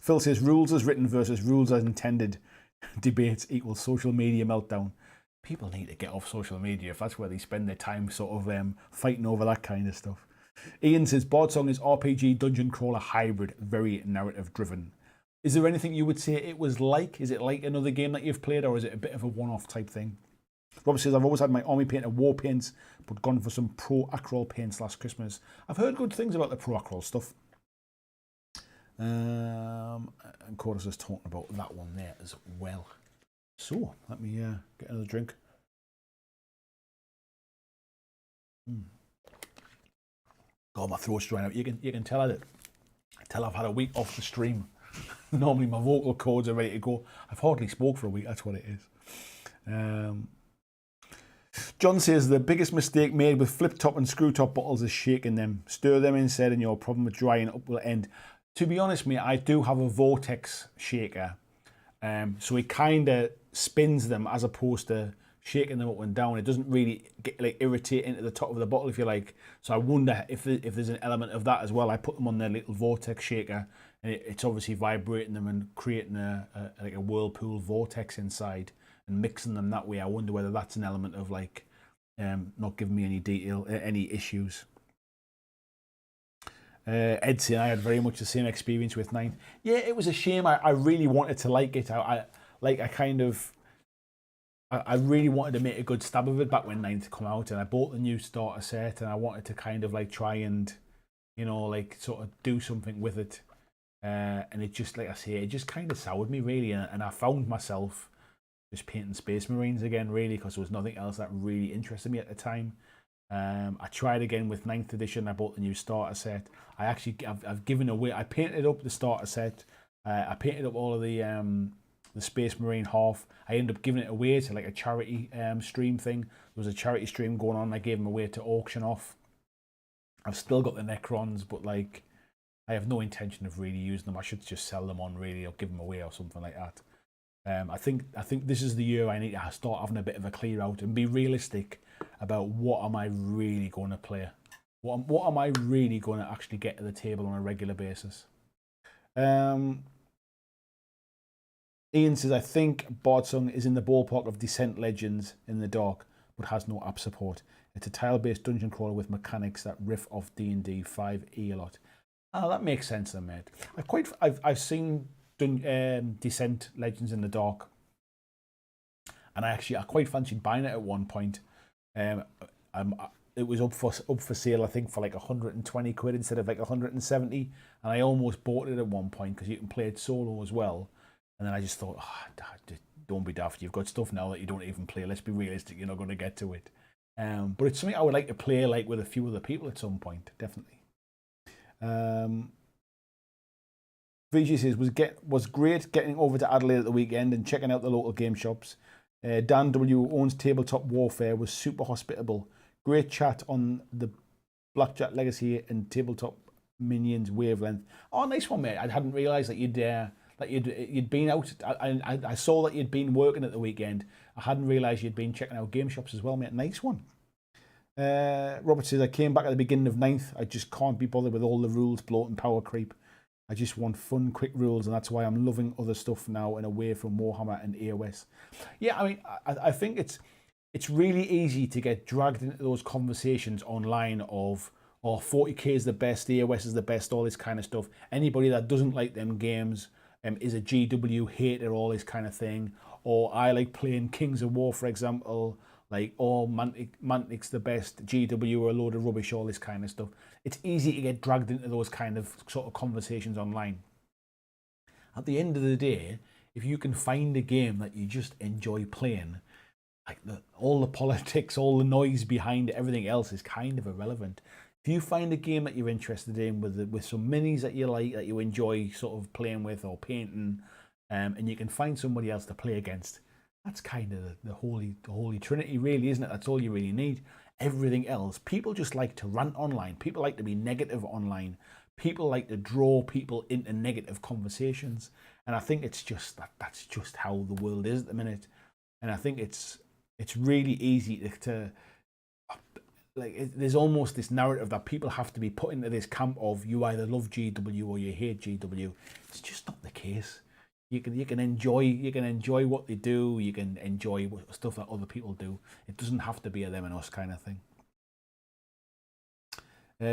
Phil says rules as written versus rules as intended debates equals social media meltdown. People need to get off social media if that's where they spend their time sort of fighting over that kind of stuff. Ian says Boardsong is RPG dungeon crawler hybrid, very narrative driven. Is there anything you would say it was like? Is it like another game that you've played, or is it a bit of a one-off type thing? Rob says, I've always had my Army Painter war paints, but gone for some Pro Acrol paints last Christmas. I've heard good things about the Pro Acrol stuff. And Cordus is talking about that one there as well. So, let me get another drink. God, my throat's drying out. You can tell I've had a week off the stream. Normally my vocal cords are ready to go. I've hardly spoke for a week, that's what it is. John says the biggest mistake made with flip top and screw top bottles is shaking them. Stir them instead and your problem with drying up will end. To be honest, mate, I do have a vortex shaker. So it kind of spins them as opposed to shaking them up and down. It doesn't really get like irritate into the top of the bottle, if you like. So I wonder if there's an element of that as well. I put them on their little vortex shaker, and it's obviously vibrating them and creating like a whirlpool vortex inside and mixing them that way. I wonder whether that's an element of like not giving me any issues. Ed saying I had very much the same experience with 9th. Yeah, it was a shame. I really wanted to like it. I really wanted to make a good stab of it back when 9th come out, and I bought the new starter set, and I wanted to kind of like try and, you know, like sort of do something with it. And it just, like I say, it just kind of soured me really, and I found myself just painting Space Marines again really, because there was nothing else that really interested me at the time. I tried again with 9th edition. I bought the new starter set. I've given away. I painted up the starter set. I painted up all of the Space Marine half. I ended up giving it away to like a charity stream thing. There was a charity stream going on. I gave them away to auction off. I've still got the Necrons, but like I have no intention of really using them. I should just sell them on really, or give them away or something like that. I think this is the year I need to start having a bit of a clear out and be realistic about what am I really going to play. What am I really going to actually get to the table on a regular basis? Ian says, I think Boardsong is in the ballpark of Descent Legends in the Dark, but has no app support. It's a tile-based dungeon crawler with mechanics that riff off D&D 5e a lot. Oh, that makes sense then, mate. I've seen Descent Legends in the Dark, and I quite fancied buying it at one point. It was up for sale, I think, for like 120 quid instead of like 170, and I almost bought it at one point because you can play it solo as well. And then I just thought, don't be daft. You've got stuff now that you don't even play. Let's be realistic. You're not going to get to it. But it's something I would like to play like with a few other people at some point, definitely. VG says, was great getting over to Adelaide at the weekend and checking out the local game shops. Dan W, who owns Tabletop Warfare, was super hospitable. Great chat on the BlackJack Legacy and Tabletop Minions wavelength. Oh, nice one, mate. I hadn't realised that you'd been out. I saw that you'd been working at the weekend. I hadn't realised you'd been checking out game shops as well, mate. Nice one. Robert says, I came back at the beginning of 9th. I just can't be bothered with all the rules, bloat and power creep. I just want fun, quick rules, and that's why I'm loving other stuff now and away from Warhammer and AOS. Yeah, I mean, I think it's really easy to get dragged into those conversations online of, oh, 40k is the best, AOS is the best, all this kind of stuff. Anybody that doesn't like them games is a GW hater, all this kind of thing. Or I like playing Kings of War, for example, like, oh, Mantic's the best, GW are a load of rubbish, all this kind of stuff. It's easy to get dragged into those kind of sort of conversations online. At the end of the day, if you can find a game that you just enjoy playing, like all the politics, all the noise behind it, everything else is kind of irrelevant. If you find a game that you're interested in with some minis that you like, that you enjoy sort of playing with or painting, and you can find somebody else to play against, that's kind of the holy trinity, really, isn't it? That's all you really need. Everything else, people just like to rant online. People like to be negative online. People like to draw people into negative conversations. And I think it's just that's just how the world is at the minute. And I think it's really easy to there's almost this narrative that people have to be put into this camp of you either love GW or you hate GW. It's just not the case. You can enjoy what they do. You can enjoy stuff that other people do. It doesn't have to be a them and us kind of thing.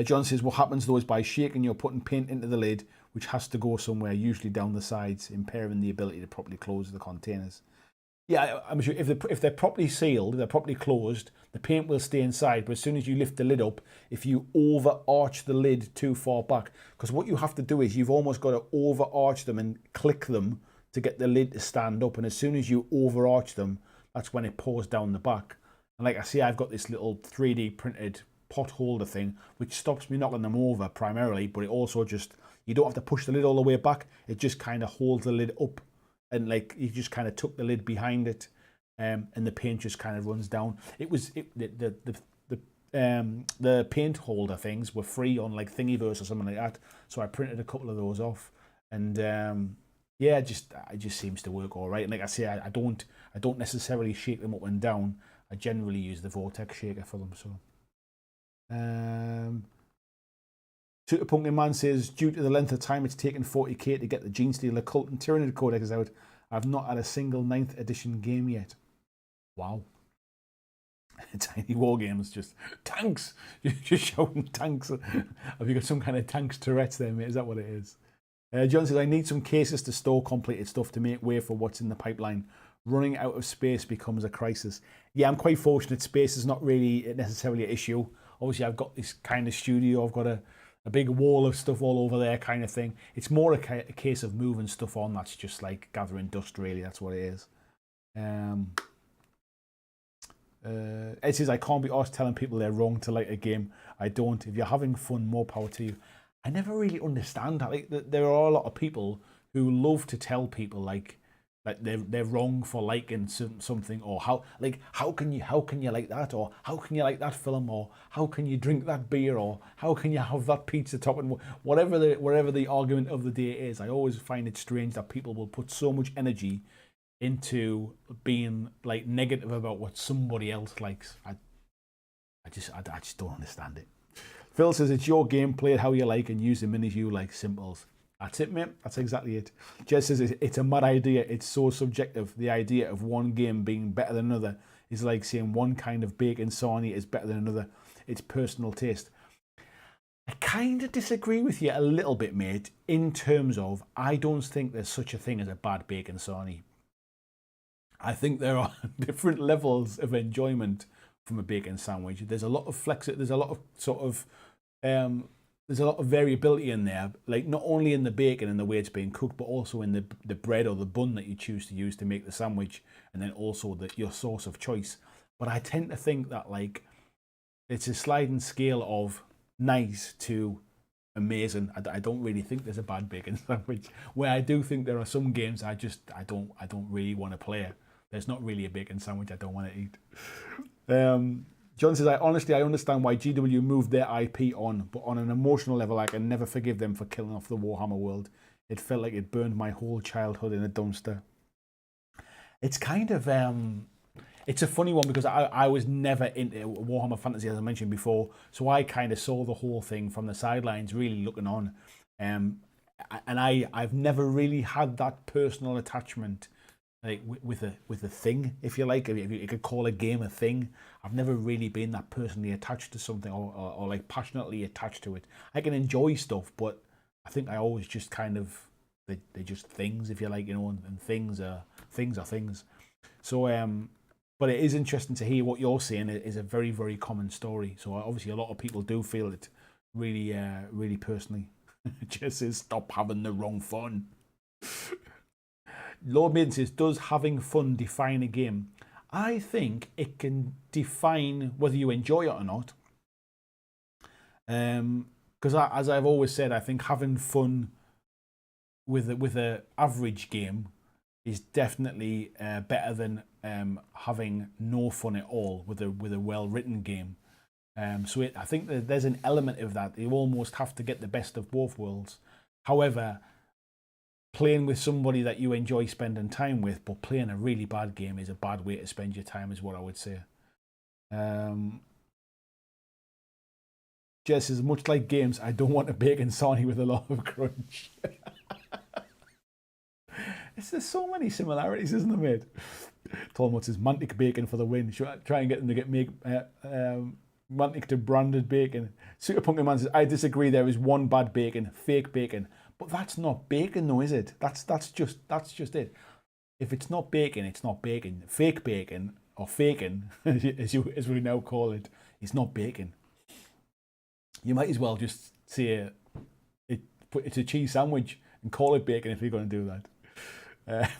John says, what happens though is by shaking, you're putting paint into the lid, which has to go somewhere, usually down the sides, impairing the ability to properly close the containers. Yeah, I'm sure if they're properly sealed, they're properly closed, the paint will stay inside. But as soon as you lift the lid up, if you overarch the lid too far back, because what you have to do is you've almost got to overarch them and click them to get the lid to stand up. And as soon as you overarch them, that's when it pours down the back. And like I say, I've got this little 3D printed pot holder thing, which stops me knocking them over primarily, but it also just, you don't have to push the lid all the way back. It just kind of holds the lid up. And like you just kind of tuck the lid behind it, and the paint just kind of runs down. The paint holder things were free on like Thingiverse or something like that, so I printed a couple of those off, and yeah, it just seems to work all right. And like I say, I don't necessarily shake them up and down. I generally use the Vortex shaker for them. So. Super Pumpkin Man says, due to the length of time it's taken 40k to get the Gene Stealer Cult and Tyranid Codex out, I've not had a single 9th edition game yet. Wow. Tiny war games, just tanks. You're just shouting tanks. Have you got some kind of tanks Tourette's there, mate? Is that what it is? John says, I need some cases to store completed stuff to make way for what's in the pipeline. Running out of space becomes a crisis. Yeah, I'm quite fortunate. Space is not really necessarily an issue. Obviously, I've got this kind of studio. I've got a big wall of stuff all over there kind of thing. It's more a case of moving stuff on. That's just like gathering dust, really. That's what it is. It says, I can't be arsed telling people they're wrong to like a game. I don't. If you're having fun, more power to you. I never really understand that. Like, there are a lot of people who love to tell people like they're wrong for liking something, or how can you like that, or how can you like that film, or how can you drink that beer, or how can you have that pizza topping, whatever the argument of the day is. I always find it strange that people will put so much energy into being like negative about what somebody else likes. I just don't understand it. Phil says, it's your game, play it how you like and use the minis you like. Simples. That's it, mate. That's exactly it. Jez says, it's a mad idea. It's so subjective. The idea of one game being better than another is like saying one kind of bacon sarnie is better than another. It's personal taste. I kind of disagree with you a little bit, mate, in terms of I don't think there's such a thing as a bad bacon sarnie. I think there are different levels of enjoyment from a bacon sandwich. There's a lot of there's a lot of sort of there's a lot of variability in there, like not only in the bacon and the way it's being cooked, but also in the bread or the bun that you choose to use to make the sandwich, and then also your sauce of choice. But I tend to think that like it's a sliding scale of nice to amazing. I don't really think there's a bad bacon sandwich. Where I do think there are some games I don't really want to play. There's not really a bacon sandwich I don't want to eat. John says, I understand why GW moved their IP on, but on an emotional level, I can never forgive them for killing off the Warhammer world. It felt like it burned my whole childhood in a dumpster. It's kind of it's a funny one because I was never into Warhammer Fantasy, as I mentioned before, so I kind of saw the whole thing from the sidelines, really looking on. And I've never really had that personal attachment, like with a thing, if you like. If you could call a game a thing, I've never really been that personally attached to something or like passionately attached to it. I can enjoy stuff, but I think I always just kind of they're just things, if you like, and things are things. So but it is interesting to hear what you're saying. It is a very, very common story. So obviously a lot of people do feel it really, really personally. Just says, stop having the wrong fun. Lord Maiden says, does having fun define a game? I think it can define whether you enjoy it or not. Because as I've always said, I think having fun with a average game is definitely better than having no fun at all with a well-written game. So I think that there's an element of that. You almost have to get the best of both worlds. However, playing with somebody that you enjoy spending time with, but playing a really bad game is a bad way to spend your time, is what I would say. Jess says, much like games, I don't want a bacon sarnie with a lot of crunch. There's so many similarities, isn't there, mate? Talmud says, Mantic bacon for the win. Should I try and get them to make Mantic to branded bacon? Super Pumpkin Man says, I disagree. There is one bad bacon, fake bacon. But that's not bacon, though, is it? That's just it. If it's not bacon, it's not bacon. Fake bacon, or faking, as we now call it, is not bacon. You might as well just say it's a cheese sandwich and call it bacon if you're going to do that.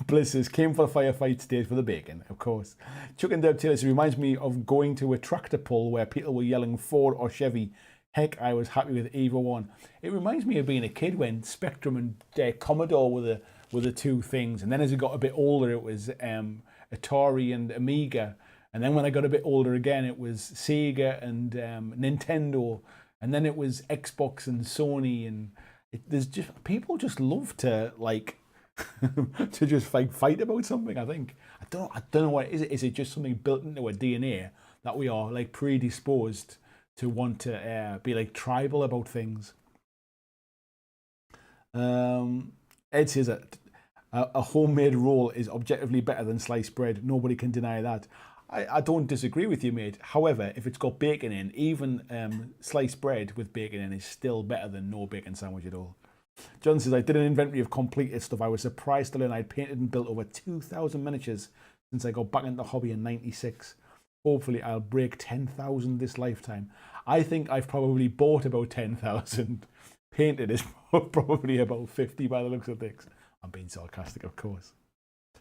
Bliss says, came for the firefight, stayed for the bacon, of course. Chuck and Deb Taylor says, reminds me of going to a tractor pull where people were yelling Ford or Chevy. Heck, I was happy with either one. It reminds me of being a kid when Spectrum and Commodore were the two things. And then as I got a bit older, it was Atari and Amiga. And then when I got a bit older again, it was Sega and Nintendo. And then it was Xbox and Sony. And there's just people just love to like to just fight about something. I think I don't know what it is. Is it just something built into our DNA that we are like predisposed to want to be like tribal about things? Ed says that a homemade roll is objectively better than sliced bread. Nobody can deny that. I don't disagree with you, mate. However, if it's got bacon in, even sliced bread with bacon in is still better than no bacon sandwich at all. John says, I did an inventory of completed stuff. I was surprised to learn I'd painted and built over 2,000 miniatures since I got back into the hobby in '96. Hopefully I'll break 10,000 this lifetime. I think I've probably bought about 10,000. Painted is probably about 50 by the looks of things. I'm being sarcastic, of course.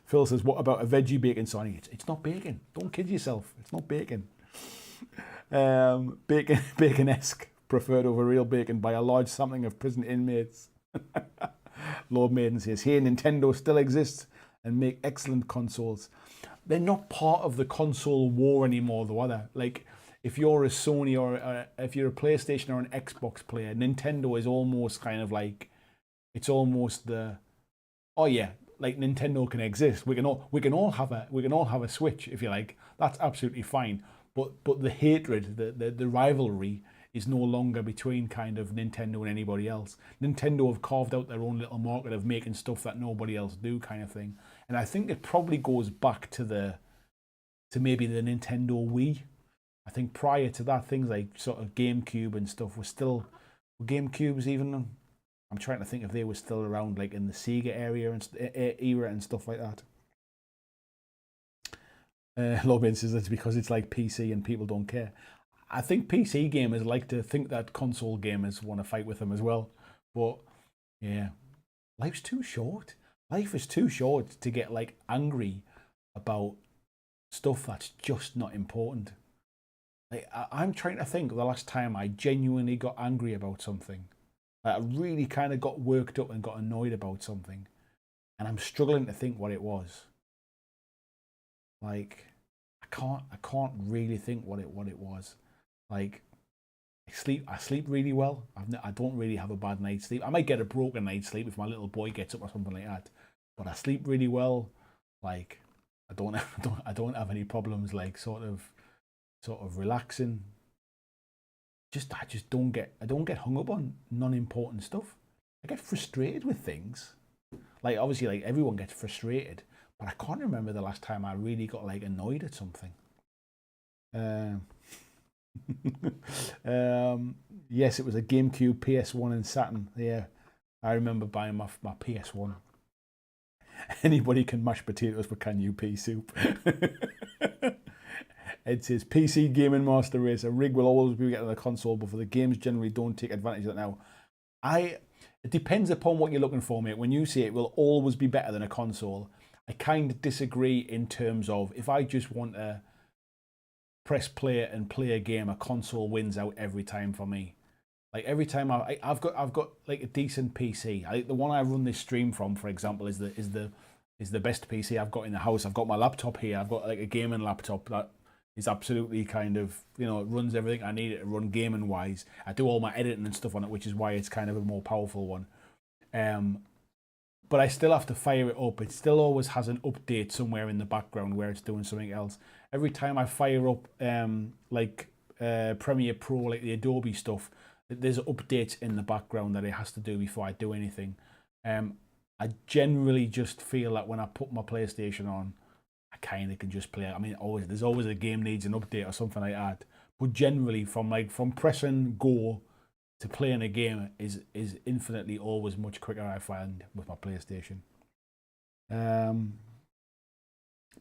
Phil says, what about a veggie bacon sarnie? It's not bacon. Don't kid yourself. It's not bacon. Bacon-esque, preferred over real bacon by a large sampling of prison inmates. Lord Maiden says, here Nintendo still exists and make excellent consoles. They're not part of the console war anymore, though, are they? Like, if you're a Sony or if you're a PlayStation or an Xbox player, Nintendo is almost kind of like, it's almost the, oh yeah, like Nintendo can exist. We can all have a Switch, if you like. That's absolutely fine. But the hatred, the rivalry is no longer between kind of Nintendo and anybody else. Nintendo have carved out their own little market of making stuff that nobody else do, kind of thing. And I think it probably goes back to maybe the Nintendo Wii. I think prior to that, things like sort of GameCube and stuff were GameCubes even. I'm trying to think if they were still around, like in the Sega area and era and stuff like that. Lobin says that's because it's like PC and people don't care. I think PC gamers like to think that console gamers want to fight with them as well. But yeah, life's too short. Life is too short to get like angry about stuff that's just not important. Like, I'm trying to think of the last time I genuinely got angry about something. Like, I really kind of got worked up and got annoyed about something, and I'm struggling to think what it was. Like, I can't really think what it was. Like, I sleep really well. I don't really have a bad night's sleep. I might get a broken night's sleep if my little boy gets up or something like that, but I sleep really well. Like, I don't have any problems like sort of relaxing. I just don't get hung up on non-important stuff. I get frustrated with things. Like, obviously, like everyone gets frustrated, but I can't remember the last time I really got like annoyed at something. Yes, it was a GameCube, PS1, and Saturn. Yeah, I remember buying my PS1. Anybody can mash potatoes, but can you pea soup? It says PC Gaming Master Race. A rig will always be getting a console, but for the games generally don't take advantage of that now. It depends upon what you're looking for, mate. When you say it will always be better than a console, I kind of disagree in terms of if I just want to press play and play a game, a console wins out every time for me. Like every time I've got like a decent PC. The one I run this stream from, for example, is the best PC I've got in the house. I've got my laptop here. I've got like a gaming laptop that is absolutely kind of, you know, it runs everything I need it to run gaming wise. I do all my editing and stuff on it, which is why it's kind of a more powerful one. But I still have to fire it up. It still always has an update somewhere in the background where it's doing something else. Every time I fire up Premiere Pro, like the Adobe stuff, there's updates in the background that it has to do before I do anything. I generally just feel that when I put my PlayStation on, I kind of can just play it. I mean, there's always a game needs an update or something like that. But generally, from pressing go to playing a game is infinitely always much quicker, I find, with my PlayStation.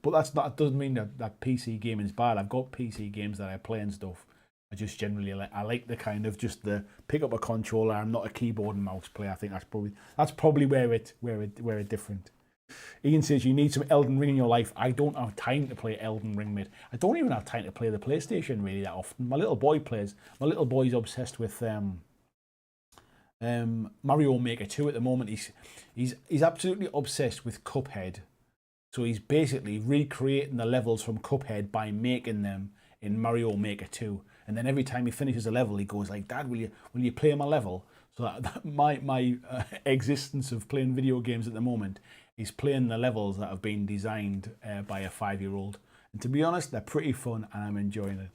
But that doesn't mean that PC gaming is bad. I've got PC games that I play and stuff. I just generally like the kind of just the pick up a controller. I'm not a keyboard and mouse player. I think that's probably where it different. Ian says you need some Elden Ring in your life. I don't have time to play Elden Ring, mate. I don't even have time to play the PlayStation really that often. My little boy plays. My little boy's obsessed with Mario Maker 2 at the moment. He's absolutely obsessed with Cuphead. So he's basically recreating the levels from Cuphead by making them in Mario Maker 2. And then every time he finishes a level, he goes like, "Dad, will you play my level?" So that my existence of playing video games at the moment is playing the levels that have been designed by a 5-year-old. And to be honest, they're pretty fun, and I'm enjoying it.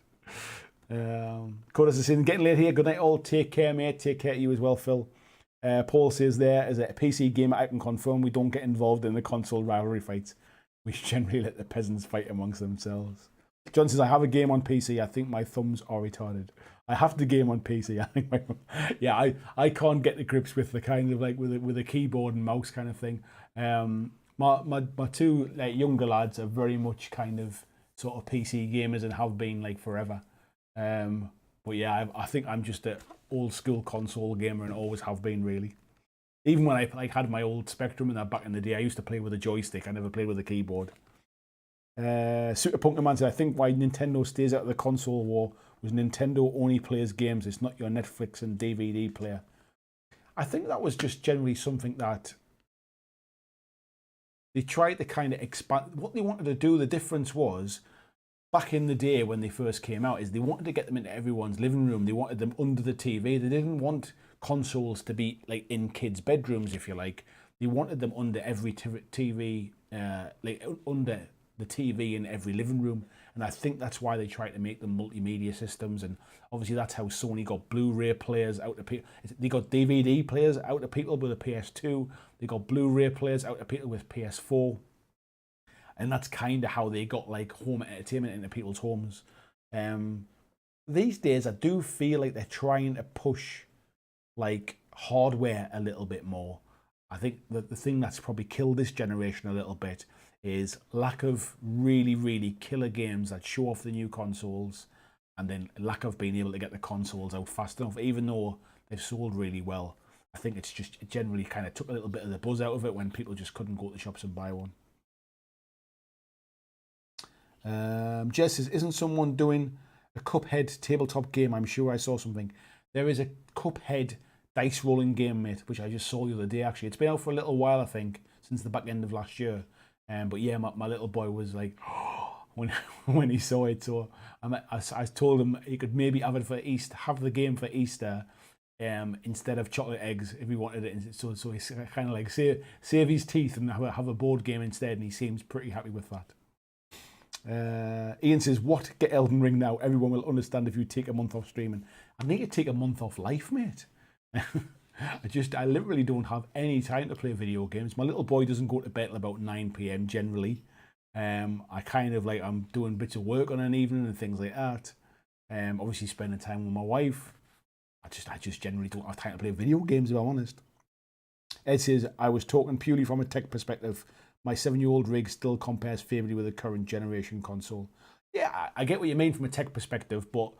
Codas is saying, getting late here. Good night, all. Take care, mate. Take care to you as well, Phil. Paul says there, as a PC gamer, I can confirm we don't get involved in the console rivalry fights. We generally let the peasants fight amongst themselves. John says, I have a game on PC. I think my thumbs are retarded. I have the game on PC. I think I can't get to grips with the kind of like with a keyboard and mouse kind of thing. My two like younger lads are very much kind of sort of PC gamers and have been like forever. But yeah, I think I'm just an old school console gamer and always have been really. Even when I had my old Spectrum and that back in the day, I used to play with a joystick. I never played with a keyboard. Super Punkerman said, I think why Nintendo stays out of the console war was Nintendo only plays games. It's not your Netflix and DVD player. I think that was just generally something that they tried to kind of expand. What they wanted to do, the difference was, back in the day when they first came out, is they wanted to get them into everyone's living room. They wanted them under the TV. They didn't want consoles to be like in kids' bedrooms, if you like. They wanted them under every TV, like under the TV in every living room. And I think that's why they tried to make them multimedia systems. And obviously that's how Sony got Blu-ray players out to people. They got DVD players out to people with a PS2. They got Blu-ray players out to people with PS4. And that's kind of how they got like home entertainment into people's homes. These days, I do feel like they're trying to push like hardware a little bit more. I think that the thing that's probably killed this generation a little bit is lack of really, really killer games that show off the new consoles and then lack of being able to get the consoles out fast enough, even though they've sold really well. I think it's just it generally kind of took a little bit of the buzz out of it when people just couldn't go to shops and buy one. Jess says, isn't someone doing a Cuphead tabletop game? I'm sure I saw something. There is a Cuphead dice rolling game, mate, which I just saw the other day, actually. It's been out for a little while, I think, since the back end of last year. But yeah, my little boy was like, when he saw it. So I told him he could maybe have it for Easter, have the game for Easter, instead of chocolate eggs if he wanted it. So he's kind of like save his teeth and have a board game instead, and he seems pretty happy with that. Ian says, what, get Elden Ring now? Everyone will understand if you take a month off streaming. I need to take a month off life, mate. I literally don't have any time to play video games. My little boy doesn't go to bed till about 9 p.m. generally. I kind of like, I'm doing bits of work on an evening and things like that. Obviously spending time with my wife. I just generally don't have time to play video games, if I'm honest. Ed says, I was talking purely from a tech perspective. My 7-year-old rig still compares favourably with the current generation console. Yeah, I get what you mean from a tech perspective, but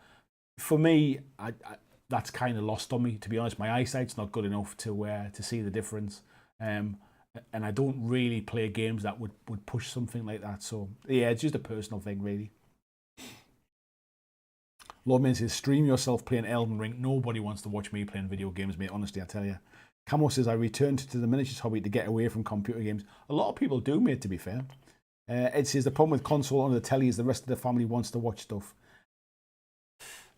for me, that's kind of lost on me, to be honest. My eyesight's not good enough to see the difference. And I don't really play games that would push something like that. So, yeah, it's just a personal thing, really. Lordman says, stream yourself playing Elden Ring. Nobody wants to watch me playing video games, mate. Honestly, I tell you. Camo says, I returned to the miniatures hobby to get away from computer games. A lot of people do, mate, to be fair. Ed says, the problem with console on the telly is the rest of the family wants to watch stuff.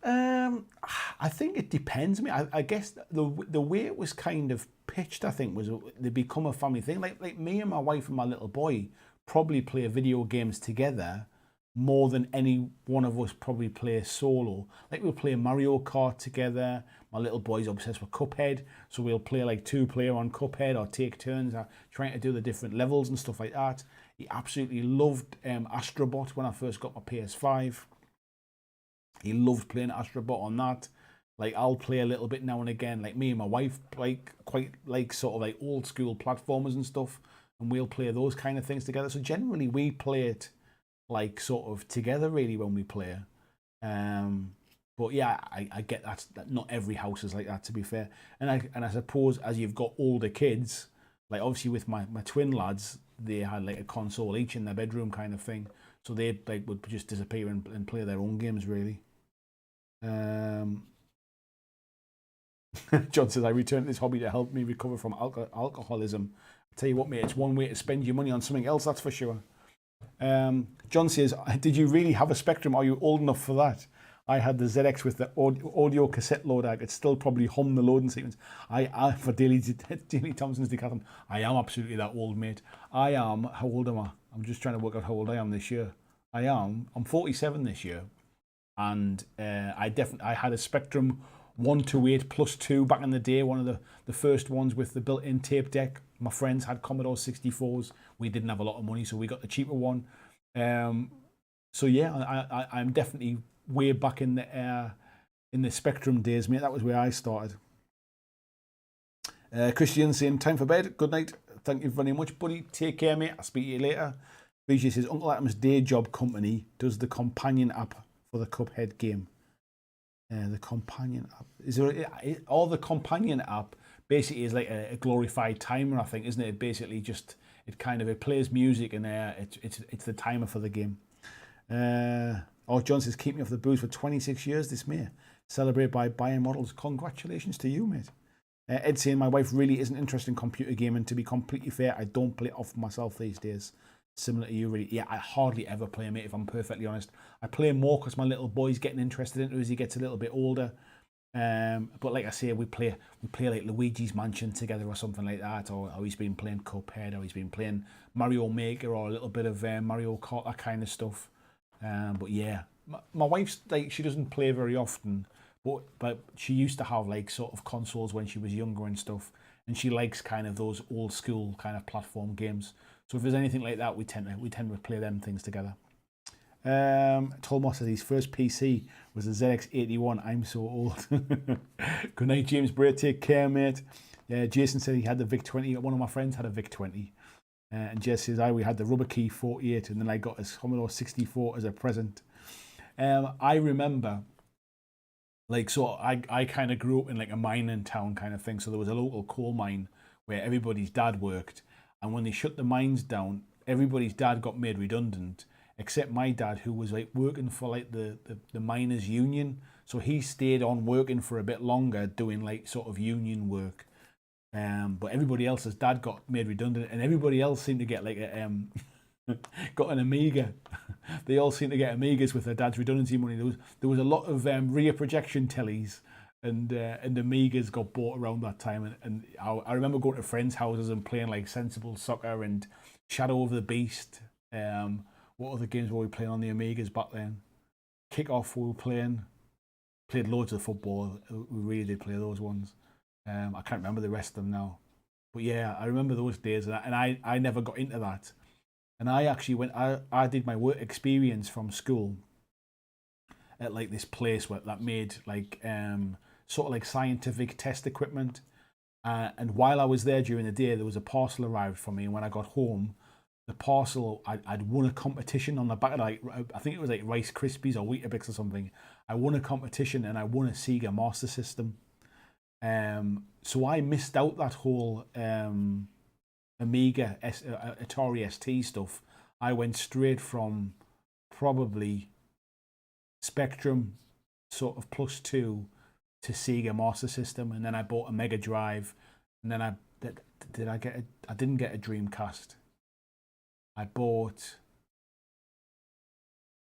I think it depends. I mean, I guess the way it was kind of pitched, I think, was they become a family thing. Like me and my wife and my little boy probably play video games together more than any one of us probably play solo. Like we'll play Mario Kart together. My little boy's obsessed with Cuphead, so we'll play like 2-player on Cuphead or take turns trying to do the different levels and stuff like that. He absolutely loved Astrobot when I first got my PS5. He loved playing Astrobot on that. Like I'll play a little bit now and again. Like me and my wife like quite like sort of like old school platformers and stuff, and we'll play those kind of things together. So generally we play it like sort of together really when we play. But yeah, I get that not every house is like that, to be fair. And I suppose as you've got older kids, like obviously with my twin lads, they had like a console each in their bedroom kind of thing. So they like would just disappear and play their own games really. John says, I returned to this hobby to help me recover from alcoholism. I tell you what, mate, it's one way to spend your money on something else, that's for sure. John says, did you really have a Spectrum? Are you old enough for that? I had the ZX with the audio cassette loader. I could still probably hum the loading sequence. For Daily Thompson's Decathlon, I am absolutely that old, mate. I am, how old am I? I'm just trying to work out how old I am this year. I'm 47 this year. And I had a Spectrum 128 plus 2 back in the day, one of the first ones with the built-in tape deck. My friends had Commodore 64s. We didn't have a lot of money, so we got the cheaper one. So yeah, I'm definitely way back in the Spectrum days, mate. That was where I started. Christian saying, time for bed. Good night. Thank you very much, buddy. Take care, mate. I'll speak to you later. BJ says, Uncle Adam's day job company does the companion app for the Cuphead game. The companion app. The companion app basically is like a glorified timer, I think, isn't it? Basically just, it plays music and it's the timer for the game. John says, keep me off the booze for 26 years this May. Celebrate by buying models. Congratulations to you, mate. Ed saying, my wife really isn't interested in computer gaming. To be completely fair, I don't play it off myself these days. Similar to you, really. Yeah, I hardly ever play, mate, if I'm perfectly honest. I play more because my little boy's getting interested into it as he gets a little bit older. But like I say, we play like Luigi's Mansion together or something like that, or he's been playing Cuphead, or he's been playing Mario Maker, or a little bit of Mario Kart, that kind of stuff. But yeah, my wife's like, she doesn't play very often, but she used to have like sort of consoles when she was younger and stuff, and she likes kind of those old school kind of platform games. So if there's anything like that, we tend to play them things together. Tolmos says his first PC was a ZX81. I'm so old. Good night, James Bray. Take care, mate. Jason said he had the VIC-20. One of my friends had a VIC-20. And Jess says, we had the Rubber Key 48, and then I got his Commodore 64 as a present. I remember Like, so I kind of grew up in like a mining town kind of thing. So there was a local coal mine where everybody's dad worked. And when they shut the mines down, everybody's dad got made redundant, except my dad, who was like working for like the miners union. So he stayed on working for a bit longer, doing like sort of union work. But everybody else's dad got made redundant, and everybody else seemed to get like a got an Amiga. They all seemed to get Amigas with their dad's redundancy money. There was a lot of rear projection tellies and Amigas got bought around that time. And I remember going to friends' houses and playing like Sensible Soccer and Shadow of the Beast. What other games were we playing on the Amigas back then? Kick-Off we were playing. Played loads of football. We really did play those ones. I can't remember the rest of them now. But yeah, I remember those days, and I never got into that. And I actually I did my work experience from school at like this place that made like sort of like scientific test equipment. And while I was there during the day, there was a parcel arrived for me. And when I got home, the parcel, I'd won a competition on the back of like, I think it was like Rice Krispies or Weetabix or something. I won a competition and I won a Sega Master System. So I missed out that whole Amiga, Atari ST stuff. I went straight from probably Spectrum sort of +2 to Sega Master System, and then I bought a Mega Drive, and then I didn't get a Dreamcast. I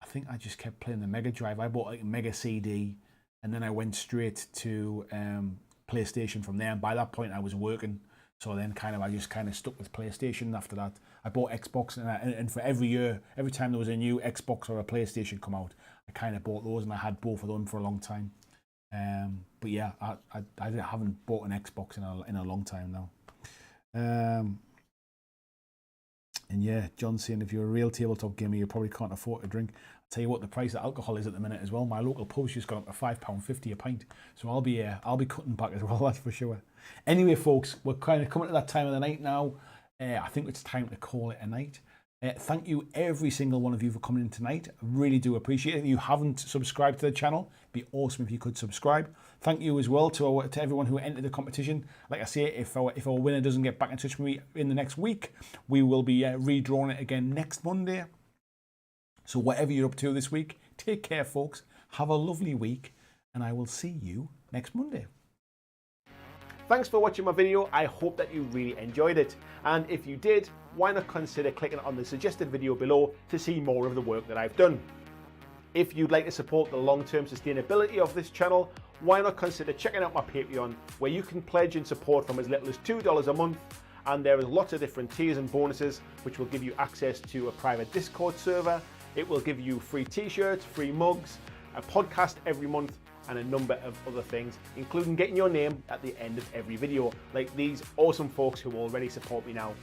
think I just kept playing the Mega Drive. I bought like a Mega CD, and then I went straight to PlayStation from there. And by that point, I was working, so then I just stuck with PlayStation after that. I bought Xbox, and for every year, every time there was a new Xbox or a PlayStation come out, I kind of bought those, and I had both of them for a long time. But yeah, I haven't bought an Xbox in a long time now. And yeah, John's saying if you're a real tabletop gamer, you probably can't afford to drink. I'll tell you what, the price of alcohol is at the minute as well. My local pub's just gone up to £5.50 a pint, so I'll be cutting back as well. That's for sure. Anyway, folks, we're kind of coming to that time of the night now. I think it's time to call it a night. Thank you, every single one of you, for coming in tonight. I really do appreciate it. If you haven't subscribed to the channel, it'd be awesome if you could subscribe. Thank you as well to everyone who entered the competition. Like I say, if our winner doesn't get back in touch with me in the next week, we will be redrawing it again next Monday. So whatever you're up to this week, take care, folks. Have a lovely week, and I will see you next Monday. Thanks for watching my video. I hope that you really enjoyed it. And if you did, why not consider clicking on the suggested video below to see more of the work that I've done. If you'd like to support the long-term sustainability of this channel, why not consider checking out my Patreon, where you can pledge and support from as little as $2 a month. And there is lots of different tiers and bonuses, which will give you access to a private Discord server. It will give you free t-shirts, free mugs, a podcast every month, and a number of other things, including getting your name at the end of every video, like these awesome folks who already support me now.